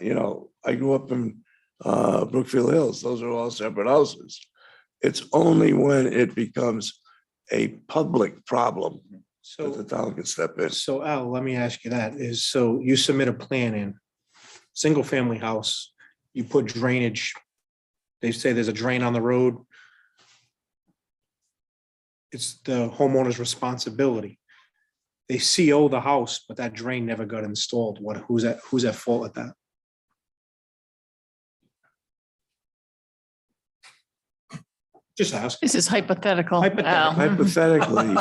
S20: you know, I grew up in Brookfield Hills. Those are all separate houses. It's only when it becomes a public problem that the town can step in.
S2: So Al, let me ask you that is, so you submit a plan in, single family house, you put drainage. They say there's a drain on the road. It's the homeowner's responsibility. They CO the house, but that drain never got installed. Who's at fault at that? Just ask.
S4: This is hypothetical.
S2: Hypothetical.
S4: Al.
S20: Hypothetically,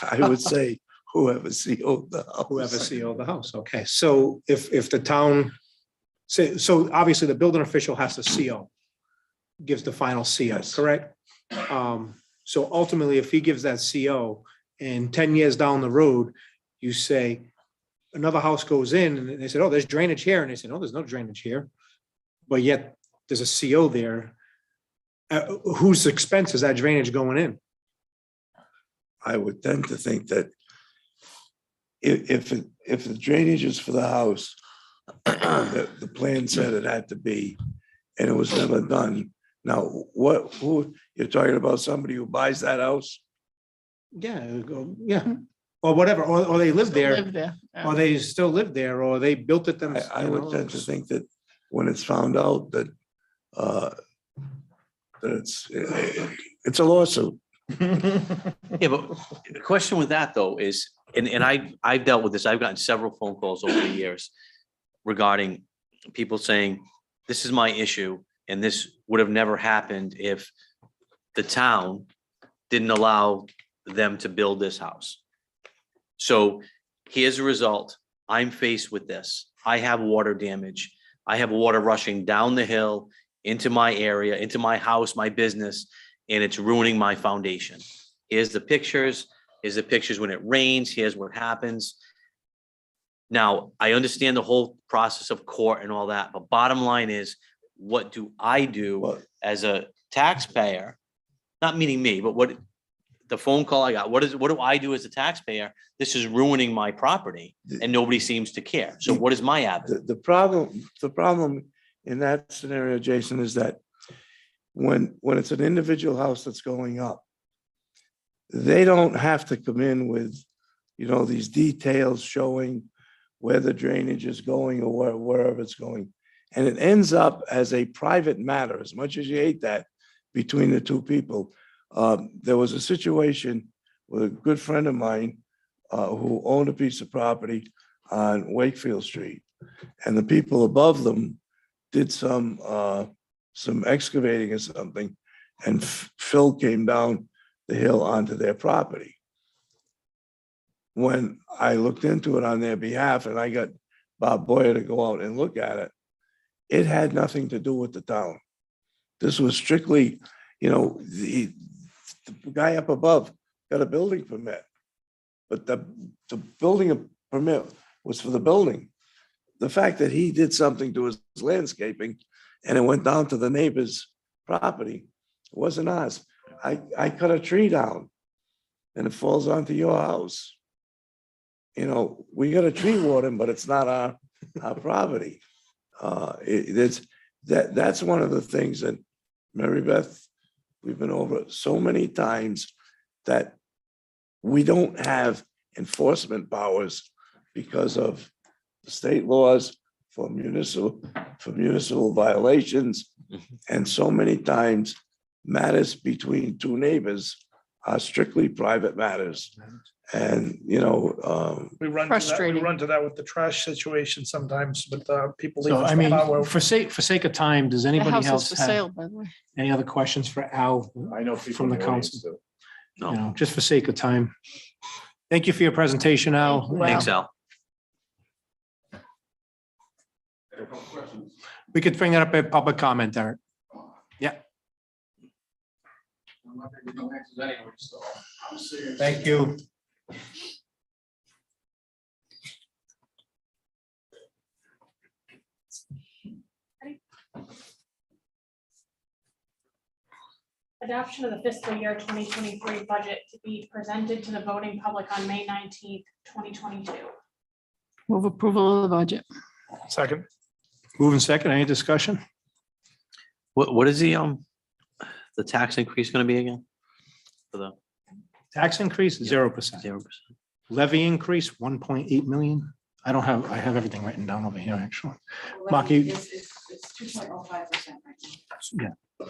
S20: I would say whoever CO'd the house.
S2: Whoever CO the house, okay, so if the town, say, so obviously the building official has to CO. Gives the final CO,
S20: Yes.
S2: correct? So ultimately, if he gives that CO and 10 years down the road, you say, another house goes in and they said, oh, there's drainage here, and they said, no, there's no drainage here. But yet there's a CO there. Whose expense is that drainage going in?
S20: I would tend to think that if the drainage is for the house, the plan said it had to be, and it was never done. Now, who, you're talking about somebody who buys that house?
S2: Yeah, yeah, or whatever, or they live there,
S4: Live there.
S2: or they still live there, or they built it
S20: I
S2: themselves.
S20: would tend to think that when it's found out that that it's a lawsuit.
S9: Yeah, but the question with that though is, and I've dealt with this, I've gotten several phone calls over the years regarding people saying, this is my issue, and this would have never happened if the town didn't allow them to build this house. So here's a result. I'm faced with this. I have water damage. I have water rushing down the hill into my area, into my house, my business, and it's ruining my foundation. Here's the pictures. Here's the pictures when it rains. Here's what happens. Now, I understand the whole process of court and all that, but bottom line is, what do I do as a taxpayer? Not meaning me, but what the phone call I got, what do I do as a taxpayer? This is ruining my property and nobody seems to care. So what is my avenue?
S20: The problem in that scenario, Jason, is that when it's an individual house that's going up, they don't have to come in with, you know, these details showing where the drainage is going or wherever it's going. And it ends up as a private matter, as much as you hate that, between the two people. There was a situation with a good friend of mine who owned a piece of property on Wakefield Street. And the people above them did some excavating or something, and fill came down the hill onto their property. When I looked into it on their behalf and I got Bob Boyer to go out and look at it, it had nothing to do with the town. This was strictly, you know, the guy up above got a building permit, but the building permit was for the building. The fact that he did something to his landscaping and it went down to the neighbor's property, it wasn't ours. I cut a tree down and it falls onto your house. You know, we got a tree warden, but it's not our property. That's one of the things that Mary Beth, we've been over so many times, that we don't have enforcement powers because of the state laws for municipal violations. And so many times matters between two neighbors are strictly private matters. And, you know,
S7: We run to that with the trash situation sometimes, with people.
S2: So
S7: leaving
S2: I mean,
S7: stuff out where-
S2: for sake of time, does
S4: The
S2: anybody
S4: house is
S2: else
S4: for
S2: have
S4: sale, by the way.
S2: any other questions for Al?
S3: I know people
S2: From the
S3: in audience
S2: council.
S3: do.
S2: You know, just for sake of time. Thank you for your presentation, Al.
S4: Thank you, Al.
S9: Thanks, Al.
S2: We could bring that up at public comment, Eric. Yeah. Thank you.
S1: Adoption of the fiscal year 2023 budget to be presented to the voting public on May 19th, 2022.
S4: Move approval of the budget.
S7: Second.
S2: Moving second, any discussion?
S9: What is the tax increase gonna be again? For the
S2: Tax increase, 0%.
S9: 0%.
S2: Levy increase, 1.8 million. I have everything written down over here, actually. Maki,
S21: It's 2.05% right now.
S2: yeah.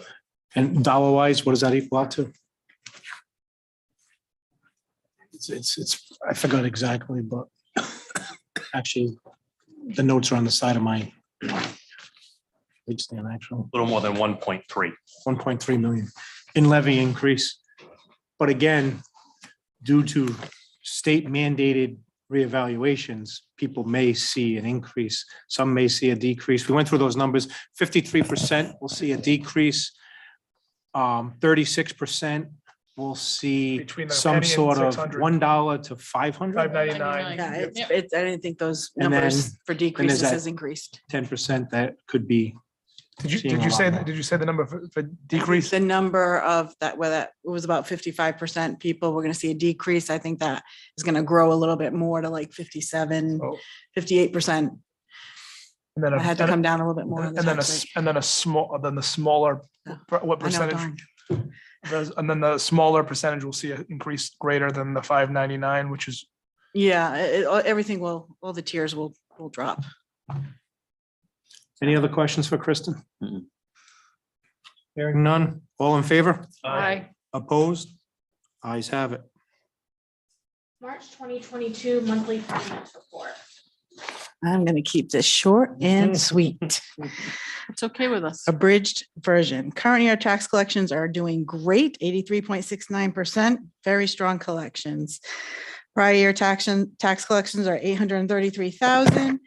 S2: And dollar wise, what does that equal out to? It's, I forgot exactly, but actually, the notes are on the side of my page stand, actually.
S22: A little more than 1.3.
S2: 1.3 million in levy increase. But again, due to state mandated reevaluations, people may see an increase. Some may see a decrease. We went through those numbers. 53% will see a decrease. 36% will see
S7: Between the
S2: some
S7: penny and
S2: sort of
S7: $600.
S2: $1 to 500.
S7: $5.99.
S21: Yeah, it's, I didn't think those
S2: And then-
S21: numbers for decreases
S2: that-
S21: has increased.
S2: 10% that could be.
S7: Did you,
S2: seeing
S7: did
S2: a
S7: you
S2: lot
S7: say,
S2: more.
S7: did you say the number for decrease?
S21: The number of that, where that it was about 55% people, we're gonna see a decrease. I think that is gonna grow a little bit more to like 57,
S7: Oh.
S21: 58%.
S7: And then
S21: I had to come down a little bit more. on the
S7: And then
S21: tax rate.
S7: the smaller, what
S21: I know,
S7: percentage?
S21: darn.
S7: And then the smaller percentage will see an increase greater than the 5.99, which is,
S21: Yeah, everything will, all the tiers will drop.
S2: Any other questions for Kristen?
S9: Mm-mm.
S2: Hearing none. All in favor?
S4: Aye.
S2: Opposed? Ayes have it.
S1: March 2022 monthly finance report.
S21: I'm gonna keep this short and sweet.
S4: It's okay with us.
S21: Abridged version. Current year tax collections are doing great, 83.69%, very strong collections. Prior year tax collections are 833,000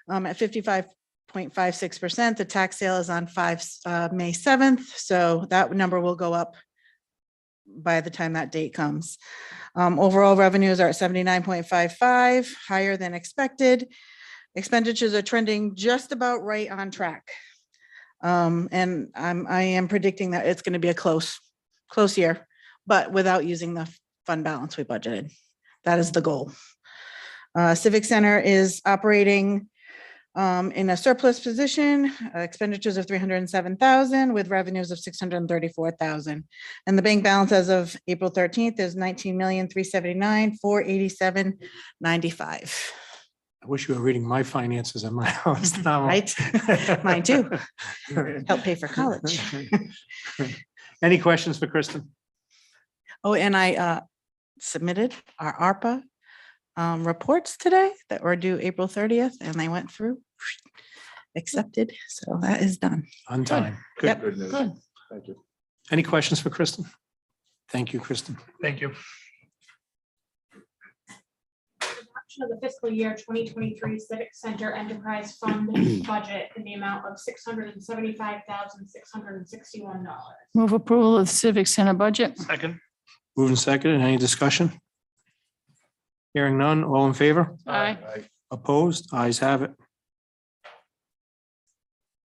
S21: at 55.56%. The tax sale is on May 7th, so that number will go up by the time that date comes. Overall revenues are at 79.55, higher than expected. Expenditures are trending just about right on track. And I am predicting that it's going to be a close year, but without using the fund balance we budgeted. That is the goal. Civic Center is operating in a surplus position, expenditures of 307,000 with revenues of 634,000. And the bank balance as of April 13th is 19,379,487.95.
S2: I wish you were reading my finances at my house now.
S21: Right? Mine too. Help pay for college.
S2: Any questions for Kristen?
S21: Oh, and I submitted our ARPA reports today that were due April 30th, and they went through, accepted. So that is done.
S2: On time.
S21: Yep.
S2: Good.
S21: Good.
S3: Thank you.
S2: Any questions for Kristen? Thank you, Kristen.
S7: thank you.
S1: Adoption of the fiscal year 2023 Civic Center Enterprise Fund budget in the amount of $675,661.
S4: Move approval of the Civic Center budget.
S7: Second.
S2: Moving second, any discussion? Hearing none, all in favor?
S4: Aye.
S2: Opposed? Ayes have it.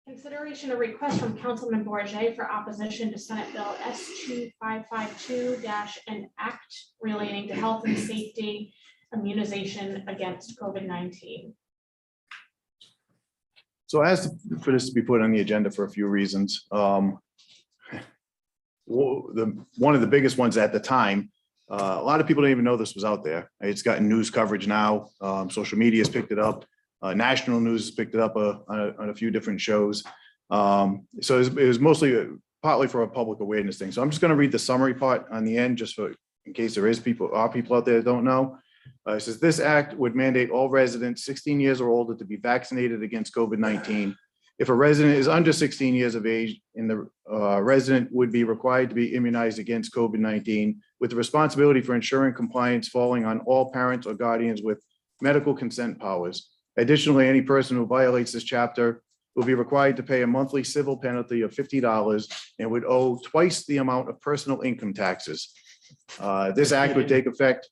S1: Consideration of request from Councilman Bourget for opposition to Senate Bill S2552- an act relating to health and safety immunization against COVID-19.
S3: So I asked for this to be put on the agenda for a few reasons. One of the biggest ones at the time, a lot of people didn't even know this was out there. It's gotten news coverage now. Social media has picked it up. National news has picked it up on a few different shows. So it was mostly partly for a public awareness thing. So I'm just going to read the summary part on the end, just for in case there is people out there that don't know. It says this act would mandate all residents 16 years or older to be vaccinated against COVID-19. If a resident is under 16 years of age, and the resident would be required to be immunized against COVID-19, with the responsibility for ensuring compliance falling on all parents or guardians with medical consent powers. Additionally, any person who violates this chapter will be required to pay a monthly civil penalty of $50 and would owe twice the amount of personal income taxes. This act would take effect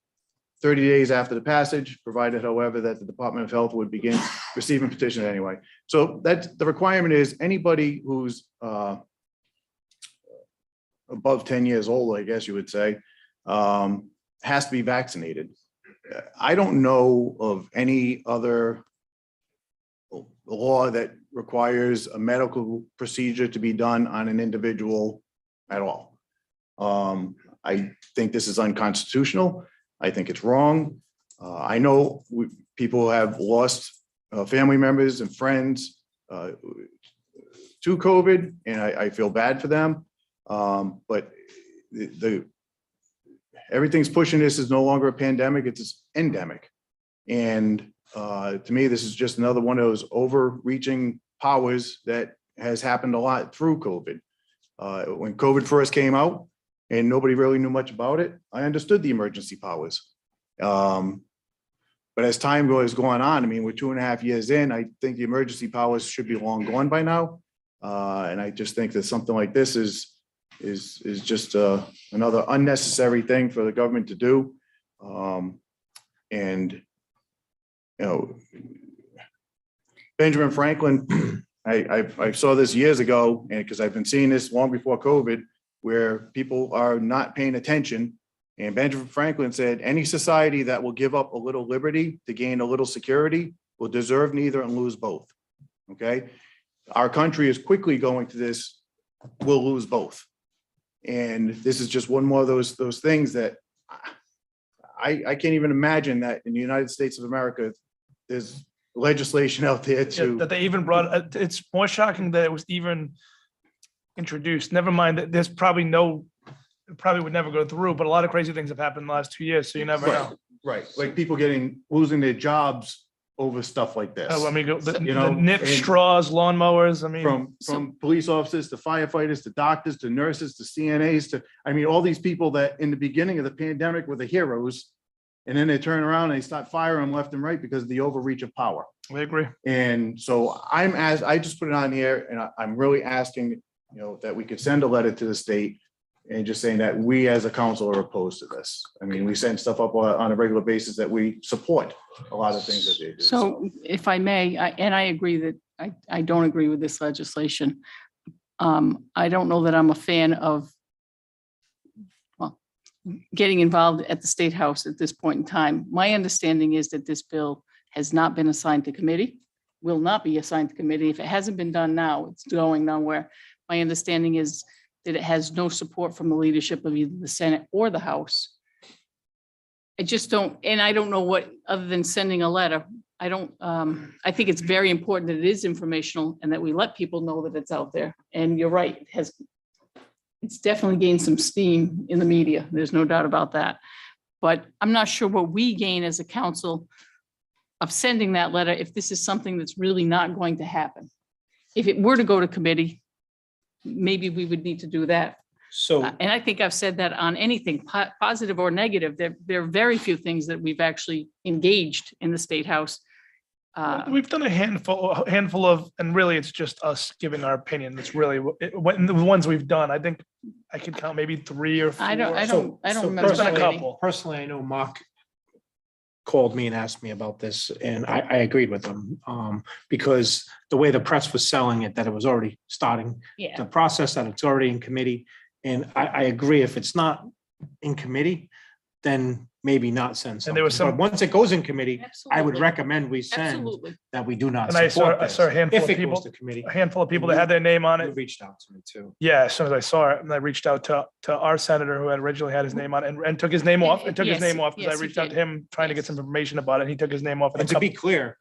S3: 30 days after the passage, provided, however, that the Department of Health would begin receiving petitions anyway. So that the requirement is anybody who's above 10 years old, I guess you would say, has to be vaccinated. I don't know of any other law that requires a medical procedure to be done on an individual at all. I think this is unconstitutional. I think it's wrong. I know people have lost family members and friends to COVID, and I feel bad for them. But everything's pushing this is no longer a pandemic, it's an endemic. And to me, this is just another one of those overreaching powers that has happened a lot through COVID. When COVID first came out and nobody really knew much about it, I understood the emergency powers. But as time goes going on, I mean, we're 2.5 years in, I think the emergency powers should be long gone by now. And I just think that something like this is just another unnecessary thing for the government to do. And, you know, Benjamin Franklin, I saw this years ago, and because I've been seeing this long before COVID, where people are not paying attention. And Benjamin Franklin said, any society that will give up a little liberty to gain a little security will deserve neither and lose both. Okay. Our country is quickly going to this, we'll lose both. And this is just one more of those things that I can't even imagine that in the United States of America, there's legislation out there to.
S7: That they even brought, it's more shocking that it was even introduced. Never mind that there's probably it probably would never go through, but a lot of crazy things have happened in the last 2 years, so you never know.
S3: Right, like people losing their jobs over stuff like this.
S7: Oh, I mean, the
S3: You know,
S7: nip
S3: and-
S7: straws, lawnmowers, I mean.
S3: From police officers to firefighters to doctors to nurses to CNAs to, I mean, all these people that in the beginning of the pandemic were the heroes. And then they turn around and they start firing them left and right because of the overreach of power.
S7: I agree.
S3: And so I just put it on here and I'm really asking, you know, that we could send a letter to the state and just saying that we as a council are opposed to this. I mean, we send stuff up on a regular basis that we support a lot of things that they do.
S4: So if I may, and I agree that I don't agree with this legislation. I don't know that I'm a fan of getting involved at the State House at this point in time. My understanding is that this bill has not been assigned to committee, will not be assigned to committee. If it hasn't been done now, it's going nowhere. My understanding is that it has no support from the leadership of either the Senate or the House. I just don't, and I don't know what, other than sending a letter, I don't, I think it's very important that it is informational and that we let people know that it's out there. And you're right, it's definitely gained some steam in the media. There's no doubt about that. But I'm not sure what we gain as a council of sending that letter if this is something that's really not going to happen. If it were to go to committee, maybe we would need to do that.
S2: So,
S4: And I think I've said that on anything, positive or negative, there are very few things that we've actually engaged in the State House.
S7: We've done a handful of, and really it's just us giving our opinion. It's really, when the ones we've done, I think I could count maybe 3 or 4.
S4: I don't
S2: So
S4: remember.
S7: There's been a
S4: any.
S7: couple.
S2: Personally, I know Mark called me and asked me about this, and I agreed with him. Because the way the press was selling it, that it was already starting
S4: Yeah.
S2: the process, that it's already in committee. And I agree, if it's not in committee, then maybe not send
S7: And
S2: something.
S7: there was some-
S2: But once it goes in committee, I would
S4: Absolutely.
S2: recommend we send
S4: Absolutely.
S2: that we do not
S7: And I
S2: support
S7: saw a
S2: this.
S7: handful
S2: If
S7: of
S2: it
S7: people,
S2: goes to committee.
S7: a handful of people that had their name on
S2: You
S7: it.
S2: reached out to me too.
S7: Yeah, as soon as I saw it, and I reached out to our senator who had originally had his name on it and took his name off. And took his
S4: Yes,
S7: name off because
S4: yes,
S7: I
S4: he
S7: reached out to
S4: did.
S7: him trying to get some information about it. He took his name off.
S2: And to be clear,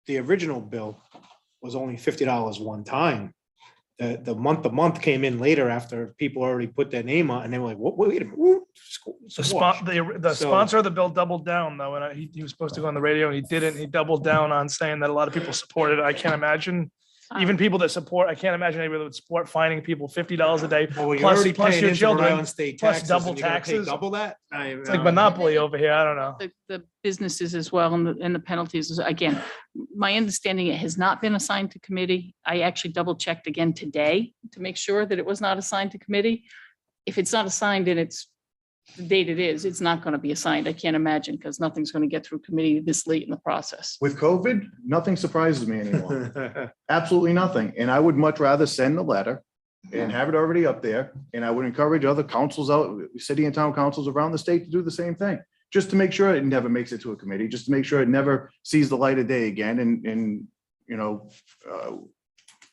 S2: the original bill was only $50 one time. The month came in later after people already put their name on, and they were like, wait a minute. whoop,
S7: The
S2: squash.
S7: the
S2: So-
S7: sponsor of the bill doubled down though, and he was supposed to go on the radio and he didn't. He doubled down on saying that a lot of people supported it. I can't imagine, even people that support, I can't imagine anybody that would support fining people $50 a day
S2: Well, you're
S7: plus
S2: already
S7: plus
S2: paying
S7: your
S2: into Rhode
S7: children,
S2: Island state
S7: plus
S2: taxes,
S7: double
S2: and you're gonna pay
S7: taxes.
S2: double that?
S7: It's like monopoly over here. I don't know.
S4: The businesses as well and the penalties. Again, my understanding, it has not been assigned to committee. I actually double checked again today to make sure that it was not assigned to committee. If it's not assigned and it's the date it is, it's not going to be assigned. I can't imagine because nothing's going to get through committee this late in the process.
S3: With COVID, nothing surprises me anymore. Absolutely nothing. And I would much rather send the letter and have it already up there. And I would encourage other councils out, city and town councils around the state to do the same thing, just to make sure it never makes it to a committee, just to make sure it never sees the light of day again. And, you know,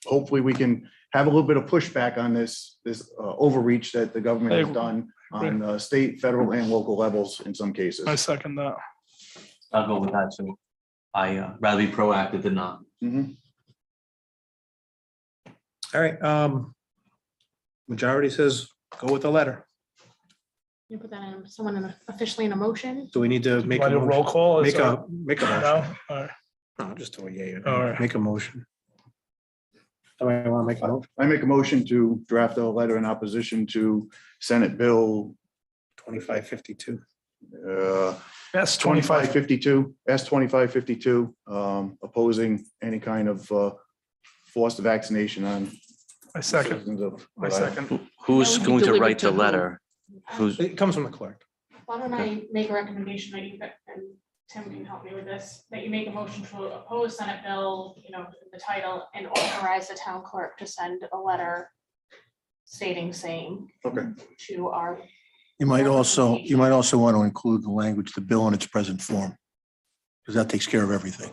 S3: hopefully we can have a little bit of pushback on this overreach that the government has done on state, federal, and local levels in some cases.
S7: I second that.
S9: I'll go with that too. I rather be proactive than not.
S2: All right, majority says go with the letter.
S1: You put that in, someone officially in a motion?
S2: Do we need to make
S7: Want
S2: a
S7: to do a roll
S2: motion?
S7: call?
S2: Make
S7: No?
S2: a
S7: No?
S2: motion.
S7: All right.
S2: No, just do a yay. or
S7: All
S2: nay.
S7: right.
S2: Make a motion. Somebody want to make a motion?
S3: I make a motion to draft a letter in opposition to Senate Bill
S2: 2552.
S7: Yes,
S3: 2552, S2552, opposing any kind of forced vaccination on.
S7: I second.
S3: citizens of
S7: I second.
S9: Who's
S4: That would be
S9: going to
S4: delivered
S9: write
S4: to
S9: the
S4: who?
S9: letter? Who's,
S2: It comes from the clerk.
S1: Why don't I make a recommendation that you, and Tim can help me with this, that you make a motion to oppose Senate Bill, you know, the title, and authorize the town clerk to send a letter stating same
S3: Okay.
S1: to our.
S8: You might also want to include the language, the bill in its present form. Because that takes care of everything.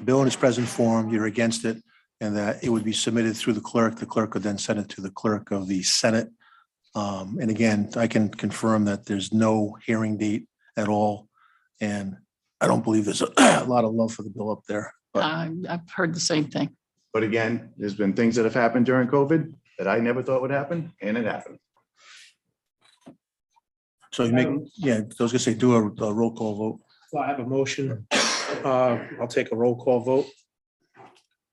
S8: Bill in its present form, you're against it, and that it would be submitted through the clerk. The clerk would then send it to the clerk of the Senate. And again, I can confirm that there's no hearing date at all. And I don't believe there's a lot of love for the bill up there. But
S4: I've heard the same thing.
S3: But again, there's been things that have happened during COVID that I never thought would happen, and it happened.
S8: so you make, yeah, I was gonna say, do a roll call vote.
S2: Well, I have a motion. I'll take a roll call vote.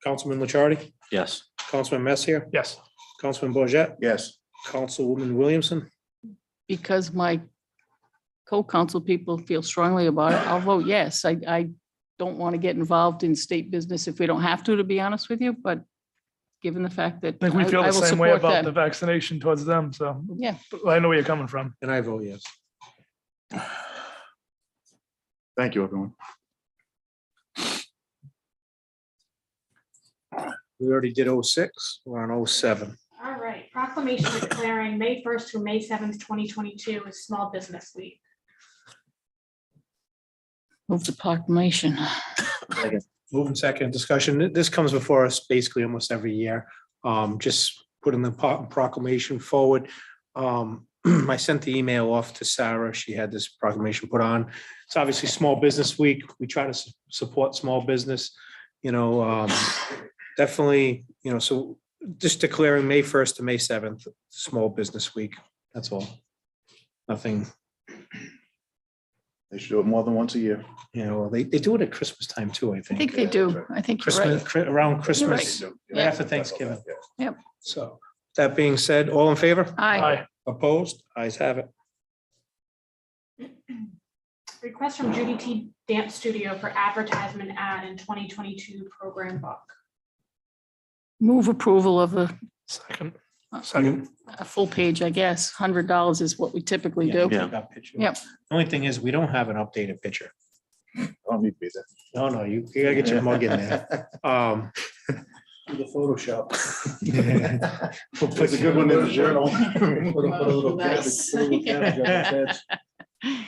S2: Councilman Lichardi,
S9: yes.
S2: Councilman Messier,
S7: Yes.
S2: Councilman Bourget,
S3: Yes.
S2: Councilwoman Williamson.
S4: Because my co-council people feel strongly about it, I'll vote yes. I don't want to get involved in state business if we don't have to be honest with you, but given the fact that
S7: I think we feel
S4: I
S7: the
S4: will
S7: same way
S4: support
S7: about the
S4: them.
S7: vaccination towards them, so
S4: Yeah,
S7: I know where you're coming from.
S2: And I vote yes.
S3: Thank you, everyone.
S2: We already did 06, we're on 07.
S1: All right, proclamation declaring May 1st through May 7th, 2022 is Small Business Week.
S4: move the proclamation.
S2: Moving second discussion. This comes before us basically almost every year. Just putting the proclamation forward. I sent the email off to Sarah. She had this proclamation put on. It's obviously Small Business Week. We try to support small business, you know, definitely, you know, so just declaring May 1st to May 7th, Small Business Week. That's all. Nothing,
S3: They should do it more than once a year.
S2: you know, they do it at Christmas time too, I
S4: I
S2: think.
S4: think they do. I think you're right.
S2: Christmas, around Christmas,
S4: right.
S2: right after Thanksgiving.
S4: Yep.
S2: So that being said, all in favor?
S4: Aye.
S2: Opposed? Ayes have it.
S1: Request from Judy T Dance Studio for advertisement ad in 2022 program book.
S4: Move approval of
S7: Second. Second.
S4: a full page, I guess. $100 is what we typically do.
S9: Yeah.
S2: That picture.
S4: Yep.
S2: The only thing is, we don't have an updated picture.
S3: I don't need to be there.
S2: No, you gotta get your mug in there. The Photoshop. We'll put
S3: It's a good one in the journal.
S4: Nice.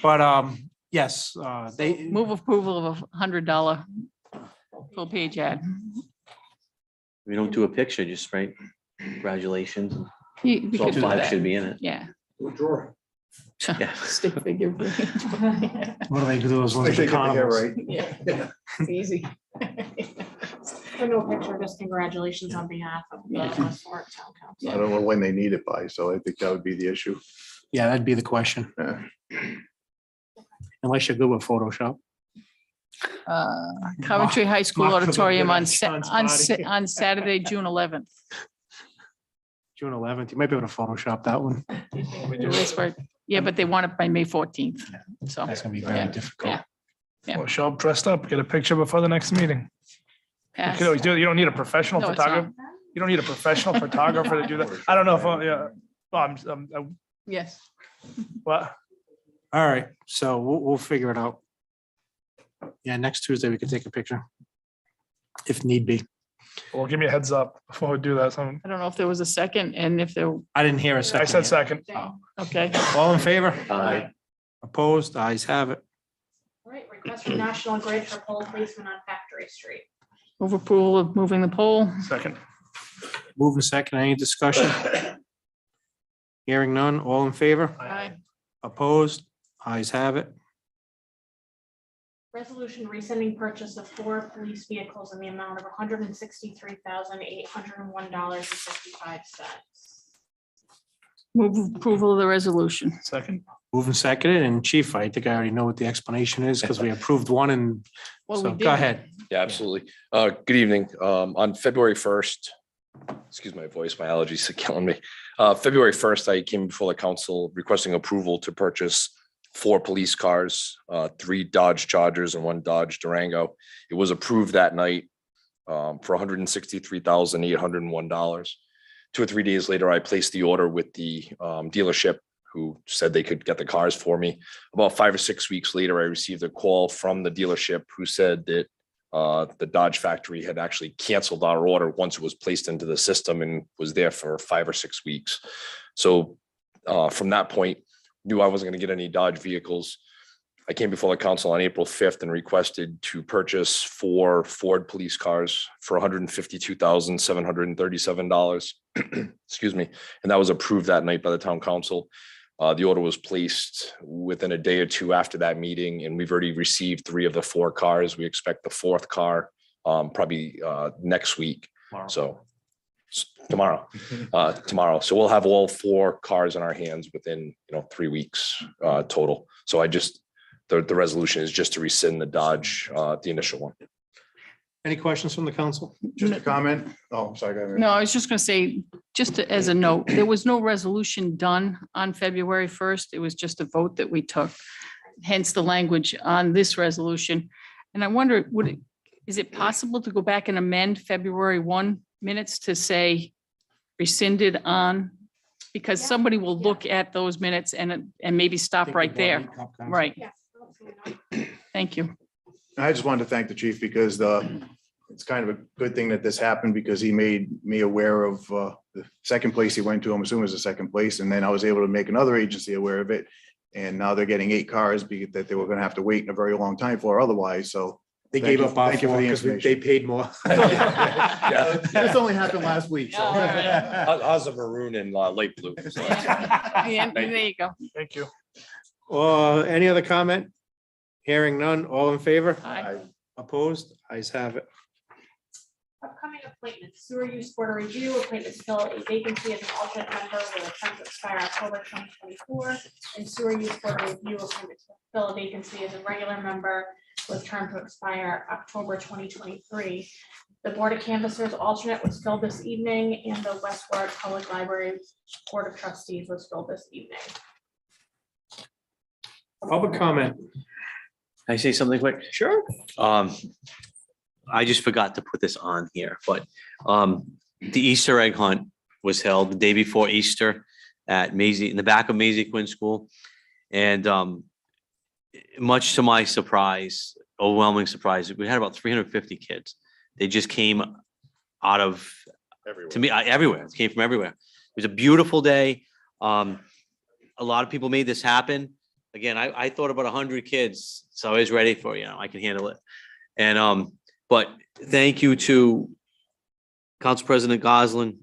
S2: But, yes, they,
S4: Move approval of $100 full page ad.
S9: We don't do a picture, just write congratulations.
S4: We
S9: So all
S4: could do
S9: 5
S4: that.
S9: should be in it.
S4: Yeah.
S2: drawer.
S9: Yeah.
S4: Stick figure.
S2: What do they do? Those ones
S3: They
S2: with
S3: get the hair
S2: carnivals?
S3: right.
S4: Yeah, it's easy.
S1: For no picture, just congratulations on behalf of the West Warwick Town
S3: I
S1: Council.
S3: don't know when they need it by, so I think that would be the issue.
S2: Yeah, that'd be the question.
S3: Yeah.
S2: Unless you're good with Photoshop.
S4: Coventry High School
S2: Mark for the
S4: Auditorium
S2: good
S4: on
S2: on Sean's body.
S4: on Saturday, June 11th.
S2: June 11th. You might be able to Photoshop that one.
S4: Yeah, but they want it by May 14th. So
S2: That's gonna be very
S4: Yeah.
S2: difficult.
S4: Yeah.
S7: Well, show up dressed up, get a picture before the next meeting. You
S4: pass.
S7: can always do it. You don't need a professional
S4: No, it's not.
S7: photographer. You don't need a professional photographer to do that. I don't know if, yeah. Well,
S4: Yes.
S7: what?
S2: All right, so we'll figure it out. Yeah, next Tuesday we can take a picture. If need be.
S7: Well, give me a heads up before we do that.
S4: I don't know if there was a second and if there,
S2: I didn't hear a second.
S7: I said
S2: yet.
S7: second.
S4: okay.
S2: All in favor?
S9: Aye.
S2: Opposed? Ayes have it.
S1: All right, request from National Grid for pole placement on Factory Street.
S4: Move approval of moving the poll.
S7: Second.
S2: Moving second, any discussion? Hearing none, all in favor?
S4: Aye.
S2: Opposed? Ayes have it.
S1: Resolution rescinding purchase of 4 police vehicles in the amount of $163,801.55.
S4: Move approval of the resolution.
S7: Second.
S2: Moving seconded, and Chief, I think I already know what the explanation is because we approved one and
S4: Well,
S2: so
S4: we
S2: go
S4: did.
S2: ahead.
S17: Yeah, absolutely. Good evening. On February 1st, excuse my voice, my allergies are killing me. February 1st, I came before the council requesting approval to purchase 4 police cars, 3 Dodge Chargers and 1 Dodge Durango. It was approved that night for $163,801. 2 or 3 days later, I placed the order with the dealership who said they could get the cars for me. About 5 or 6 weeks later, I received a call from the dealership who said that the Dodge factory had actually canceled our order once it was placed into the system and was there for 5 or 6 weeks. So from that point, knew I wasn't going to get any Dodge vehicles. I came before the council on April 5th and requested to purchase 4 Ford police cars for $152,737. Excuse me. And that was approved that night by the town council. The order was placed within a day or two after that meeting, and we've already received 3 of the 4 cars. We expect the 4th car probably next week. So tomorrow. So we'll have all 4 cars in our hands within 3 weeks total. So the resolution is just to rescind the Dodge, the initial one.
S2: Any questions from the council?
S3: Just a comment. Oh, I'm sorry. go ahead.
S4: No, I was just going to say, as a note, there was no resolution done on February 1st. It was just a vote that we took. Hence the language on this resolution. And I wonder, is it possible to go back and amend February 1 minutes to say rescinded on? Because somebody will look at those minutes and maybe stop right there. Right.
S1: Yes. absolutely.
S4: Thank you.
S3: I just wanted to thank the chief because it's kind of a good thing that this happened because he made me aware of the second place he went to. I'm assuming it was the second place. And then I was able to make another agency aware of it. And now they're getting 8 cars that they were going to have to wait in a very long time for otherwise. So
S2: They
S3: thank
S2: gave
S3: you-
S2: up our
S3: thank you for
S2: 4
S3: the
S2: because they
S3: information.
S2: paid more.
S3: This only happened last week. So.
S17: Ours are maroon and light blue.
S4: Yeah, there you go.
S7: Thank you.
S2: Any other comment? Hearing none, all in favor?
S4: Aye.
S2: Opposed? Ayes have it.
S1: Upcoming appointments, sewer use board of review, appointment to fill a vacancy as an alternate member with a term to expire October 2024. And sewer use board of review, appointment to fill a vacancy as a regular member with term to expire October 2023. The Board of Canvassers alternate was filled this evening, and the West Warwick Public Library Board of Trustees was filled this evening.
S2: Public comment.
S9: Can I say something quick?
S2: Sure.
S9: I just forgot to put this on here, but the Easter egg hunt was held the day before Easter at Maisie, in the back of Maisie Quinn School. And much to my surprise, overwhelming surprise, we had about 350 kids. They just came out of, everywhere. It came from everywhere. It was a beautiful day. A lot of people made this happen. Again, I thought about 100 kids, so I was ready for, I can handle it. And, but thank you to Council President Goslin,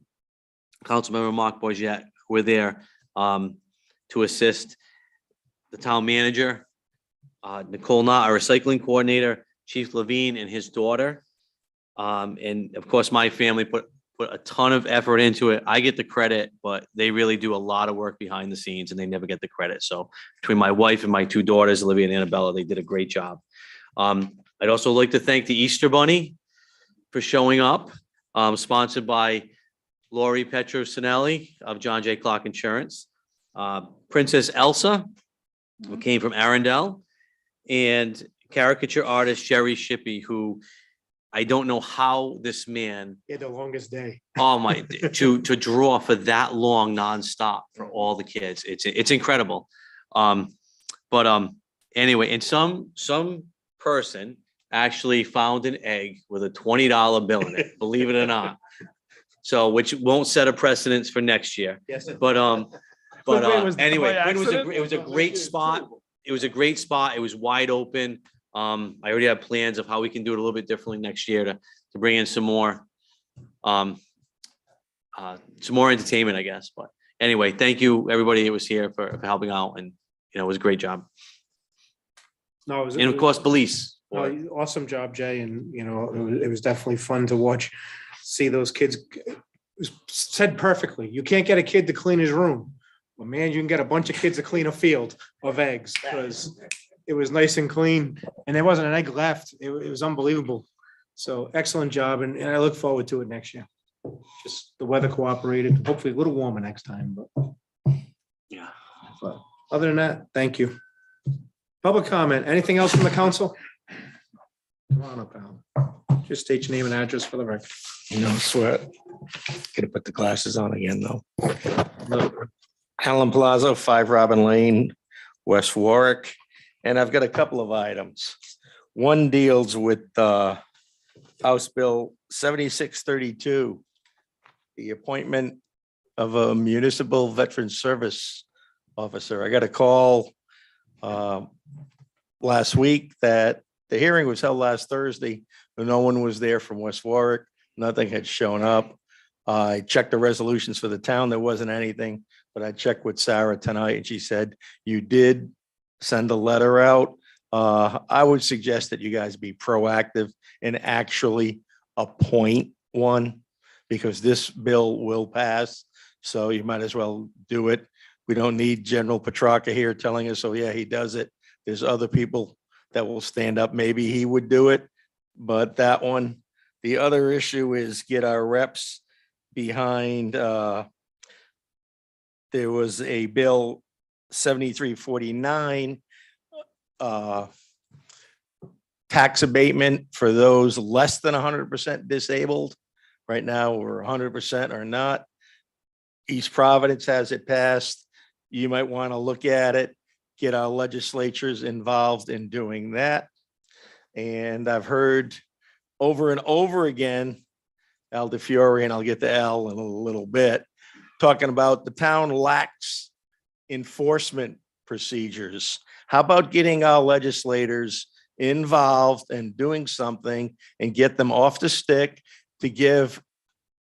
S9: Councilmember Mark Bourget, who were there to assist the town manager, Nicole Knott, our recycling coordinator, Chief Levine and his daughter. And of course, my family put a ton of effort into it. I get the credit, but they really do a lot of work behind the scenes and they never get the credit. So between my wife and my 2 daughters, Olivia and Annabella, they did a great job. I'd also like to thank the Easter Bunny for showing up, sponsored by Lori Petrosinelli of John J. Clark Insurance, Princess Elsa, who came from Arundel, and caricature artist Jerry Shippey, who I don't know how this man,
S2: He had the longest day.
S9: oh my, to draw for that long nonstop for all the kids. It's incredible. Anyway, and some person actually found an egg with a $20 bill in it, believe it or not. So, which won't set a precedence for next year.
S2: Yes.
S9: But,
S7: Wait, was it
S9: anyway,
S7: by
S9: Quinn
S7: accident?
S9: it was a great spot. It was a great spot. It was wide open. I already have plans of how we can do it a little bit differently next year to bring in some more entertainment, I guess. But anyway, thank you, everybody that was here for helping out, and it was a great job.
S2: No, it was.
S9: And of course, police.
S2: No, awesome job, Jay, and it was definitely fun to watch, see those kids. It was said perfectly. You can't get a kid to clean his room, but man, you can get a bunch of kids to clean a field of eggs, because it was nice and clean, and there wasn't an egg left. It was unbelievable. So excellent job, and I look forward to it next year. Just the weather cooperated, hopefully a little warmer next time, but
S9: yeah.
S2: But other than that, thank you. Public comment, anything else from the council? Come on up, Al. Just state your name and address for the record.
S19: Swear. Gotta put the glasses on again, though. Alan Plaza, 5 Robin Lane, West Warwick. And I've got a couple of items. One deals with House Bill 7632, the appointment of a municipal veteran service officer. I got a call last week that the hearing was held last Thursday, but no one was there from West Warwick. Nothing had shown up. I checked the resolutions for the town. There wasn't anything, but I checked with Sarah tonight and she said, you did send a letter out. I would suggest that you guys be proactive and actually appoint one, because this bill will pass. So you might as well do it. We don't need General Petrarca here telling us, oh yeah, he does it. There's other people that will stand up. Maybe he would do it, but that one. The other issue is get our reps behind. There was a bill 7349, tax abatement for those less than 100% disabled. Right now, we're 100% or not. East Providence has it passed. You might want to look at it, get our legislatures involved in doing that. And I've heard over and over again, Al DeFiore, and I'll get to Al in a little bit, talking about the town lacks enforcement procedures. How about getting our legislators involved and doing something and get them off the stick to give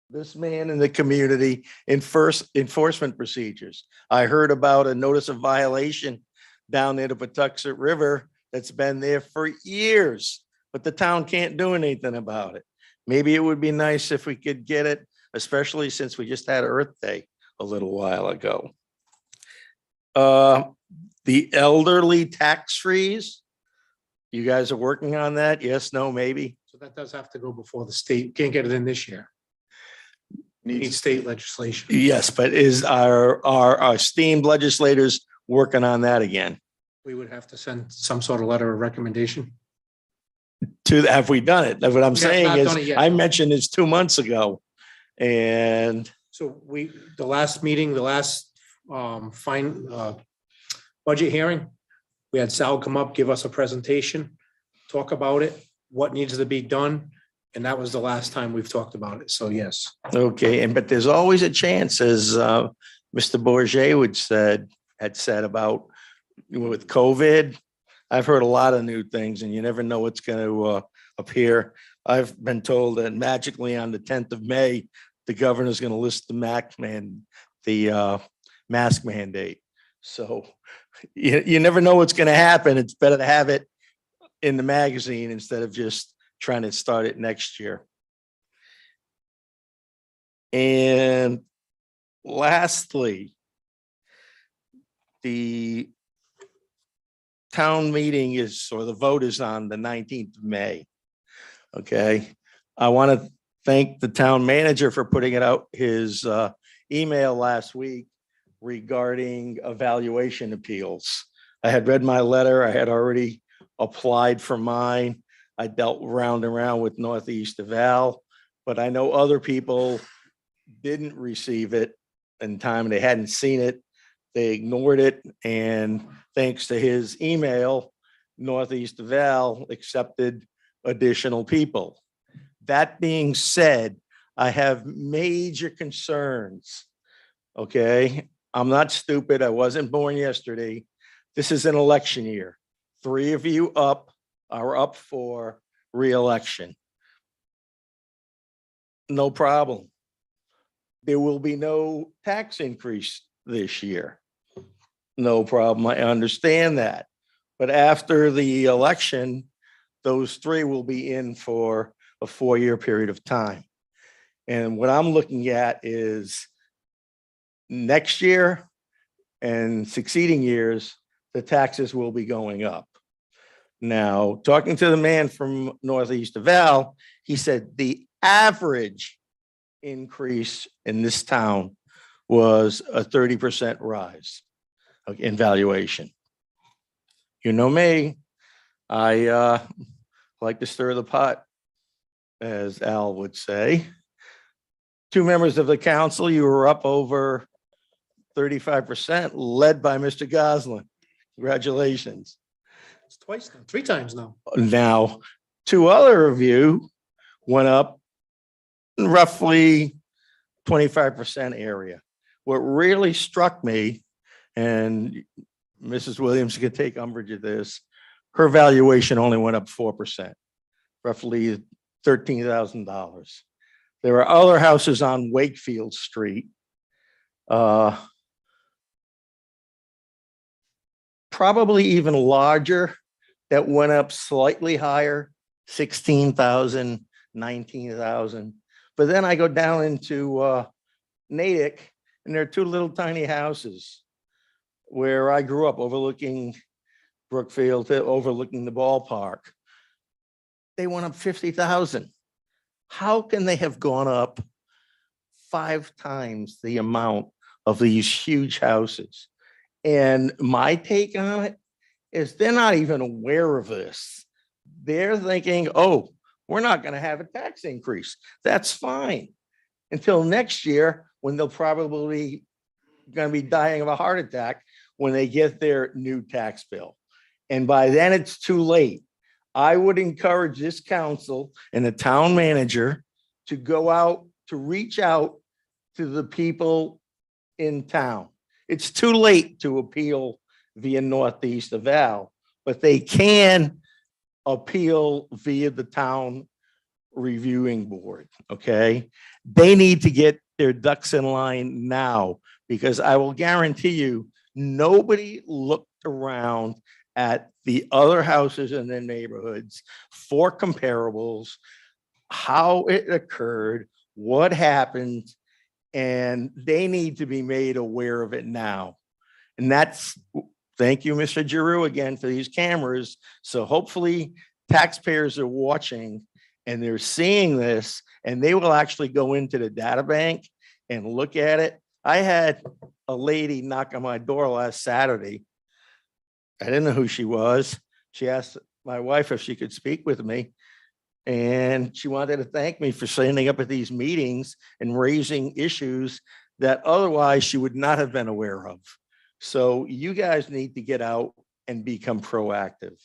S19: this man in the community enforcement procedures? I heard about a notice of violation down near the Patuxent River that's been there for years, but the town can't do anything about it. Maybe it would be nice if we could get it, especially since we just had Earth Day a little while ago. The elderly tax freeze, you guys are working on that? Yes, no, maybe?
S2: So that does have to go before the state. Can't get it in this year. Needs state legislation.
S19: Yes, but is our esteemed legislators working on that again?
S2: We would have to send some sort of letter of recommendation.
S19: Have we done it? That's what I'm
S2: We have
S19: saying
S2: not
S19: is,
S2: done it yet.
S19: I mentioned this 2 months ago. And
S2: So the last meeting, the last budget hearing, we had Sal come up, give us a presentation, talk about it, what needs to be done. And that was the last time we've talked about it. So yes.
S19: okay, but there's always a chance, as Mr. Bourget had said about with COVID. I've heard a lot of new things and you never know what's going to appear. I've been told that magically on the 10th of May, the governor's going to list the mask mandate. So you never know what's going to happen. It's better to have it in the magazine instead of just trying to start it next year. And lastly, the town meeting the vote is on the 19th of May. Okay. I want to thank the town manager for putting it out, his email last week regarding evaluation appeals. I had read my letter. I had already applied for mine. I dealt round and round with Northeast Eval, but I know other people didn't receive it in time. They hadn't seen it. They ignored it. And thanks to his email, Northeast Eval accepted additional people. That being said, I have major concerns. Okay, I'm not stupid. I wasn't born yesterday. This is an election year. 3 of you are up for reelection. No problem. There will be no tax increase this year. No problem. I understand that. But after the election, those 3 will be in for a 4-year period of time. And what I'm looking at is next year and succeeding years, the taxes will be going up. Now, talking to the man from Northeast Val, he said the average increase in this town was a 30% rise in valuation. You know me, I like to stir the pot, as Al would say. 2 members of the council, you were up over 35%, led by Mr. Goslin. Congratulations.
S2: It's twice, now, 3 times now.
S19: Now, 2 other of you went up roughly 25% area. What really struck me, and Mrs. Williams could take umbrage at this, her valuation only went up 4%, roughly $13,000. There are other houses on Wakefield Street, probably even larger, that went up slightly higher, 16,000, 19,000. But then I go down into Natick, and there are 2 little tiny houses where I grew up, overlooking Brookfield, overlooking the ballpark. They went up 50,000. How can they have gone up 5 times the amount of these huge houses? And my take on it is they're not even aware of this. They're thinking, oh, we're not going to have a tax increase. That's fine. Until next year, when they'll probably going to be dying of a heart attack when they get their new tax bill. And by then it's too late. I would encourage this council and the town manager to go out, to reach out to the people in town. It's too late to appeal via Northeast Val, but they can appeal via the town reviewing board, okay? They need to get their ducks in line now, because I will guarantee you, nobody looked around at the other houses in their neighborhoods for comparables, how it occurred, what happened, and they need to be made aware of it now. And that's, thank you, Mr. Giroux, again, for these cameras. So hopefully taxpayers are watching and they're seeing this, and they will actually go into the data bank and look at it. I had a lady knock on my door last Saturday. I didn't know who she was. She asked my wife if she could speak with me. And she wanted to thank me for standing up at these meetings and raising issues that otherwise she would not have been aware of. So you guys need to get out and become proactive.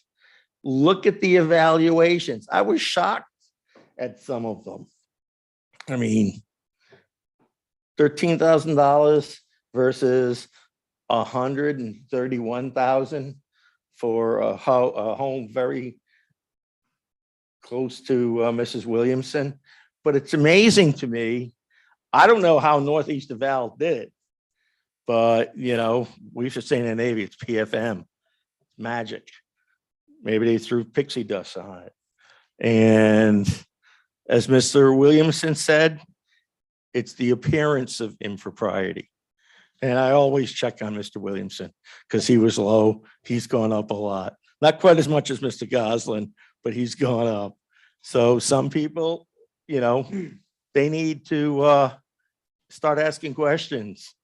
S19: Look at the evaluations. I was shocked at some of them. I mean, $13,000 versus $131,000 for a home very close to Mrs. Williamson. But it's amazing to me. I don't know how Northeast Val did it, but you know, we used to say in the Navy, it's PFM, magic. Maybe they threw pixie dust on it. And as Mr. Williamson said, it's the appearance of impropriety. And I always check on Mr. Williamson because he was low. He's gone up a lot. Not quite as much as Mr. Goslin, but he's gone up. So some people, you know, they need to start asking questions,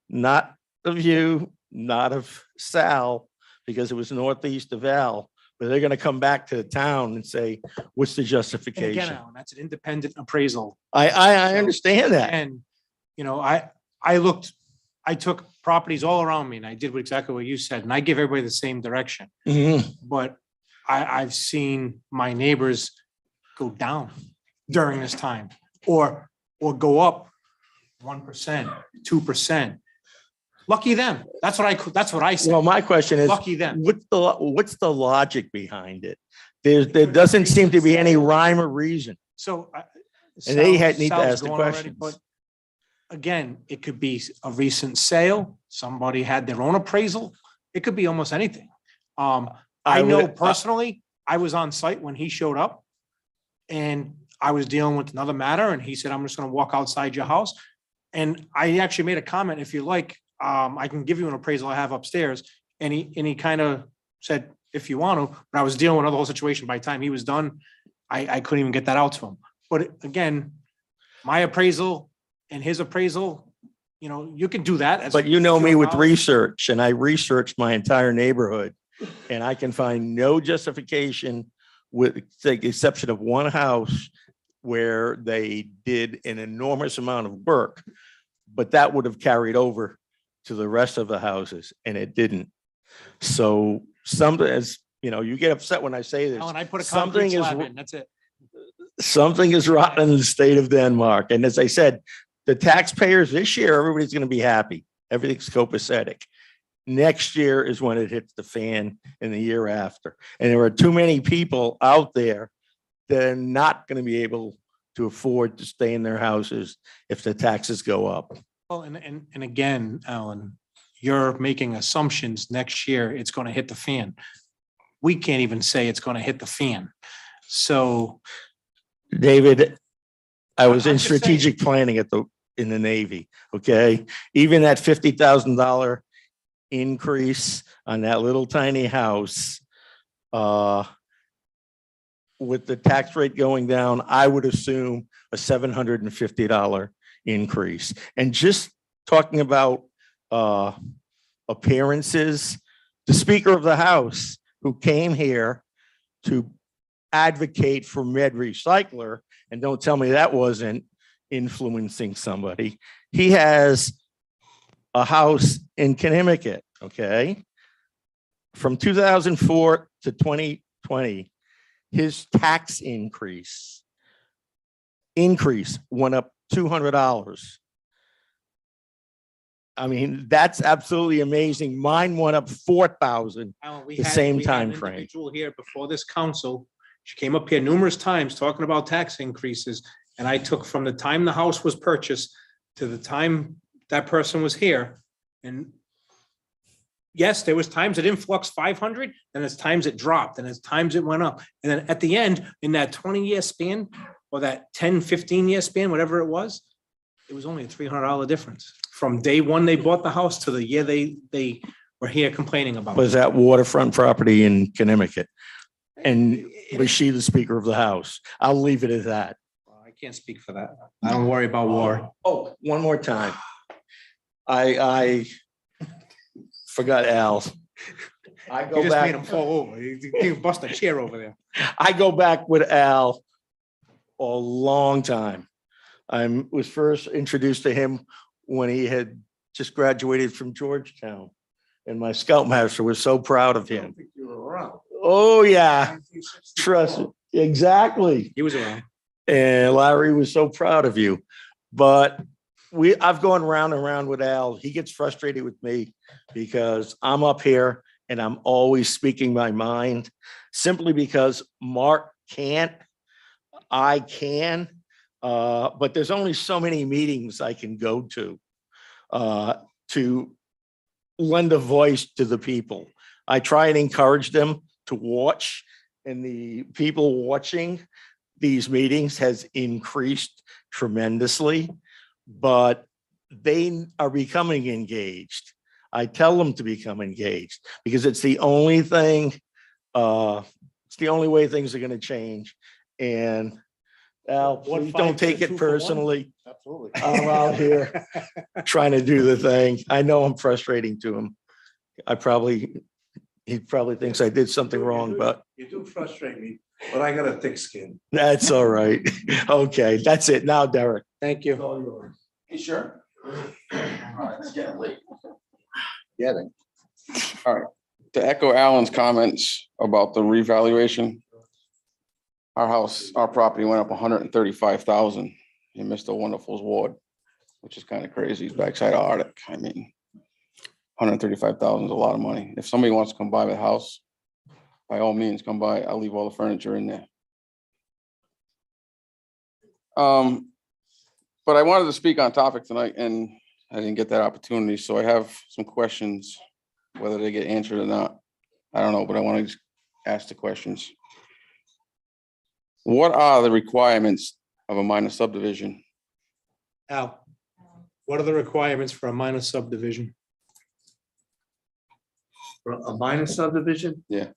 S19: not of you, not of Sal, because it was Northeast Val, but they're going to come back to the town and say, what's the
S2: And
S19: justification?
S2: again, Alan, that's an independent appraisal.
S19: I understand that.
S2: And, you know, I took properties all around me and I did exactly what you said, and I give everybody the same direction.
S19: Mhm.
S2: But I've seen my neighbors go down during this time or go up 1%, 2%. Lucky them. That's what I said.
S19: Well, my question is,
S2: Lucky them.
S19: what's the logic behind it? There doesn't seem to be any rhyme or reason.
S2: So.
S19: And they
S2: Sal's-
S19: need to
S2: Sal's
S19: ask the
S2: going already,
S19: questions.
S2: but again, it could be a recent sale. Somebody had their own appraisal. It could be almost anything. I
S19: I
S2: know
S19: would-
S2: personally, I was on site when he showed up and I was dealing with another matter and he said, I'm just gonna walk outside your house. And I actually made a comment, if you like, I can give you an appraisal I have upstairs. And he kind of said, if you want to, but I was dealing with another whole situation. By the time he was done, I couldn't even get that out to him. But again, my appraisal and his appraisal, you can do that. as
S19: But you know me with
S2: $0.
S19: research, and I researched my entire neighborhood, and I can find no justification with the exception of one house where they did an enormous amount of work, but that would have carried over to the rest of the houses, and it didn't. So something is, you get upset when I say this.
S2: Alan, I put a
S19: Something
S2: concrete
S19: is
S2: slab in, that's it.
S19: Something is rotten in the state of Denmark. And as I said, the taxpayers this year, everybody's going to be happy. Everything's copacetic. Next year is when it hits the fan, and the year after. And there are too many people out there that are not going to be able to afford to stay in their houses if the taxes go up.
S2: Well, and again, Alan, you're making assumptions next year it's going to hit the fan. We can't even say it's going to hit the fan. So
S19: David, I was
S2: I'm
S19: in
S2: just saying.
S19: strategic planning in the Navy, okay? Even that $50,000 increase on that little tiny house, with the tax rate going down, I would assume a $750 increase. And just talking about appearances, the Speaker of the House who came here to advocate for Med Recycler, and don't tell me that wasn't influencing somebody. He has a house in Connecticut, okay? From 2004 to 2020, his tax increase went up $200. I mean, that's absolutely amazing. Mine went up 4,000
S2: Alan, we
S19: the
S2: had-
S19: same
S2: we had an
S19: time frame.
S2: individual here before this council. She came up here numerous times talking about tax increases. And I took from the time the house was purchased to the time that person was here. And yes, there was times it influx 500, then there's times it dropped, and there's times it went up. And then at the end, in that 20-year span, or that 10, 15-year span, whatever it was only a $300 difference from day one they bought the house to the year they were here complaining about.
S19: Was that waterfront property in Connecticut? And was she the Speaker of the House? I'll leave it at that.
S2: I can't speak for that. I don't worry about war.
S19: Oh, one more time. I forgot Al. I
S2: You
S19: go
S2: just made him
S19: back,
S2: fall over. You bust a chair over there.
S19: I go back with Al a long time. I was first introduced to him when he had just graduated from Georgetown. And my Scoutmaster was so proud of him.
S3: You were around.
S19: Oh, yeah. Trust me. Exactly.
S2: He was around.
S19: And Larry was so proud of you. But I've gone round and round with Al. He gets frustrated with me because I'm up here and I'm always speaking my mind simply because Mark can't. I can. But there's only so many meetings I can go to lend a voice to the people. I try and encourage them to watch, and the people watching these meetings has increased tremendously, but they are becoming engaged. I tell them to become engaged because it's the only thing, it's the only way things are going to change. And Al, please don't take it personally.
S3: Absolutely.
S19: I'm out here trying to do the thing. I know I'm frustrating to him. He probably thinks I did something wrong, but
S20: You do frustrate me, but I got a thick skin.
S19: that's all right. Okay, that's it. Now, Derek.
S2: Thank you.
S20: You sure?
S17: All right, it's getting late.
S3: Yeah, then.
S5: All right, to echo Alan's comments about the revaluation, our house, our property went up 135,000 in Mr. Wonderful's ward, which is kind of crazy. He's backside of Arctic. I mean, 135,000 is a lot of money. If somebody wants to come buy the house, by all means, come by. I'll leave all the furniture in there. But I wanted to speak on topic tonight and I didn't get that opportunity. So I have some questions, whether they get answered or not. I don't know, but I want to just ask the questions. What are the requirements of a minor subdivision?
S2: Al, what are the requirements for a minor subdivision?
S20: For a minor subdivision?
S5: Yeah.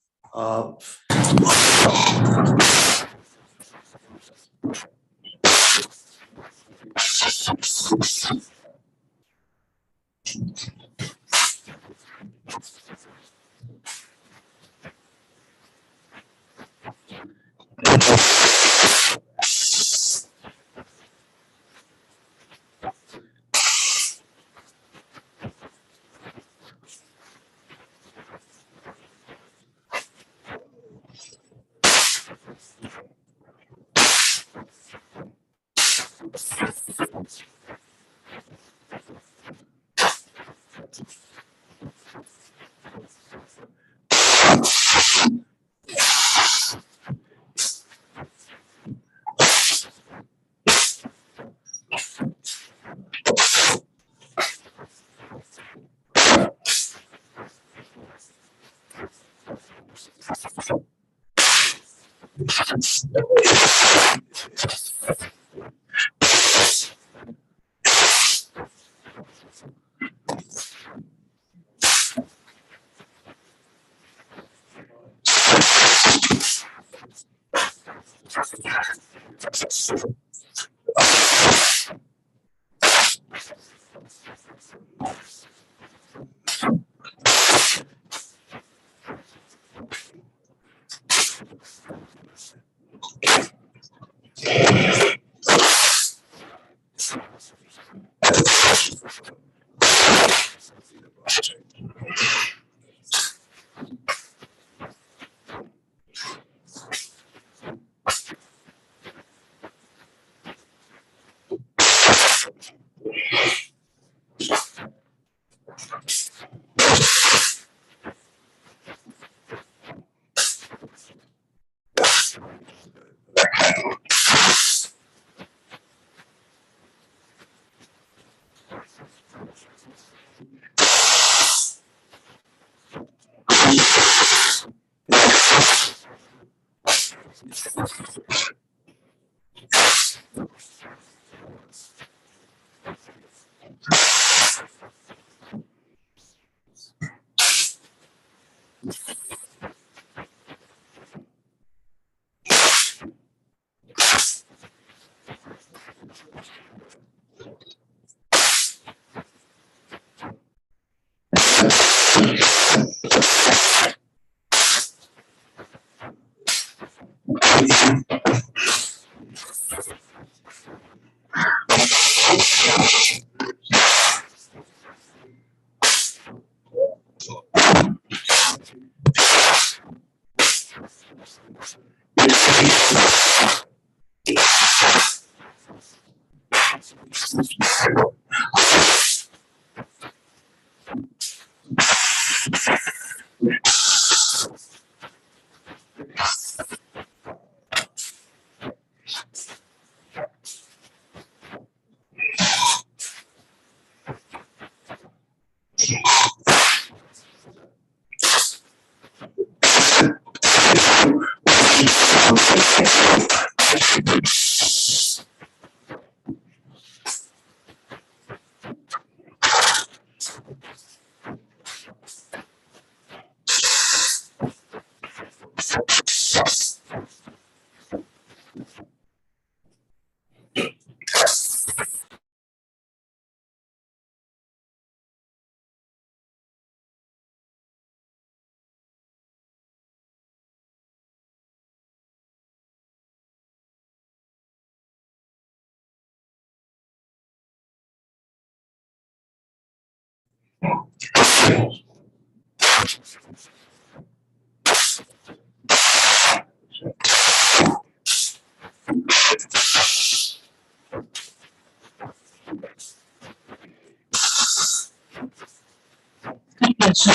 S2: Thank you.